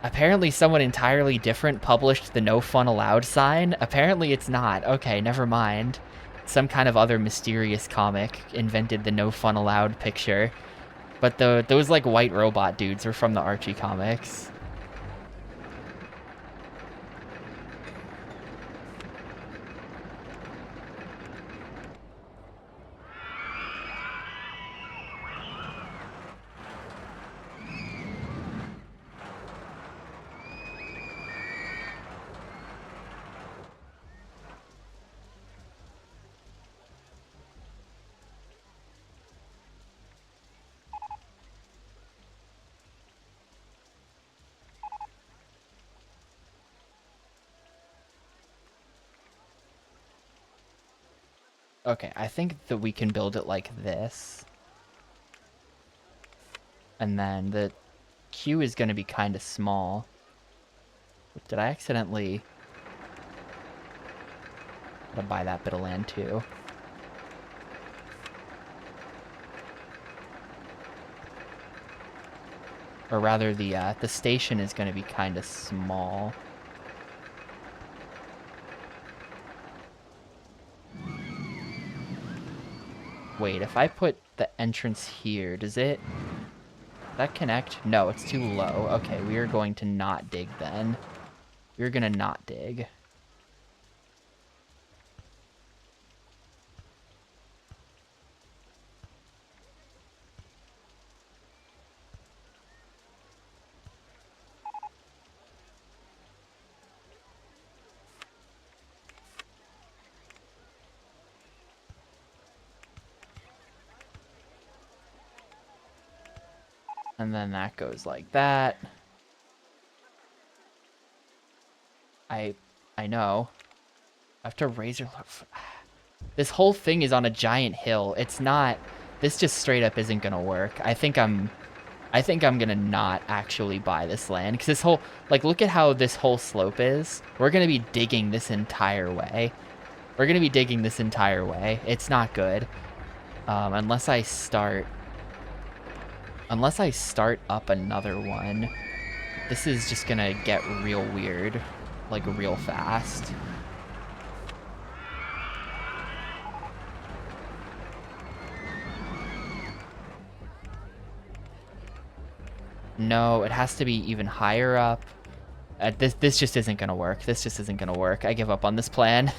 Apparently someone entirely different published the no fun allowed sign. Apparently it's not. Okay, never mind. Some kind of other mysterious comic invented the no fun allowed picture. But those like white robot dudes are from the Archie comics. Okay, I think that we can build it like this. And then the queue is going to be kind of small. Did I accidentally... I'm gonna buy that bit of land too. Or rather, the station is going to be kind of small. Wait, if I put the entrance here, does that connect? No, it's too low. Okay, we are going to not dig then. We're gonna not dig. And then that goes like that. I know. I have to razor... This whole thing is on a giant hill. It's not... This just straight up isn't gonna work. I think I'm gonna not actually buy this land. Because this whole... Like, look at how this whole slope is. We're gonna be digging this entire way. We're gonna be digging this entire way. It's not good. Unless I start up another one. This is just gonna get real weird. Like, real fast. No, it has to be even higher up. This just isn't gonna work. This just isn't gonna work. I give up on this plan.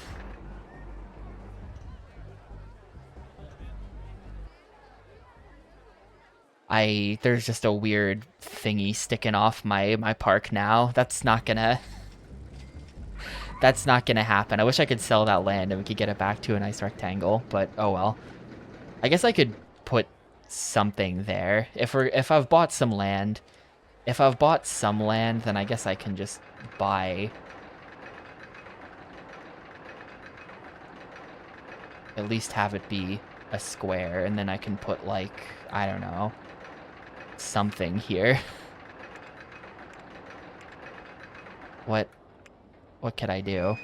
There's just a weird thingy sticking off my park now. That's not gonna happen. I wish I could sell that land and we could get it back to a nice rectangle, but oh well. I guess I could put something there. If I've bought some land, then I guess I can just buy at least have it be a square, and then I can put, like, I don't know, something here. What could I do?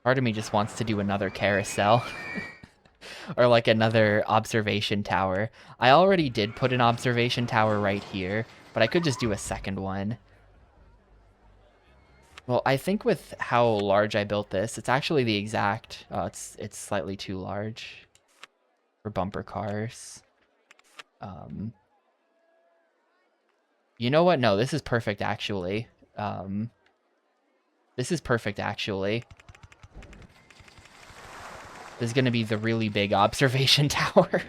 Part of me just wants to do another carousel. Or like another observation tower. I already did put an observation tower right here, but I could just do a second one. Well, I think with how large I built this, it's actually the exact... Oh, it's slightly too large for bumper cars. You know what? No, this is perfect, actually. This is perfect, actually. This is going to be the really big observation tower.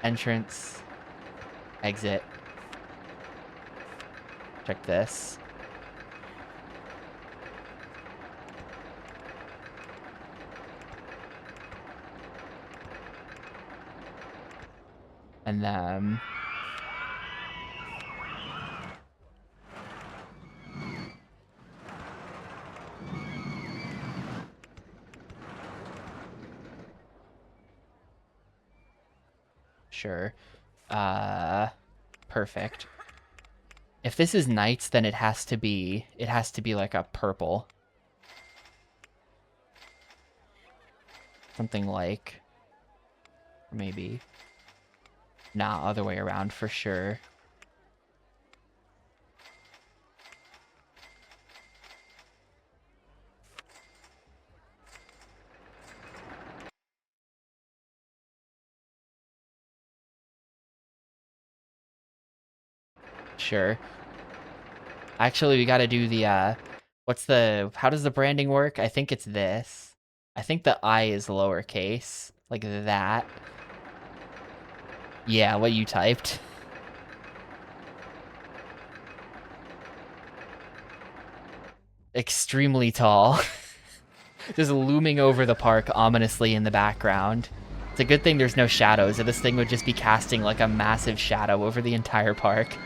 Entrance. Exit. Check this. And then... Sure. Perfect. If this is knights, then it has to be like a purple. Something like... Maybe. Nah, other way around for sure. Sure. Actually, we gotta do the, how does the branding work? I think it's this. I think the I is lowercase. Like that. Yeah, what you typed. Extremely tall. Just looming over the park ominously in the background. It's a good thing there's no shadows, or this thing would just be casting like a massive shadow over the entire park.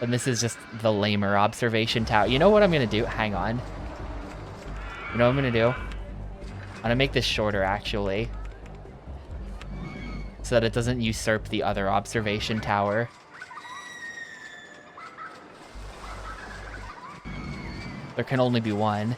And this is just the lamer observation tower. You know what I'm gonna do? Hang on. You know what I'm gonna do? I'm gonna make this shorter, actually. So that it doesn't usurp the other observation tower. There can only be one.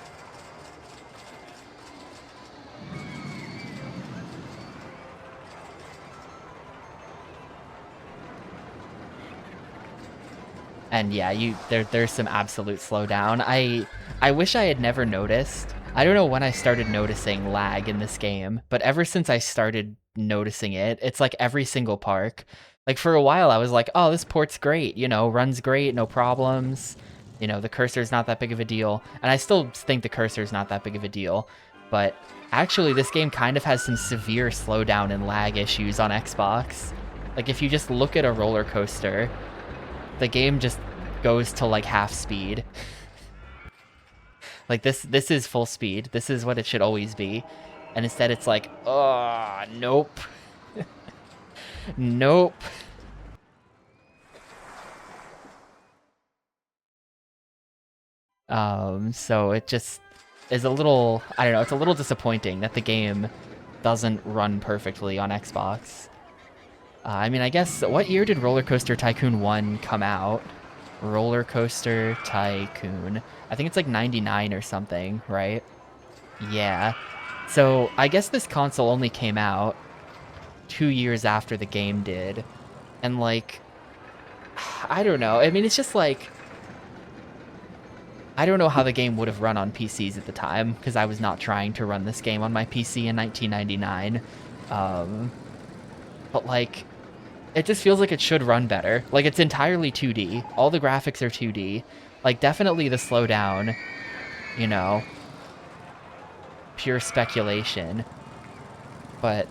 And yeah, there's some absolute slowdown. I wish I had never noticed. I don't know when I started noticing lag in this game, but ever since I started noticing it, it's like every single park. Like for a while I was like, oh, this port's great, you know, runs great, no problems. You know, the cursor's not that big of a deal. And I still think the cursor's not that big of a deal. But actually, this game kind of has some severe slowdown and lag issues on Xbox. Like if you just look at a roller coaster, the game just goes to like half speed. Like this is full speed. This is what it should always be. And instead it's like, oh, nope. Nope. So it just is a little, I don't know, it's a little disappointing that the game doesn't run perfectly on Xbox. I mean, I guess, what year did Rollercoaster Tycoon 1 come out? Rollercoaster Tycoon. I think it's like 99 or something, right? Yeah. So I guess this console only came out 2 years after the game did. And like, I don't know. I mean, it's just like, I don't know how the game would have run on PCs at the time, because I was not trying to run this game on my PC in 1999. But like, it just feels like it should run better. Like, it's entirely 2D. All the graphics are 2D. Like, definitely the slowdown, you know, pure speculation. But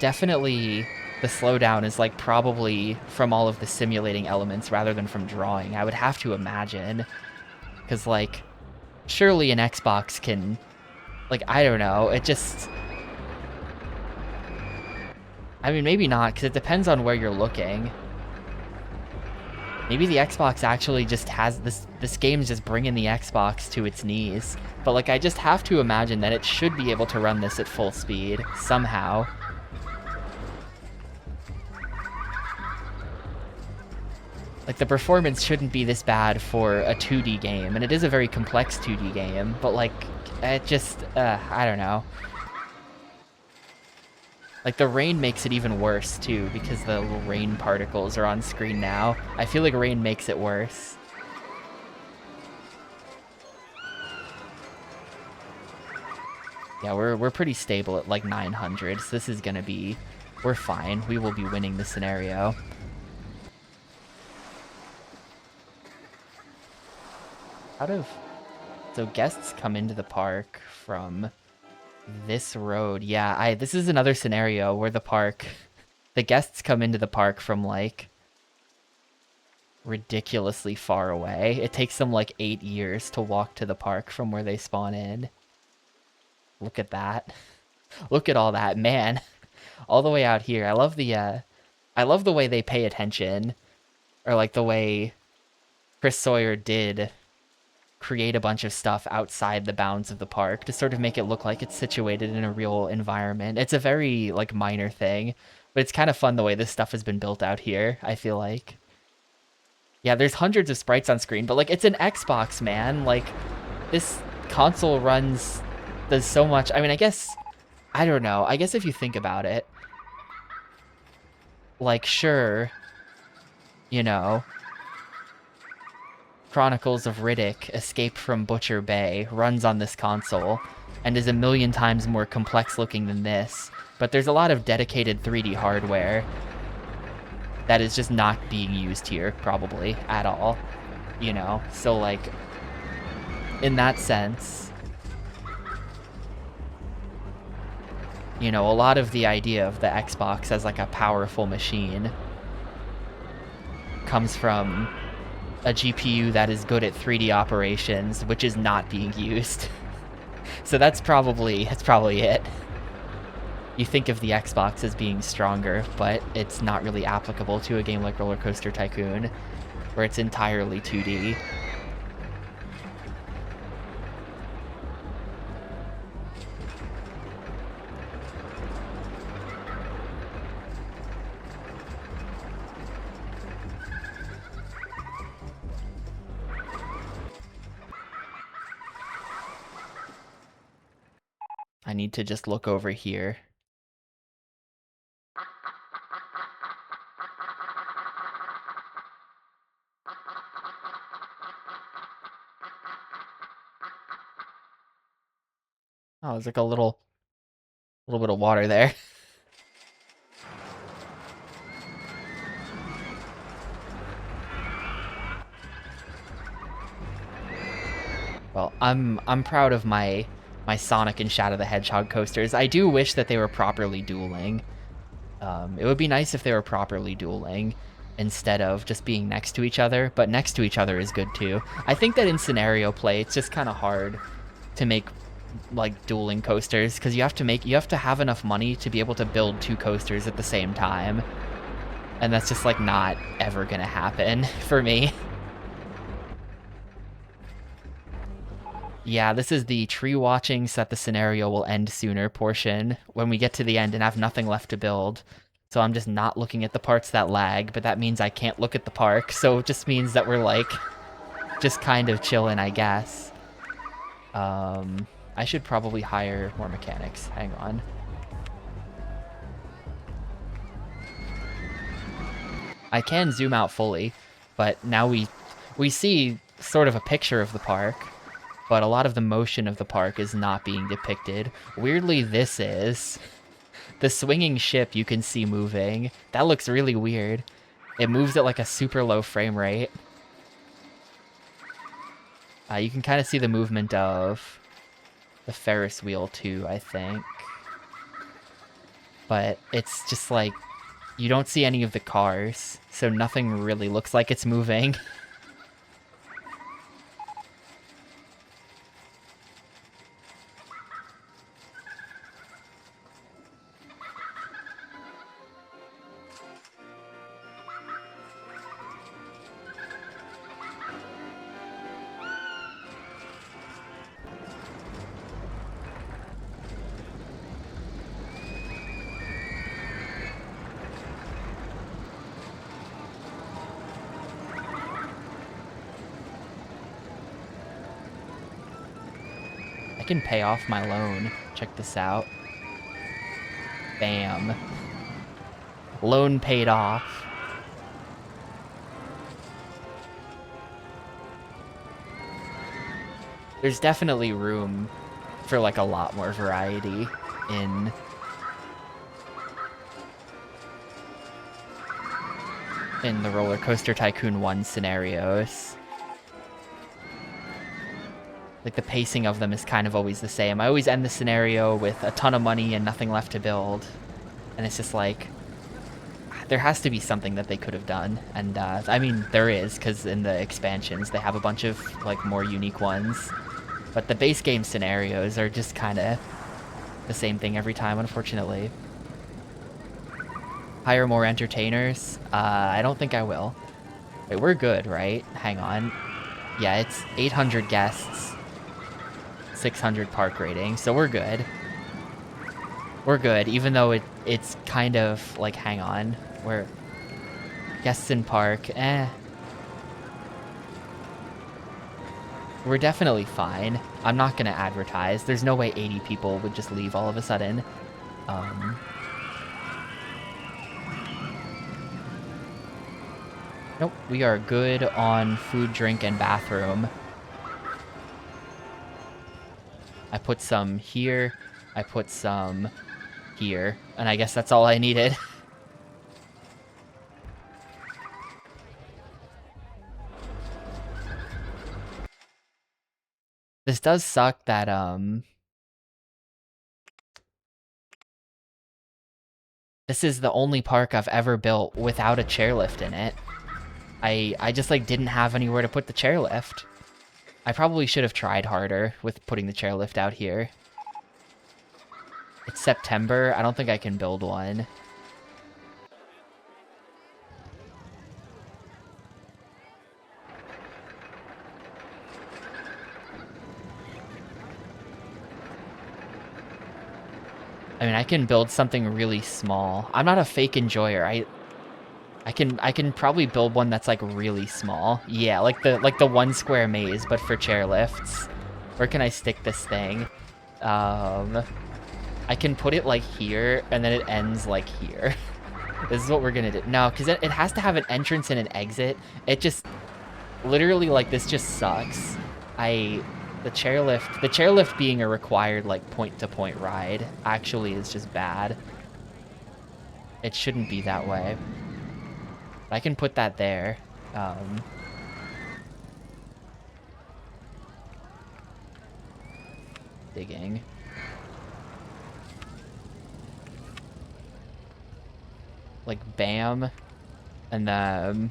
definitely the slowdown is, like, probably from all of the simulating elements rather than from drawing. I would have to imagine. Because, like, surely an Xbox can... Like, I don't know. It just... I mean, maybe not, because it depends on where you're looking. Maybe the Xbox actually just has this game's just bringing the Xbox to its knees. But, like, I just have to imagine that it should be able to run this at full speed, somehow. Like, the performance shouldn't be this bad for a 2D game, and it is a very complex 2D game, but, like, it just, I don't know. Like, the rain makes it even worse, too, because the little rain particles are on screen now. I feel like rain makes it worse. Yeah, we're pretty stable at, like, 900, so this is gonna be... We're fine. We will be winning the scenario. So guests come into the park from This road, yeah, this is another scenario where the guests come into the park from, like, ridiculously far away. It takes them, like, 8 years to walk to the park from where they spawn in. Look at that. Look at all that, man. All the way out here. I love the way they pay attention, or, like, the way Chris Sawyer did create a bunch of stuff outside the bounds of the park to sort of make it look like it's situated in a real environment. It's a very, like, minor thing, but it's kind of fun the way this stuff has been built out here, I feel like. Yeah, there's hundreds of sprites on screen, but, like, it's an Xbox, man. Like, this console does so much. I mean, I don't know. I guess if you think about it, like, sure, you know, Chronicles of Riddick, Escape from Butcher Bay, runs on this console, and is a million times more complex looking than this, but there's a lot of dedicated 3D hardware that is just not being used here, probably, at all, you know? So, like, in that sense, you know, a lot of the idea of the Xbox as, like, a powerful machine comes from a GPU that is good at 3D operations, which is not being used. So that's probably it. You think of the Xbox as being stronger, but it's not really applicable to a game like Rollercoaster Tycoon, where it's entirely 2D. I need to just look over here. Oh, there's like a little bit of water there. Well, I'm proud of my Sonic and Shadow the Hedgehog coasters. I do wish that they were properly dueling. It would be nice if they were properly dueling instead of just being next to each other, but next to each other is good too. I think that in scenario play, it's just kind of hard to make, like, dueling coasters, because you have to have enough money to be able to build 2 coasters at the same time. And that's just, like, not ever gonna happen for me. Yeah, this is the tree watching so that the scenario will end sooner portion, when we get to the end and have nothing left to build. So I'm just not looking at the parts that lag, but that means I can't look at the park, so it just means that we're, like, just kind of chilling, I guess. I should probably hire more mechanics. Hang on. I can zoom out fully, but now we see sort of a picture of the park, but a lot of the motion of the park is not being depicted. Weirdly, this is. The swinging ship you can see moving. That looks really weird. It moves at, like, a super low frame rate. You can kind of see the movement of the Ferris wheel too, I think. But it's just like, you don't see any of the cars, so nothing really looks like it's moving. I can pay off my loan. Check this out. Bam. Loan paid off. There's definitely room for, like, a lot more variety in the Rollercoaster Tycoon 1 scenarios. Like, the pacing of them is kind of always the same. I always end the scenario with a ton of money and nothing left to build. And it's just like, there has to be something that they could have done. And, I mean, there is, because in the expansions, they have a bunch of, like, more unique ones. But the base game scenarios are just kind of the same thing every time, unfortunately. Hire more entertainers? I don't think I will. Wait, we're good, right? Hang on. Yeah, it's 800 guests. 600 park rating, so we're good. We're good, even though it's kind of like, hang on, we're guests in park, we're definitely fine. I'm not gonna advertise. There's no way 80 people would just leave all of a sudden. Nope, we are good on food, drink, and bathroom. I put some here, I put some here, and I guess that's all I needed. This does suck that, this is the only park I've ever built without a chairlift in it. I just, like, didn't have anywhere to put the chairlift. I probably should have tried harder with putting the chairlift out here. It's September. I don't think I can build one. I mean, I can build something really small. I'm not a fake enjoyer. I can probably build one that's, like, really small. Yeah, like the 1 square maze, but for chairlifts. Where can I stick this thing? I can put it, like, here, and then it ends, like, here. This is what we're gonna do. No, because it has to have an entrance and an exit. It just... Literally, like, this just sucks. The chairlift being a required, like, point-to-point ride actually is just bad. It shouldn't be that way. I can put that there. Digging. Like, bam. And then...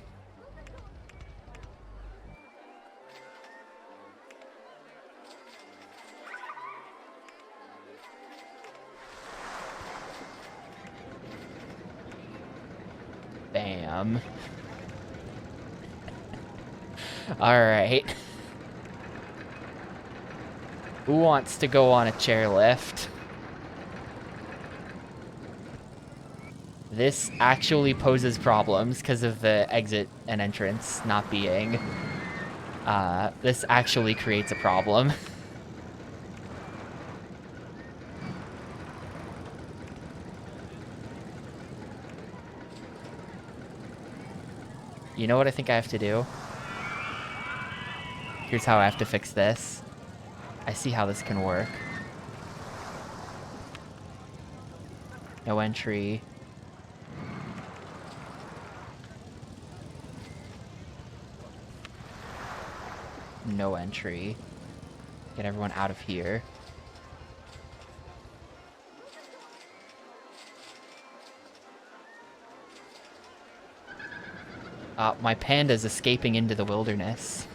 Bam. Alright. Who wants to go on a chairlift? This actually poses problems because of the exit and entrance not being... this actually creates a problem. You know what I think I have to do? Here's how I have to fix this. I see how this can work. No entry. No entry. Get everyone out of here. My panda's escaping into the wilderness.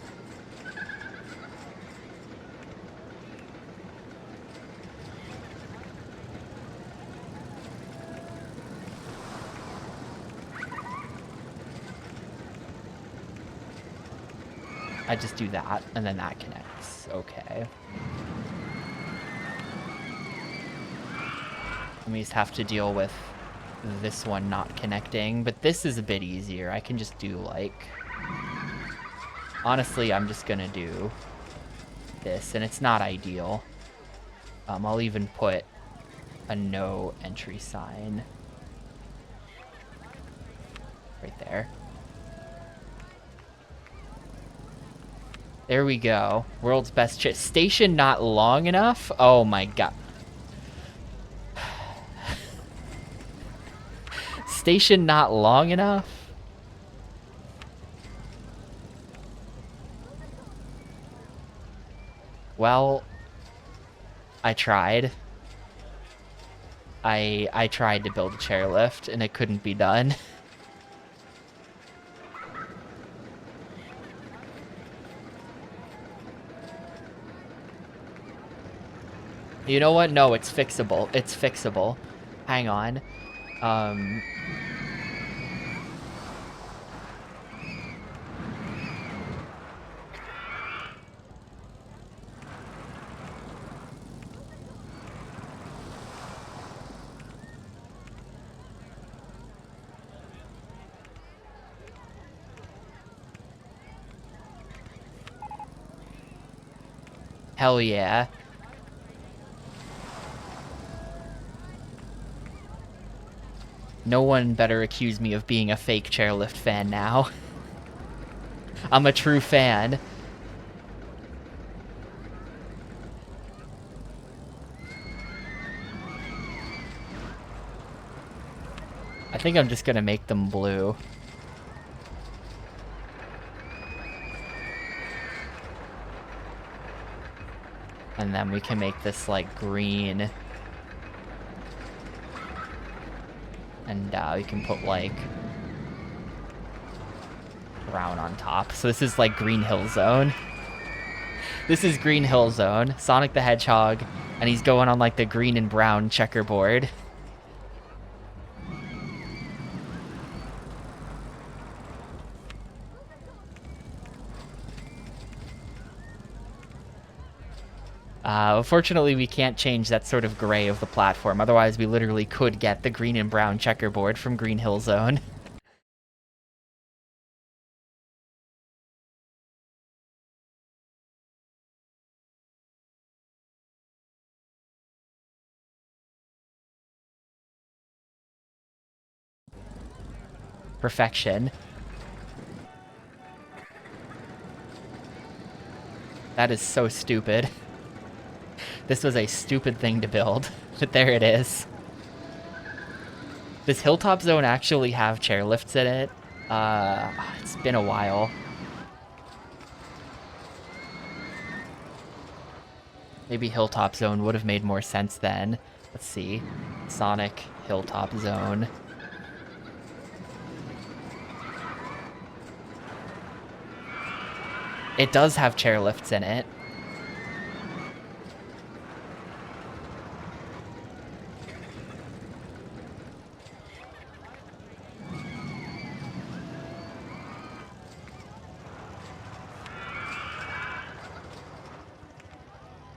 I just do that, and then that connects. Okay. And we just have to deal with this one not connecting, but this is a bit easier. I can just do, like... Honestly, I'm just gonna do this, and it's not ideal. I'll even put a no entry sign right there. There we go. World's best station not long enough? Oh my god. Station not long enough? Well, I tried. I tried to build a chairlift, and it couldn't be done. You know what? No, it's fixable. It's fixable. Hang on. Hell yeah. No one better accuse me of being a fake chairlift fan now. I'm a true fan. I think I'm just gonna make them blue. And then we can make this, like, green. And we can put, like, brown on top. So this is, like, Green Hill Zone. This is Green Hill Zone. Sonic the Hedgehog. And he's going on, like, the green and brown checkerboard. Unfortunately, we can't change that sort of gray of the platform. Otherwise, we literally could get the green and brown checkerboard from Green Hill Zone. Perfection. That is so stupid. This was a stupid thing to build, but there it is. Does Hilltop Zone actually have chairlifts in it? It's been a while. Maybe Hilltop Zone would have made more sense then. Let's see. Sonic Hilltop Zone. It does have chairlifts in it.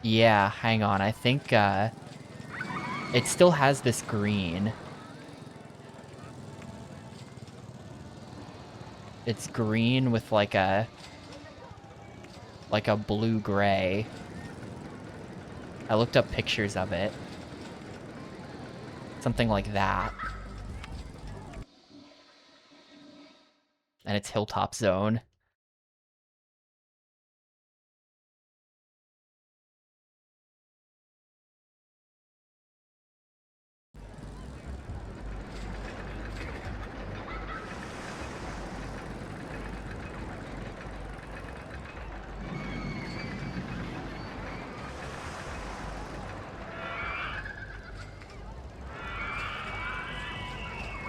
Yeah, hang on. I think it still has this green. It's green with like a blue-gray. I looked up pictures of it. Something like that. And it's Hilltop Zone.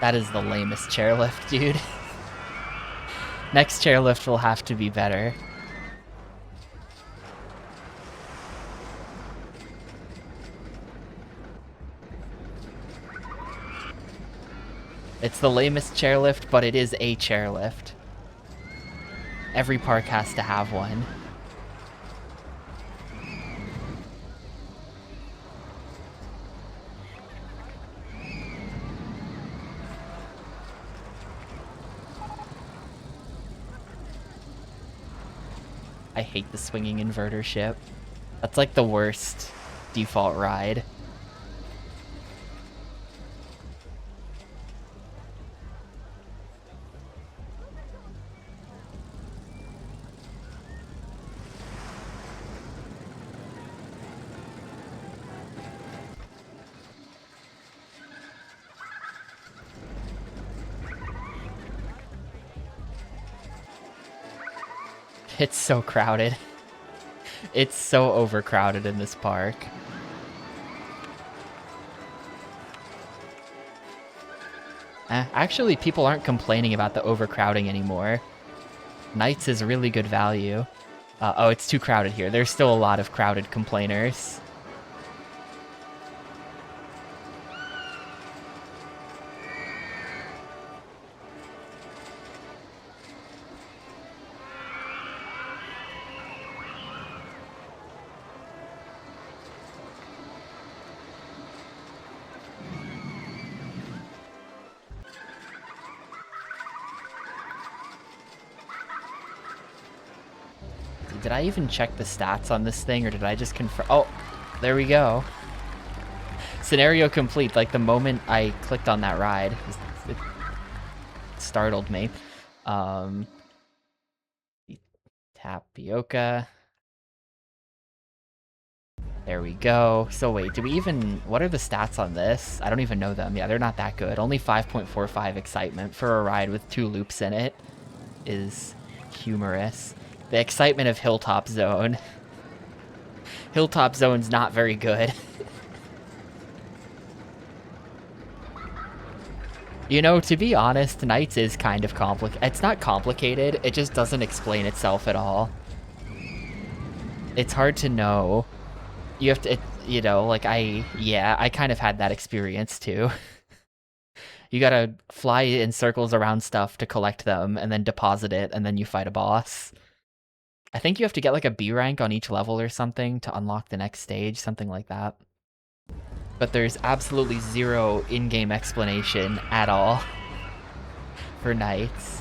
That is the lamest chairlift, dude. Next chairlift will have to be better. It's the lamest chairlift, but it is a chairlift. Every park has to have one. I hate the swinging inverter ship. That's like the worst default ride. It's so crowded. It's so overcrowded in this park. Actually, people aren't complaining about the overcrowding anymore. Nights is really good value. Oh, it's too crowded here. There's still a lot of crowded complainers. Did I even check the stats on this thing, or did I just confirm? Oh, there we go. Scenario complete. Like, the moment I clicked on that ride, it startled me. Tapioca. There we go. So wait, do we even... What are the stats on this? I don't even know them. Yeah, they're not that good. Only 5.45 excitement for a ride with 2 loops in it is humorous. The excitement of Hilltop Zone. Hilltop Zone's not very good. You know, to be honest, Nights is kind of complicated. It's not complicated, it just doesn't explain itself at all. It's hard to know. You have to, you know, like I kind of had that experience too. You gotta fly in circles around stuff to collect them, and then deposit it, and then you fight a boss. I think you have to get like a B rank on each level or something to unlock the next stage, something like that. But there's absolutely zero in-game explanation at all for Nights.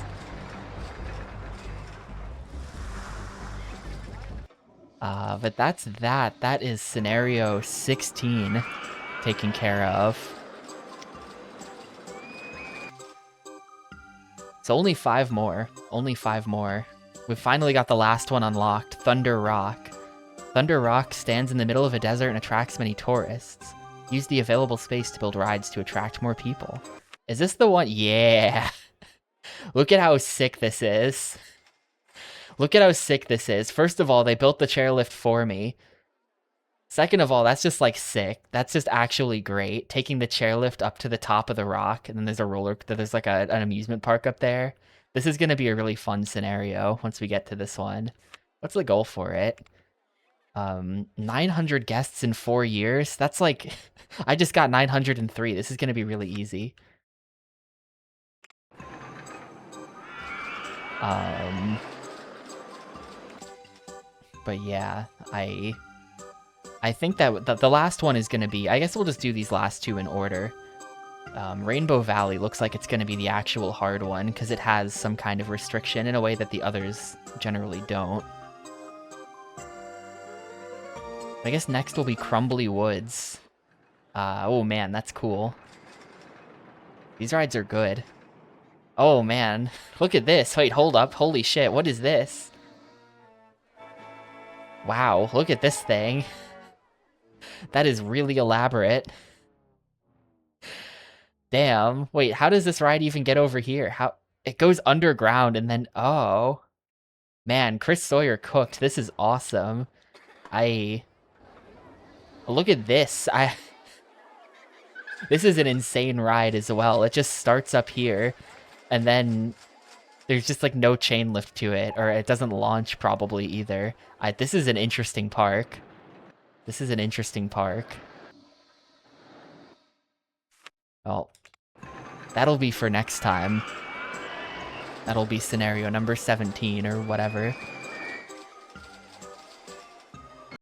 But that's that. That is scenario 16 taken care of. So only 5 more. Only 5 more. We've finally got the last one unlocked. Thunder Rock. Thunder Rock stands in the middle of a desert and attracts many tourists. Use the available space to build rides to attract more people. Is this the one? Yeah! Look at how sick this is. Look at how sick this is. First of all, they built the chairlift for me. Second of all, that's just, like, sick. That's just actually great. Taking the chairlift up to the top of the rock, and then there's like an amusement park up there. This is gonna be a really fun scenario once we get to this one. What's the goal for it? 900 guests in 4 years? That's like... I just got 903. This is gonna be really easy. But yeah, I think that the last one is going to be... I guess we'll just do these last 2 in order. Rainbow Valley looks like it's going to be the actual hard one, because it has some kind of restriction in a way that the others generally don't. I guess next will be Crumbly Woods. Oh man, that's cool. These rides are good. Oh man, look at this. Wait, hold up. Holy shit, what is this? Wow, look at this thing. That is really elaborate. Damn. Wait, how does this ride even get over here? How... It goes underground and then... Oh. Man, Chris Sawyer cooked. This is awesome. Look at this. This is an insane ride as well. It just starts up here, and then there's just, like, no chain lift to it, or it doesn't launch probably either. This is an interesting park. This is an interesting park. Well, that'll be for next time. That'll be scenario number 17 or whatever.